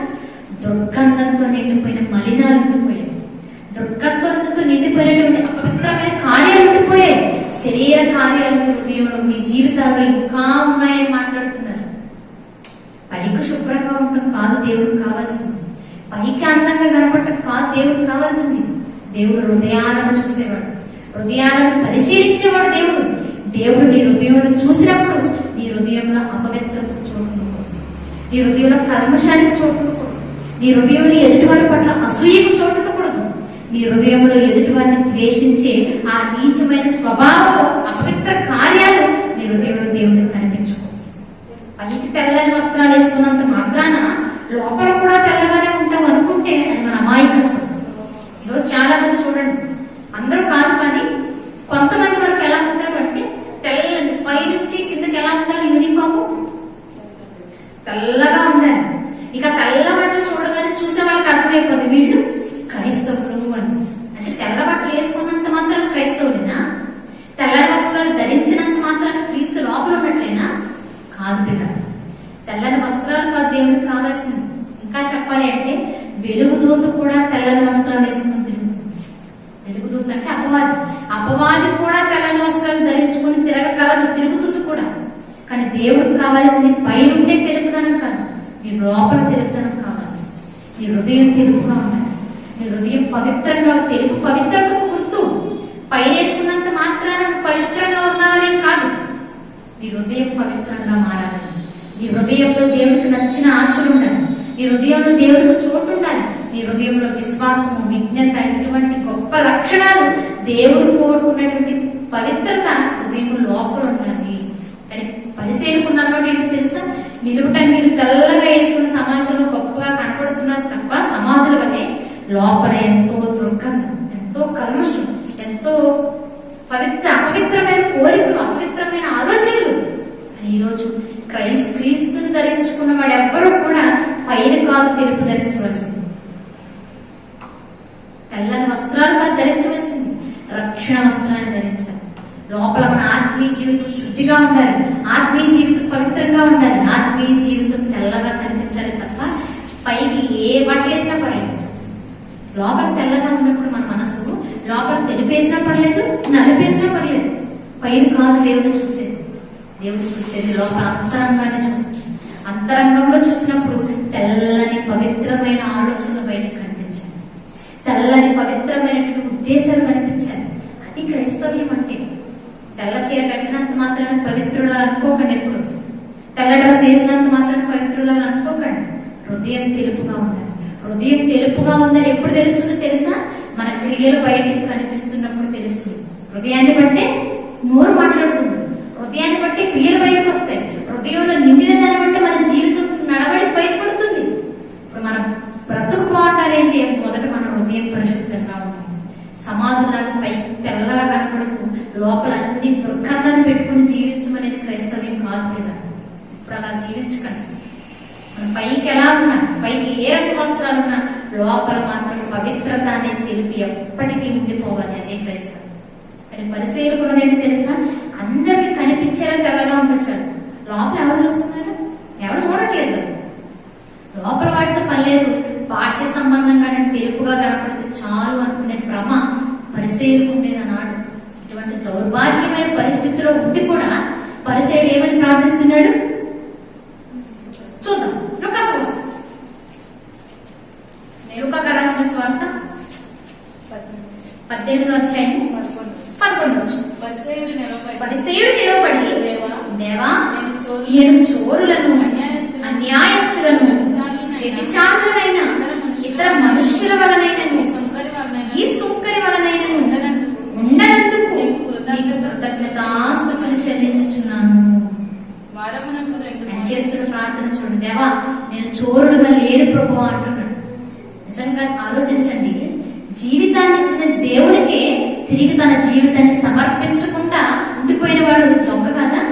దుర్గంధంతో నిండిపోయిన మలినాలు ఉండిపోయాయి, దుర్గంధంతో నిండిపోయినటువంటి అపవిత్రమైన కార్యాలు ఉండిపోయాయి. శరీర కార్యాలు మీ హృదయంలో, మీ జీవితాల్లో ఇంకా ఉన్నాయని మాట్లాడుతున్నారు. పైకి శుభ్రంగా ఉండటం కాదు దేవుడికి కావాల్సింది, పైకి అందంగా కనపడటం కాదు దేవుడికి కావాల్సింది. దేవుడు హృదయాలను చూసేవాడు, హృదయాలను పరిశీలించేవాడు. దేవుడు నీ హృదయంలో చూసినప్పుడు నీ హృదయంలో అపవిత్రతకు చోటుకోకూడదు, నీ హృదయంలో కల్మషానికి చోటుకోకూడదు, నీ హృదయంలో ఎదుటివారి పట్ల అసూయకు చోటుకోకూడదు, నీ హృదయంలో ఎదుటివారిని ద్వేషించే ఆ నీచమైన స్వభావం, అపవిత్ర కార్యాలు నీ హృదయంలో దేవుడికి కనిపించుకో. పైకి తెల్లని వస్త్రాలు వేసుకున్నంత మాత్రాన లోపల కూడా తెల్లగానే ఉంటాం అనుకుంటే అది మన అమాయకత్వం. ఈరోజు చాలా మంది చూడండి, అందరూ కాదు కానీ కొంతమంది వరకు ఎలా ఉంటారు అంటే, తెల్లని పైనుంచి కిందకి ఎలా ఉండాలి? యూనిఫాము తెల్లగా ఉండాలి. ఇక తెల్ల బట్టలు చూడగానే చూసే వాళ్ళకి అర్థమైపోతుంది వీళ్ళు క్రైస్తవులు అని. అంటే తెల్ల బట్టలు వేసుకున్నంత మాత్రాన క్రైస్తవులేనా? తెల్లని వస్త్రాలు ధరించినంత మాత్రాన క్రీస్తు లోపల ఉన్నట్లేనా? కాదు పిల్లలు. తెల్లని వస్త్రాలు కాదు దేవుడికి కావాల్సింది. ఇంకా చెప్పాలి అంటే వెలుగుదూత కూడా తెల్లని వస్త్రాలు వేసుకుని తిరుగుతుంది. వెలుగుదూత అంటే అపవాది కూడా తెల్లని వస్త్రాలు ధరించుకుని తిరగగలదు, తిరుగుతుంది కూడా. కానీ దేవుడికి కావాల్సింది పైనుండే తెలుపుదనం కాదు, నీ లోపల తెలుపుదనం కావాలి. నీ హృదయం తెలుపుగా ఉండాలి. నీ హృదయం పవిత్రంగా, తెలుపు పవిత్రతకు గుర్తు. పైన వేసుకున్నంత మాత్రాన నువ్వు పవిత్రంగా ఉన్నావని కాదు, నీ హృదయం పవిత్రంగా మారాలి. నీ హృదయంలో దేవుడికి నచ్చిన ఆశలు ఉండాలి. నీ హృదయంలో దేవుడికి చోటు ఉండాలి. నీ హృదయంలో విశ్వాసము, విజ్ఞత, ఇటువంటి గొప్ప లక్షణాలు, దేవుడు కోరుకున్నటువంటి పవిత్రత హృదయం లోపల ఉండాలి. కానీ పరిశీలకున్న అలవాటు ఏంటో తెలుసా? నిలువుటంగిలు తెల్లగా వేసుకున్న సమాజంలో గొప్పగా కనపడుతున్నారు తప్ప సమాధుల వలె లోపల ఎంతో దుర్గంధం, ఎంతో కల్మషం, ఎంతో అపవిత్రమైన కోరికలు, అపవిత్రమైన ఆలోచనలు. ఈరోజు క్రీస్తుని ధరించుకున్న వాడు ఎవ్వరూ కూడా పైన కాదు తెలుపు ధరించవలసింది, తెల్లని వస్త్రాలు కాదు ధరించవలసింది, రక్షణ వస్త్రాన్ని ధరించాలి. లోపల మన ఆత్మీయ జీవితం శుద్ధిగా ఉండాలి, ఆత్మీయ జీవితం పవిత్రంగా ఉండాలి, ఆత్మీయ జీవితం తెల్లగా కనిపించాలి తప్ప పైకి ఏ బట్టలు వేసినా పర్లేదు. లోపల తెల్లగా ఉన్నప్పుడు మన మనసు లోపల తెలిపేసినా పర్లేదు, నలిపేసినా పర్లేదు. పైన కాదు దేవుడు చూసేది. దేవుడు చూసేది లోపల అంతరంగాన్ని చూస్తుంది. అంతరంగంలో చూసినప్పుడు తెల్లని పవిత్రమైన ఆలోచనలు బయటకు కనిపించాలి, తెల్లని పవిత్రమైనటువంటి ఉద్దేశాలు కనిపించాలి. అది క్రైస్తవ్యం అంటే. తెల్ల చీర కట్టినంత మాత్రాన్ని పవిత్రులు అనుకోకండి, ఎప్పుడు తెల్ల డ్రెస్ వేసినంత మాత్రాన్ని పవిత్రులు అనుకోకండి. హృదయం తెలుపుగా ఉండాలి. హృదయం తెలుపుగా ఉందని ఎప్పుడు తెలుస్తుందో తెలుసా? మన క్రియలు బయటికి కనిపిస్తున్నప్పుడు తెలుస్తుంది. హృదయాన్ని బట్టే నోరు మాట్లాడుతుంది, హృదయాన్ని బట్టి క్రియలు బయటకు వస్తాయి. హృదయంలో నిండిన దాన్ని బట్టి మన జీవితం నడవడి బయటపడుతుంది. ఇప్పుడు మన బ్రతుకు బాగుండాలి అంటే మొదట మన హృదయం పరిశుద్ధంగా ఉండాలి. సమాధులకు పై తెల్లగా కనపడుతూ లోపల అన్ని దుర్గంధాన్ని పెట్టుకుని జీవించమనేది క్రైస్తవ్యం కాదు కదా. ఇప్పుడు అలా జీవించకండి. మన పైకి ఎలా ఉన్నా, పైకి ఏ రకం వస్త్రాలు ఉన్నా, లోపల మాత్రం పవిత్రత అనేది తెలిపి ఎప్పటికీ ఉండిపోవాలి. అదే క్రైస్తవం. కానీ పరిశీలకుడు ఏంటి తెలుసా? అందరికి కనిపించేలా తెల్లగా ఉండొచ్చు, లోపల ఎవరు చూస్తున్నారు? ఎవరు చూడట్లేదు. లోపల వాటితో పని లేదు, బాహ్య సంబంధంగా నేను తెలుపుగా కనపడితే చాలు అనుకునే భ్రమ పరిశీలకుండేది అన్నాడు. ఇటువంటి దౌర్భాగ్యమైన పరిస్థితిలో ఉండి కూడా పరిశీలుడు ఏమని ప్రార్థిస్తున్నాడు చూద్దాం. లూకా రాసిన స్వార్త 18వ అధ్యాయం 11వ పరిసయ్యుడు నిలబడి, దేవా నేను చోరులను, అన్యాయస్తులను, వ్యభిచారులైన ఇతర మనుష్యుల వలనైనను, ఈ సుంకరి వలనైనను ఉండనందుకు కృతజ్ఞతాస్తుతులు చెల్లించుచున్నాను. చేస్తున్న ప్రార్థన చూడండి. దేవా నేను చోరుడుగా లేరు ప్రభువా అంటున్నాడు. నిజంగా ఆలోచించండి. జీవితాన్ని ఇచ్చిన దేవుడికి తిరిగి తన జీవితాన్ని సమర్పించకుండా ఉండిపోయిన వాడు దొంగ కాదా?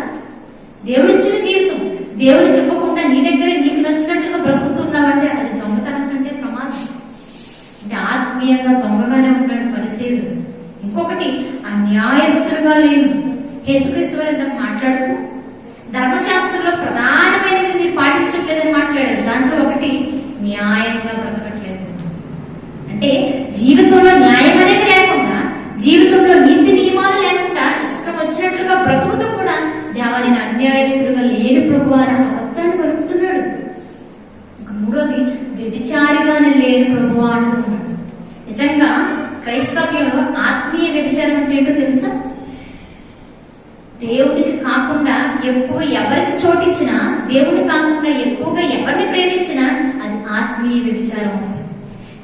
దేవుడు ఇచ్చిన జీవితం దేవుడికి ఇవ్వకుండా నీ దగ్గర నీకు నచ్చినట్టుగా బ్రతుకుతున్నావంటే అది దొంగతనం కంటే ప్రమాదం. అంటే ఆత్మీయంగా దొంగగానే ఉన్నాడు పరిసయ్యుడు. ఇంకొకటి అన్యాయస్తులుగా లేను. యేసుక్రీస్తు వారు మాట్లాడుతూ ధర్మశాస్త్రంలో ప్రధానమైనవి మీరు పాటించట్లేదని మాట్లాడారు. దాంట్లో ఒకటి న్యాయంగా బ్రతకట్లేదు. అంటే జీవితంలో న్యాయం అనేది లేకుండా, జీవితంలో నీతి నియమాలు లేకుండా ఇష్టం వచ్చినట్లుగా బ్రతుకుతూ కూడా దేవా నేను అన్యాయస్తులుగా లేని ప్రభు అని అబద్ధాన్ని పలుకుతున్నాడు. మూడోది వ్యభిచారిగానే లేని ప్రభు అంటున్నాడు. నిజంగా క్రైస్తవ్యంలో ఆత్మీయ వ్యభిచారం అంటే ఏంటో తెలుసా? దేవుడికి కాకుండా ఎక్కువ ఎవరికి చోటిచ్చినా, దేవుడికి కాకుండా ఎక్కువగా ఎవరిని ప్రేమించినా అది ఆత్మీయ వ్యభిచారం అవుతుంది.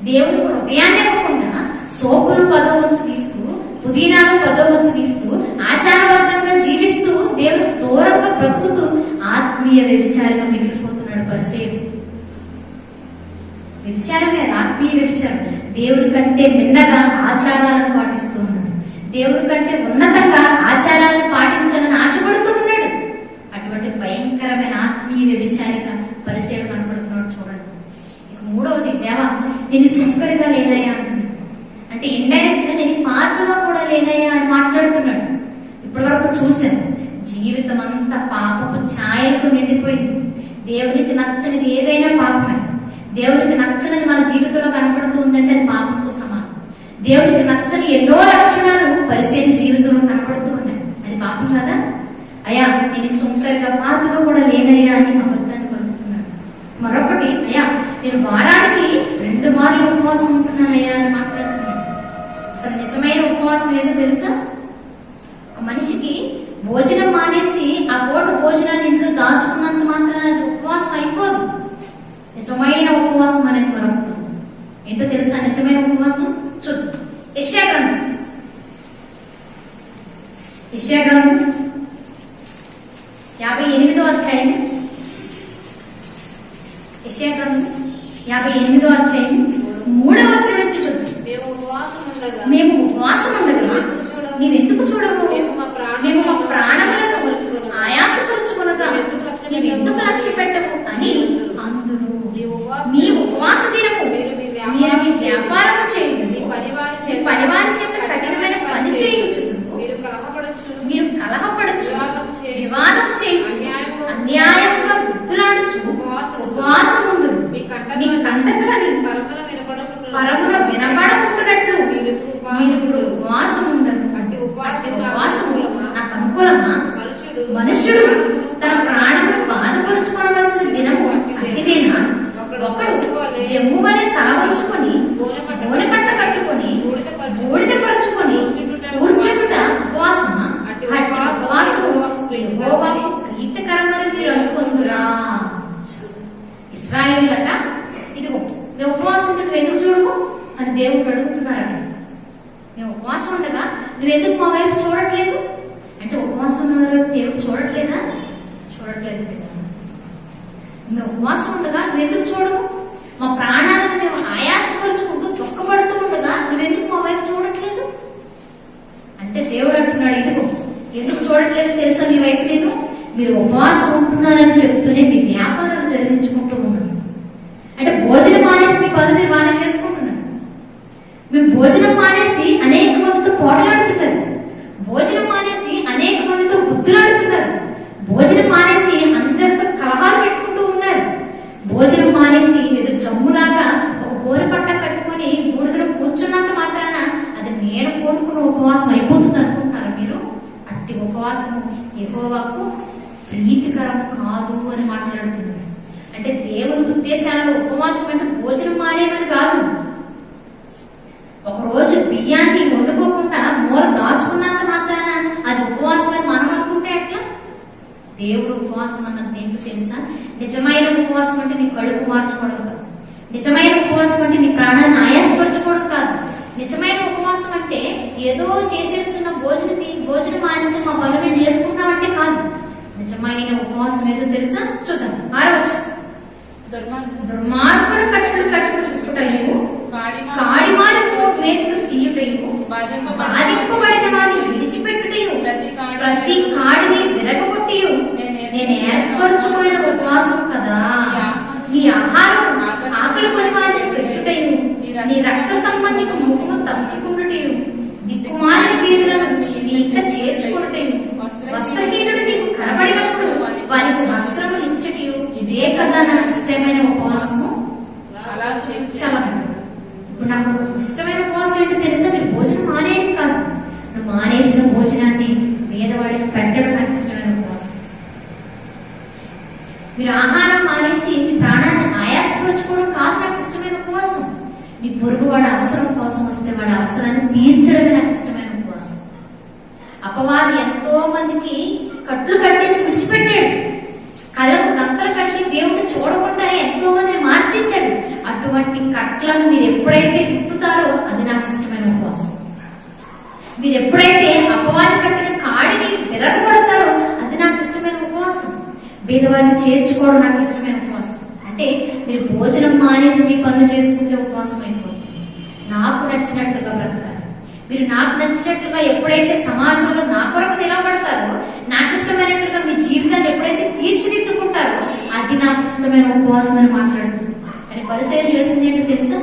దేవుడికి హృదయాన్ని ఇవ్వకుండా సోపులు 10వ వంతు తీస్తూ, పుదీనాలు 10వ వంతు తీస్తూ, ఆచారబద్ధంగా జీవిస్తూ, దేవుడికి దూరంగా బ్రతుకుతూ ఆత్మీయ వ్యభిచారంగా మిగిలిపోతున్నాడు పరిసయ్యుడు. వ్యభిచారమే ఆత్మీయ వ్యభిచారం. దేవుడి కంటే మిన్నగా ఆచారాలను పాటిస్తూ ఉన్నాడు. దేవుడి కంటే ఉన్నతంగా ఆచారాలను పాటించాలని ఆశపడుతూ ఉన్నాడు. అటువంటి భయంకరమైన ఆత్మీయ వ్యభిచారిగా పరిసయ్యుడు కనపడుతున్నాడు. చూడండి. ఇక మూడవది, దేవా నేను సుంకరిగా లేనయ్యా అంటున్నాడు. అంటే ఇండైరెక్ట్ గా నేను పాపగా కూడా లేనయ్యా అని మాట్లాడుతున్నాడు. ఇప్పటి వరకు చూశాను జీవితం అంతా పాపపు ఛాయలతో నిండిపోయింది. దేవునికి నచ్చనిది ఏదైనా పాపమే. దేవునికి నచ్చనిది మన జీవితంలో కనపడుతూ ఉందంటే అది పాపంతో సమానం. దేవునికి నచ్చని ఎన్నో లక్షణాలు పరిశీలి జీవితంలో కనపడుతూ ఉన్నాయి, అది పాపం కదా. అయ్యా నేను సుంకరిగా పాపలో కూడా లేనయ్యా అని అబద్ధాన్ని కలుగుతున్నాడు. మరొకటి, అయ్యా నేను వారానికి 2 మార్లు ఉపవాసం ఉంటున్నానయ్యా అని మాట్లాడుతున్నాడు. అసలు నిజమైన ఉపవాసం ఏదో తెలుసా? ఒక మనిషికి భోజనం మానేసి ఆ పూట భోజనాన్ని ఇంట్లో దాచుకున్నంత మాత్రాన అది ఉపవాసం అయిపోదు. నిజమైన ఉపవాసం అనేది మరొకటి ఏంటో తెలుసా? నిజమైన ఉపవాసం చూద్దాం. యెషయా గ్రంథం 58వ అధ్యాయం. యెషయా గ్రంథం 58వ అధ్యాయం 3వ వచనం నుంచి చూద్దాం. మేము ఉపవాసం ఉండగా నీవెందుకు చూడవు? మేము మా ప్రాణములను ఆయాసపరుచుకొనగా నీవెందుకు లక్ష్య పెట్టవు అని అందురు. మీ ఉపవాస దినము మీరు మీ వ్యాపారము చేయుదు, మీ పనివారి చేత కఠినమైన పని చేయించు, మీరు కలహపడచ్చు, వివాదం చేయించు, అన్యాయంగా గుర్తులాడుచు ఉపవాసం ఉందురు. మీ కంటకాని పరమున వినబడకుంటున్నట్లు మీరు ఇప్పుడు ఉపవాసం ఉండరు. ఉపవాసము నాకు అనుకూలమా? మనుష్యుడు తన ప్రాణమును బాధపరుచుకోవలసిన దినము అట్టిదేనా? ఒకడు జమ్ము వలె తల వంచుకొని గోనెపట్ట కట్టుకొని బూడిదపరుచుకొని కూర్చుంట ఉపవాసమా? అట్టి ఉపవాసము యెహోవాకు ప్రీతికరమని మీరు అనుకుంటురా? ఇశ్రాయేలులట, ఇదిగో మేము ఉపవాసం ఉంటే నువ్వు ఎందుకు చూడవు అని దేవుడు అడుగుతున్నారట. మేము ఉపవాసం ఉండగా నువ్వెందుకు మా వైపు చూడట్లేదు అంటే, ఉపవాసం ఉన్న వైపు దేవుడు చూడట్లేదా? చూడట్లేదు. మేము ఉపవాసం ఉండగా నువ్వెందుకు చూడవు? మా ప్రాణాలను మేము ఆయాసపరుచుకుంటూ దుఃఖపడుతూ ఉండగా నువ్వెందుకు మా వైపు చూడట్లేదు అంటే, దేవుడు అంటున్నాడు, ఇదిగో ఎందుకు చూడట్లేదు తెలుసా మీ వైపు నేను? మీరు ఉపవాసం ఉంటున్నారని చెప్తూనే మీ వ్యాపారాలు జరిగించుకుంటూ ఉన్నాను. అంటే భోజనం మానేసి మీ పనులు మీరు బాగా చేసుకుంటున్నారు. మేము భోజనం మానేసి అనేక మందితో పోట్లాడుతున్నారు, భోజనం మానేసి అనేక మందితో బుద్ధులాడుతున్నారు, భోజనం మానేసి అందరితో కలహాలు పెట్టుకుంటూ ఉన్నారు, భోజనం మానేసి ఏదో జమ్ములాగా ఒక గోరెపట్ట కట్టుకొని బూడిదలో కూర్చున్నంత మాత్రాన అది నేను కోరుకున్న ఉపవాసం అయిపోతుంది అనుకుంటున్నారు మీరు? అట్టి ఉపవాసము యెహోవాకు ప్రీతికరము కాదు అని మాట్లాడుతున్నారు. అంటే దేవుని ఉద్దేశాలలో ఉపవాసం అంటే భోజనం మానేమని కాదు. ఒకరోజు బియ్యాన్ని వండుకోకుండా మూల దాచుకున్నంత మాత్రాన అది ఉపవాసం అని మనం అనుకుంటే ఎట్లా? దేవుడు ఉపవాసం అన్నది ఏంటో తెలుసా? నిజమైన ఉపవాసం అంటే నీ కడుపు మార్చుకోవడం కాదు. నిజమైన ఉపవాసం అంటే నీ ప్రాణాన్ని ఆయాసపరచుకోవడం కాదు. నిజమైన ఉపవాసం అంటే ఏదో చేసేస్తున్న భోజనం మానేసి మా పనులు మేము చేసుకుంటామంటే కాదు. నిజమైన ఉపవాసం ఏదో తెలుసా? చూద్దాం. 6వ వచనం. దుర్మార్గుడు కట్టులు కట్టుటయు కాడివారి మేట్లు తీయుటయు బాధింపబడిన వారిని విడిచిపెట్టుటయు ప్రతి కాడిని విరగొట్టియు నేను ఏర్పరచుకున్న ఉపవాసం కదా. నీ ఆహారం ఆకలి కొని వారిని పెట్టుటయు నీ రక్త సంబంధిక ముఖము తప్పుకుంటుటయు దిక్కుమాలిన వీరులను నీ ఇష్ట చేర్చుకున్నటయు వస్త్రహీనుడు నీకు కనబడినప్పుడు వారికి వస్త్రములు ఇచ్చటయు ఇదే కదా నాకు ఇష్టమైన ఉపవాసము. చాలా ఇప్పుడు నాకు ఇష్టమైన ఉపవాసం ఏంటో తెలుసా? మీరు భోజనం మానేయడం కాదు, నువ్వు మానేసిన భోజనాన్ని పేదవాడికి పెట్టడం నాకు ఇష్టమైన ఉపవాసం. మీరు ఆహారం మానేసి మీ ప్రాణాన్ని ఆయాసపరచుకోవడం కాదు నాకు ఇష్టమైన ఉపవాసం. మీ పొరుగు వాడి అవసరం కోసం వస్తే వాడి అవసరాన్ని తీర్చడమే నాకు ఇష్టమైన ఉపవాసం. అపవాది ఎంతో మందికి కట్లు కట్టేసి విడిచిపెట్టాడు, కళ్ళకు గంతలు కట్టి దేవుడు చూడకుండా ఎంతో మందిని మార్చేశాడు. అటువంటి కట్లను మీరు ఎప్పుడైతే విప్పుతారో అది నాకు ఇష్టమైన ఉపవాసం. మీరు ఎప్పుడైతే అపవాది కట్టిన కాడిని విరగబడతారో అది నాకు ఇష్టమైన ఉపవాసం. పేదవారిని చేర్చుకోవడం నాకు ఇష్టమైన ఉపవాసం. అంటే మీరు భోజనం మానేసి మీ పనులు చేసుకుంటే ఉపవాసం అయిపోతుంది. నాకు నచ్చినట్లుగా బ్రతకాలి. మీరు నాకు నచ్చినట్లుగా ఎప్పుడైతే సమాజంలో నా కొరకు నిలబడతారో, నాకు ఇష్టమైనట్లుగా మీ జీవితాన్ని ఎప్పుడైతే తీర్చిదిద్దుకుంటారో అది నాకు ఇష్టమైన ఉపవాసం అని మాట్లాడుతుంది. కానీ పరిచయం చేస్తుంది ఏంటో తెలుసా?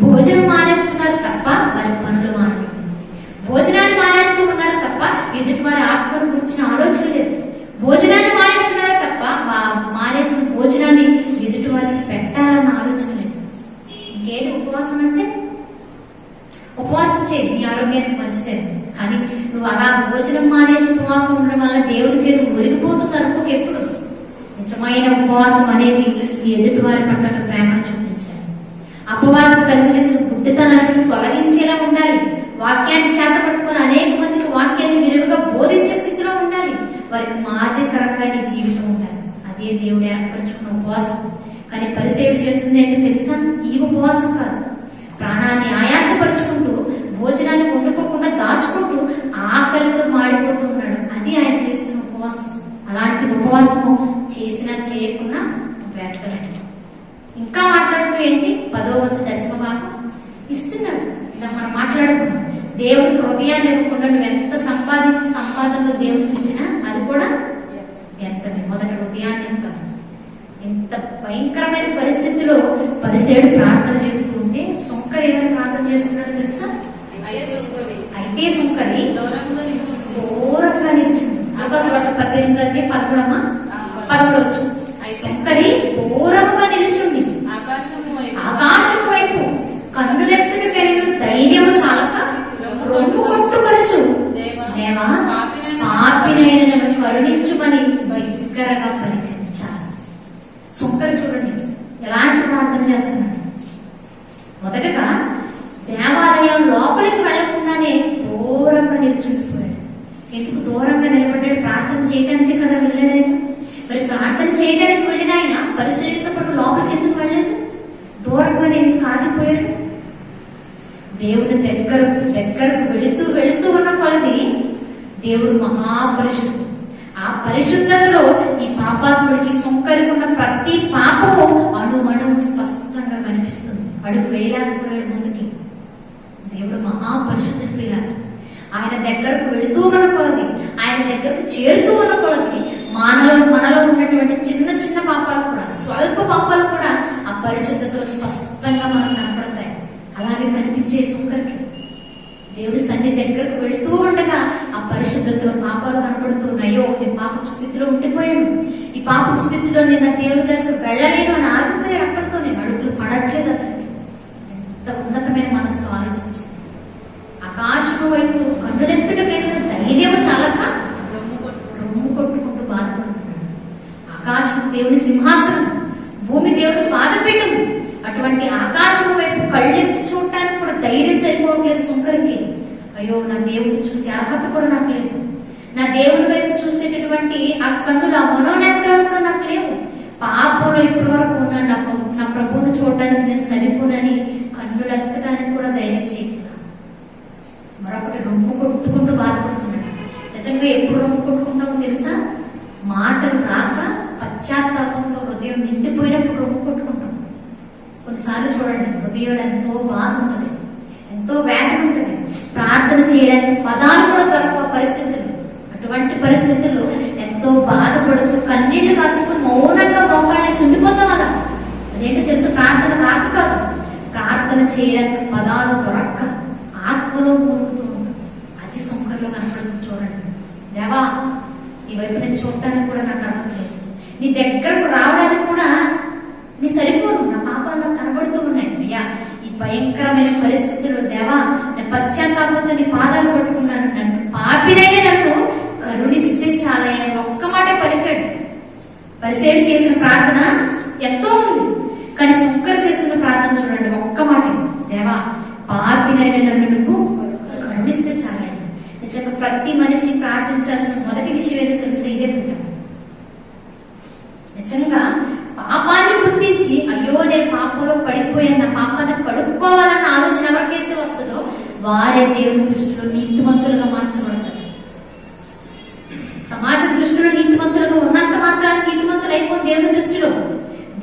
భోజనం మానేస్తున్నారు తప్ప వారి పనులు మానేస్తున్నారు. భోజనాన్ని మానేస్తూ ఉన్నారు తప్ప ఎదుటి వారి ఆత్మను గురించిన ఆలోచన లేదు. భోజనాన్ని మానేస్తున్నారు తప్ప మానేసిన భోజనాన్ని ఉపవాసం చేయి, నీ ఆరోగ్యానికి మంచిదే. కానీ నువ్వు అలా భోజనం మానేసి ఉపవాసం ఉండడం వల్ల దేవుడికి ఏదో ఒరిగిపోతుంది అనుకోక. ఎప్పుడు నిజమైన ఉపవాసం అనేది నీ ఎదుటి వారి పట్ల ప్రేమను చూపించాలి. అపవాదం కలుగు చేసిన గుడ్డితనాన్ని తొలగించేలా ఉండాలి. వాక్యాన్ని చేత పట్టుకొని అనేక మందికి వాక్యాన్ని విరివిగా బోధించే స్థితిలో ఉండాలి. వారికి మాదిరికరంగా నీ జీవితం ఉండాలి. అదే దేవుడు ఏర్పరచుకున్న ఉపవాసం. కానీ పరిసేవ చేస్తుంది ఏంటో తెలుసా? ఈ ఉపవాసం కాదు, ప్రాణాన్ని ఆయాసపరుచుకుంటూ భోజనాన్ని వండుకోకుండా దాచుకుంటూ ఆకలితో మాడిపోతూ ఉన్నాడు. అది ఆయన చేస్తున్న ఉపవాసం. అలాంటి ఉపవాసము చేసినా చేయకున్నా వ్యర్థమే. ఇంకా మాట్లాడుతూ ఏంటి? 10వ వంతు దశమ భాగం ఇస్తున్నాడు. ఇలా మనం మాట్లాడుకున్నాం. దేవుడికి హృదయాన్ని ఇవ్వకుండా నువ్వు ఎంత సంపాదనలో దేవుడికి ఇచ్చినా అది కూడా వ్యర్థమే. మొదట హృదయాన్ని ఇవ్వాలి. ఇంత భయంకరమైన పరిస్థితిలో పరిసేయుడు ప్రార్థన చేస్తూ ఉంటే సుంకరి ఏమైనా ప్రార్థన చేస్తున్నాడో తెలుసా? అయితే సుంకరి దూరంగా నిల్చుంది. ఆకాశవార్త 18:11 సుంకరి దూరముగా నిల్చుంది. ఆకాశం వైపు కన్నులెత్తుకు వెళ్ళు ధైర్యము చాలక రొమ్ము కొట్టుకొనచ్చు. దేవా, పాపినైన నన్ను కరుణించుమని బిగ్గరగా పలికించాలి. సుంకరి చూడండి ఎలాంటి ప్రార్థన చేస్తున్నాడు. మొదటగా దేవాలయం లోపలికి వెళ్లకుండానే దూరంగా నిల్చుండిపోయాడు. ఎందుకు దూరంగా నిలబడ్డాడు? ప్రార్థన చేయడానికి కదా వెళ్ళలేదు. మరి ప్రార్థన చేయడానికి వెళ్ళిన ఆయన పరిశీలితో పాటు లోపలికి ఎందుకు వెళ్ళలేదు? దూరంగానే ఎందుకు ఆగిపోయాడు? దేవుని దగ్గరకు వెళుతూ ఉన్న కొలది దేవుడు మహాపరిశుద్ధుడు. ఆ పరిశుద్ధతలో ఈ పాపాత్ముడికి సుంకరికి ఉన్న ప్రతి పాపము అణువణువు స్పష్టంగా కనిపిస్తుంది. అడుగు వేయలేకపోయాడు ముందుకి. దేవుడు మహాపరిశుద్ధుడు ప్రియులారా. ఆయన దగ్గరకు వెళుతూ ఉన్న కొలది, ఆయన దగ్గరకు చేరుతూ ఉన్న కొలది మనలో ఉన్నటువంటి చిన్న చిన్న పాపాలు కూడా, స్వల్ప పాపాలు కూడా ఆ పరిశుద్ధతలో స్పష్టంగా మనకు కనపడతాయి. అలాగే కనిపించే సుంకరికి దేవుడి సన్నిధి దగ్గరకు వెళుతూ ఉండగా ఆ పరిశుద్ధతలో పాపాలు కనపడుతున్నాయో, నేను పాపపు స్థితిలో ఉండిపోయాను, ఈ పాపపు స్థితిలో నేను నా దేవుడి దగ్గరకు వెళ్ళలేను అని ఆగిపోయాడు. అక్కడితో నేను అడుగులు పడట్లేదు. అతనికి ఎంత ఉన్నతమైన మనస్సు ఆలోచించి ఆకాశము వైపు కన్నులెత్తుట మీద ధైర్యం చాలక రొమ్ము కొట్టుకుంటూ బాధపడుతున్నాడు. ఆకాశం దేవుని సింహాసనం, భూమి దేవుని పాదపీఠం. అటువంటి ఆకాశం వైపు కళ్ళెత్తి చూడటానికి కూడా ధైర్యం సరిపోవట్లేదు సుంకరికి. అయ్యో, నా దేవుడిని చూసే అర్హత కూడా నాకు లేదు. నా దేవుని వైపు చూసేటటువంటి ఆ కన్నులు, ఆ మనోనేత్రాలు కూడా నాకు లేవు. పాపంలో ఇప్పటి వరకు ఉన్నాను. నా ప్రభువును చూడటానికి నేను సరిపోనని కన్నులు ఎత్తడానికి కూడా ధైర్యం చేయట్లేదు. మరొకటి రొమ్ము కొట్టుకుంటూ బాధపడుతున్నాడు. నిజంగా ఎప్పుడు రొమ్ము కొట్టుకుంటామో తెలుసా? మాటలు రాక పశ్చాత్తాపంతో హృదయం నిండిపోయినప్పుడు రొమ్ము కొట్టుకుంటాం. కొన్నిసార్లు చూడండి, హృదయంలో ఎంతో బాధ ఉంటుంది, ఎంతో వేదన ఉంటుంది, ప్రార్థన చేయడానికి పదాలు కూడా దొరకవ పరిస్థితులు. అటువంటి పరిస్థితుల్లో ఎంతో బాధపడుతూ కన్నీళ్లు కాచుకుని మౌనంగా మోకాళ్ళని ఉండిపోతాం కదా. అదేంటో తెలుసు? ప్రార్థన రాక కాదు, ప్రార్థన చేయడానికి పదాలు దొరక్క ఆత్మలో మూలుగుతూ ఉంటాం. అది సుంకర్లో కనపడుతుంది. చూడండి, దేవా, ఈ వైపు నేను చూడటానికి కూడా నాకు అడగలేదు, నీ దగ్గరకు రావడానికి కూడా నీ సరిపోను, నా పాపాల్లో కనబడుతూ ఉన్నాయి. అయ్యా, ఈ భయంకరమైన పరిస్థితుల్లో దేవా, నేను పశ్చాత్తాపంతో నీ పాదాలు పట్టుకున్నాను, నన్ను పాపినైన నన్ను కరుణిస్తే చాలయ్యా. ఒక్క మాట పలికాడు. పరిసేడు చేసిన ప్రార్థన ఎంతో ఉంది, కానీ సుంకర్ చేస్తున్న ప్రార్థన చూడండి, ఒక్క మాట, దేవా, పాపినైన నన్ను నువ్వు కరుణిస్తే చాలయ్యా. నిజంగా ప్రతి మనిషి ప్రార్థించాల్సిన మొదటి విషయం ఏదో తెలుసు, ఇదే ఉంటాం. నిజంగా పాపాన్ని గుర్తించి, అయ్యో నేను పాపంలో పడిపోయాను, నా పాపాన్ని కడుక్కోవాలన్న ఆలోచన ఎవరికైతే వస్తుందో వారే దేవుని దృష్టిలో నీతిమంతులుగా మార్చబడతారు. సమాజ దృష్టిలో నీతిమంతులుగా ఉన్నంత మాత్రాన్ని నీతిమంతులు అయిపోయి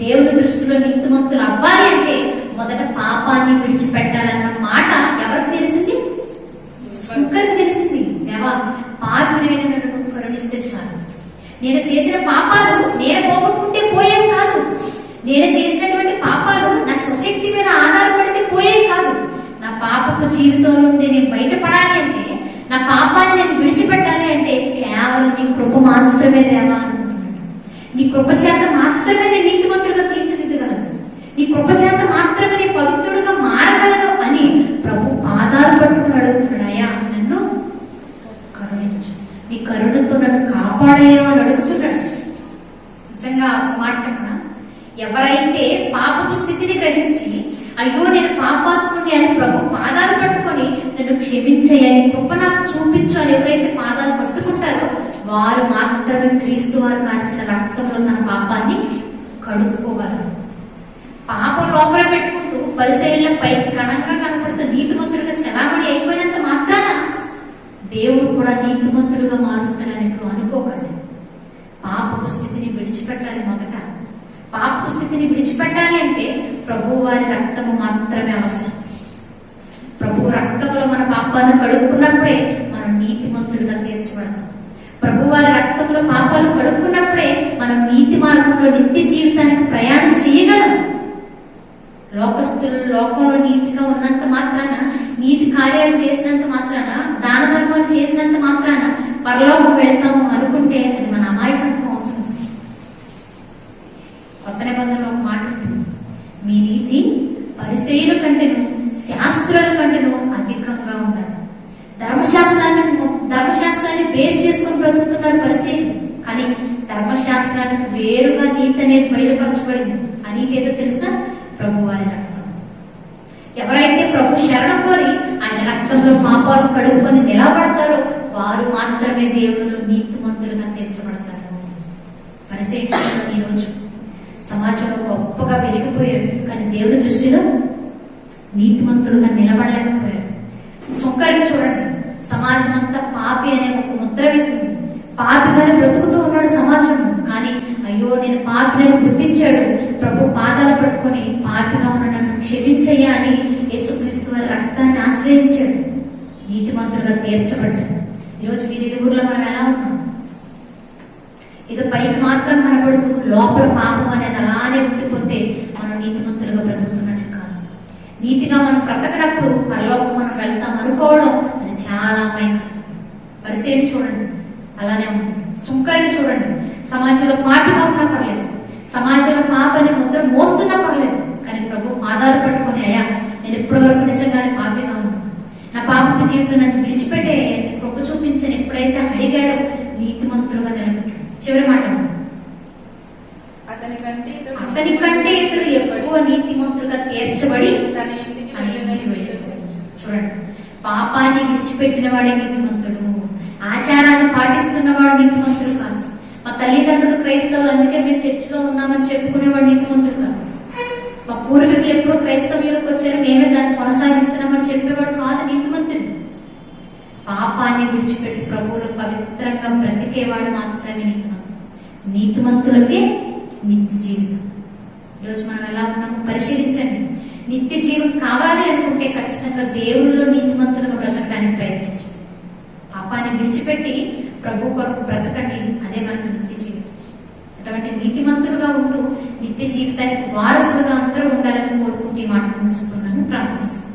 దేవుని దృష్టిలో నీతిమంతులు అవ్వాలి అంటే మొదట పాపాన్ని విడిచిపెట్టాలన్న మాట ఎవరికి తెలిసింది? సుంకరికి తెలిసింది. దేవా, పాపినైన నన్ను కరుణిస్తే చాలు. నేను చేసిన పాపాలు నేను పోగొట్టుకుంటే పోయేవి కాదు. నేను చేసినటువంటి పాపాలు నా స్వశక్తి మీద ఆధారపడితే పోయేవి కాదు. నా పాపపు జీవితం నుండి నేను బయటపడాలి అంటే, నా పాపాన్ని నేను విడిచిపెట్టాలి అంటే కేవలం నీ కృప మాత్రమే దేవా అనుకుంటున్నాడు. నీ కృప చేత మాత్రమే నేను నీతిమంతుడుగా తీర్చిదిద్దగలను, నీ కృప చేత మాత్రమే నేను పవిత్రుడుగా మారగలను అని ప్రభు పాదాలు కరుణతో నన్ను కాపాడయ్యా అని అడుగుతున్నాడు. నిజంగా ఒక మాట చెప్పనా, ఎవరైతే పాపపు స్థితిని గ్రహించి అయ్యో నేను పాపాత్ముని అని ప్రభు పాదాలు పట్టుకొని నన్ను క్షమించయ్యని కృప నాకు చూపించు అని ఎవరైతే పాదాలు పట్టుకుంటారో వారు మాత్రమే క్రీస్తు వారు కార్చిన రక్తంలో తన పాపాన్ని కడుక్కోగలరు. పాపం లోపల పెట్టుకుంటూ పరిసైళ్ళ పైకి ఘనంగా కనపడుతూ నీతిమంతుడిగా చలామణి అయిపోయినంత మాత్రాన దేవుడు కూడా నీతిమంతుడుగా మారుస్తాడని ఇప్పుడు అనుకోకండి. పాపపు స్థితిని విడిచిపెట్టాలి. మొదట పాపపు స్థితిని విడిచిపెట్టాలి అంటే ప్రభు వారి రక్తము మాత్రమే అవసరం. ప్రభు రక్తంలో మన పాపాలను కడుక్కున్నప్పుడే మనం నీతిమంతుడిగా తీర్చబడతాం. ప్రభు వారి రక్తంలో పాపాలు కడుక్కున్నప్పుడే మనం నీతి మార్గంలో నిత్య జీవితానికి ప్రయాణం చేయగలం. లోకస్తులు లోకంలో నీతిగా ఉన్నంత మాత్రాన, నీతి కార్యాలు చేసినంత మాత్రాన, దాన ధర్మాలు చేసినంత మాత్రాన పరలోకం వెళ్తాము అనుకుంటే అది మన అమాయకత్వం అవుతుంది. కొత్త నిబంధనలో ఒక మాట ఉంటుంది, మీ నీతి పరిసయ్యుల కంటేను శాస్త్రుల కంటేను అధికంగా ఉండాలి. ధర్మశాస్త్రాన్ని బేస్ చేసుకుని బ్రతుకుతున్నారు పరిసయ్యులు, కానీ ధర్మశాస్త్రానికి వేరుగా నీతి అనేది బయలుపరచబడింది. ఆ నీతి ఏదో తెలుసా? ప్రభు వారి రక్తం. ఎవరైతే ప్రభు శరణ కోరి ఆయన రక్తంలో పాపాలు కడుక్కొని నిలబడతారో వారు మాత్రమే దేవుళ్ళు నీతిమంతులుగా తీర్చబడతారు. పరిశీలించడం ఈరోజు సమాజంలో గొప్పగా వెలిగిపోయాడు, కానీ దేవుడి దృష్టిలో నీతిమంతులుగా నిలబడలేకపోయాడు. సుంకరిని చూడండి, సమాజం అంతా పాపి అనే ఒక ముద్ర వేసింది. పాపిగానే బ్రతుకుతూ ఉన్నాడు సమాజం, కానీ అయ్యో నేను పాపిని గుర్తించాడు. ప్రభు పాదాలు పట్టుకొని పాపిగా ఉన్న నన్ను క్షమించయ్యా అని యేసుక్రీస్తు వారి రక్తాన్ని ఆశ్రయించాడు, నీతిమంతులుగా తీర్చబడ్డాడు. ఈరోజు వీరిరుగురులో మనం ఎలా ఉన్నాం? ఇది పైకి మాత్రం కనపడుతూ లోపల పాపం అనేది అలానే ఉండిపోతే మనం నీతిమంతులుగా బ్రతుకుతున్నట్లు కాదు. నీతిగా మనం బ్రతకనప్పుడు పరలోకం మనం వెళ్తాం అనుకోవడం అది చాలా అమాయకత్వం. పరిశీలన చూడండి, అలానే ఉంటుంది. సుంకరిని చూడండి, సమాజంలో పాపిగా ఉన్నా పర్లేదు, సమాజంలో పాపని ముద్ర మోస్తున్నా పర్లేదు, కానీ ప్రభు పాదాలు పట్టుకొని అయ్యా నేను ఇప్పటి వరకు నిజంగానే పాపిగా ఉన్నాను, నా పాపపు జీవితం నన్ను విడిచిపెట్టే కృప చూపించని ఎప్పుడైతే అడిగాడో నీతిమంతులుగా నిలబెట్టాడు. చివరి మాట, అతని కంటే ఇతడు ఎక్కువ నీతిమంతులుగా తీర్చబడి తన ఇంటికి చూడండి, పాపాన్ని విడిచిపెట్టిన వాడే నీతిమంతుడు, ఆచారాన్ని పాటిస్తున్నవాడు నీతిమంతుడు కాదు. మా తల్లిదండ్రులు క్రైస్తవులు అందుకే మేము చర్చిలో ఉన్నామని చెప్పుకునేవాడు నీతిమంతుడు కాదు. మా పూర్వీకులు ఎప్పుడో క్రైస్తవ్యులకు వచ్చారు మేమే దాన్ని కొనసాగిస్తున్నామని చెప్పేవాడు కాదు నీతిమంతుడు. పాపాన్ని విడిచిపెట్టి ప్రభువులు పవిత్రంగా బ్రతికేవాడు మాత్రమే నీతిమంతుడు. నీతిమంతులకే నిత్య జీవితం. ఈరోజు మనం ఎలా ఉన్నామో పరిశీలించండి. నిత్య జీవం కావాలి అనుకుంటే ఖచ్చితంగా దేవుళ్ళలో నీతిమంతులుగా బ్రతకడానికి ప్రయత్నించండి. పాపాన్ని విడిచిపెట్టి ప్రభు కొరకు బ్రతకండి, అదే మనకు నిత్య జీవితం. అటువంటి నీతిమంతులుగా ఉంటూ నిత్య జీవితానికి వారసులుగా అందరూ ఉండాలని కోరుకుంటూ ఈ మాట ముగిస్తున్నాను. ప్రార్థిస్తున్నాను.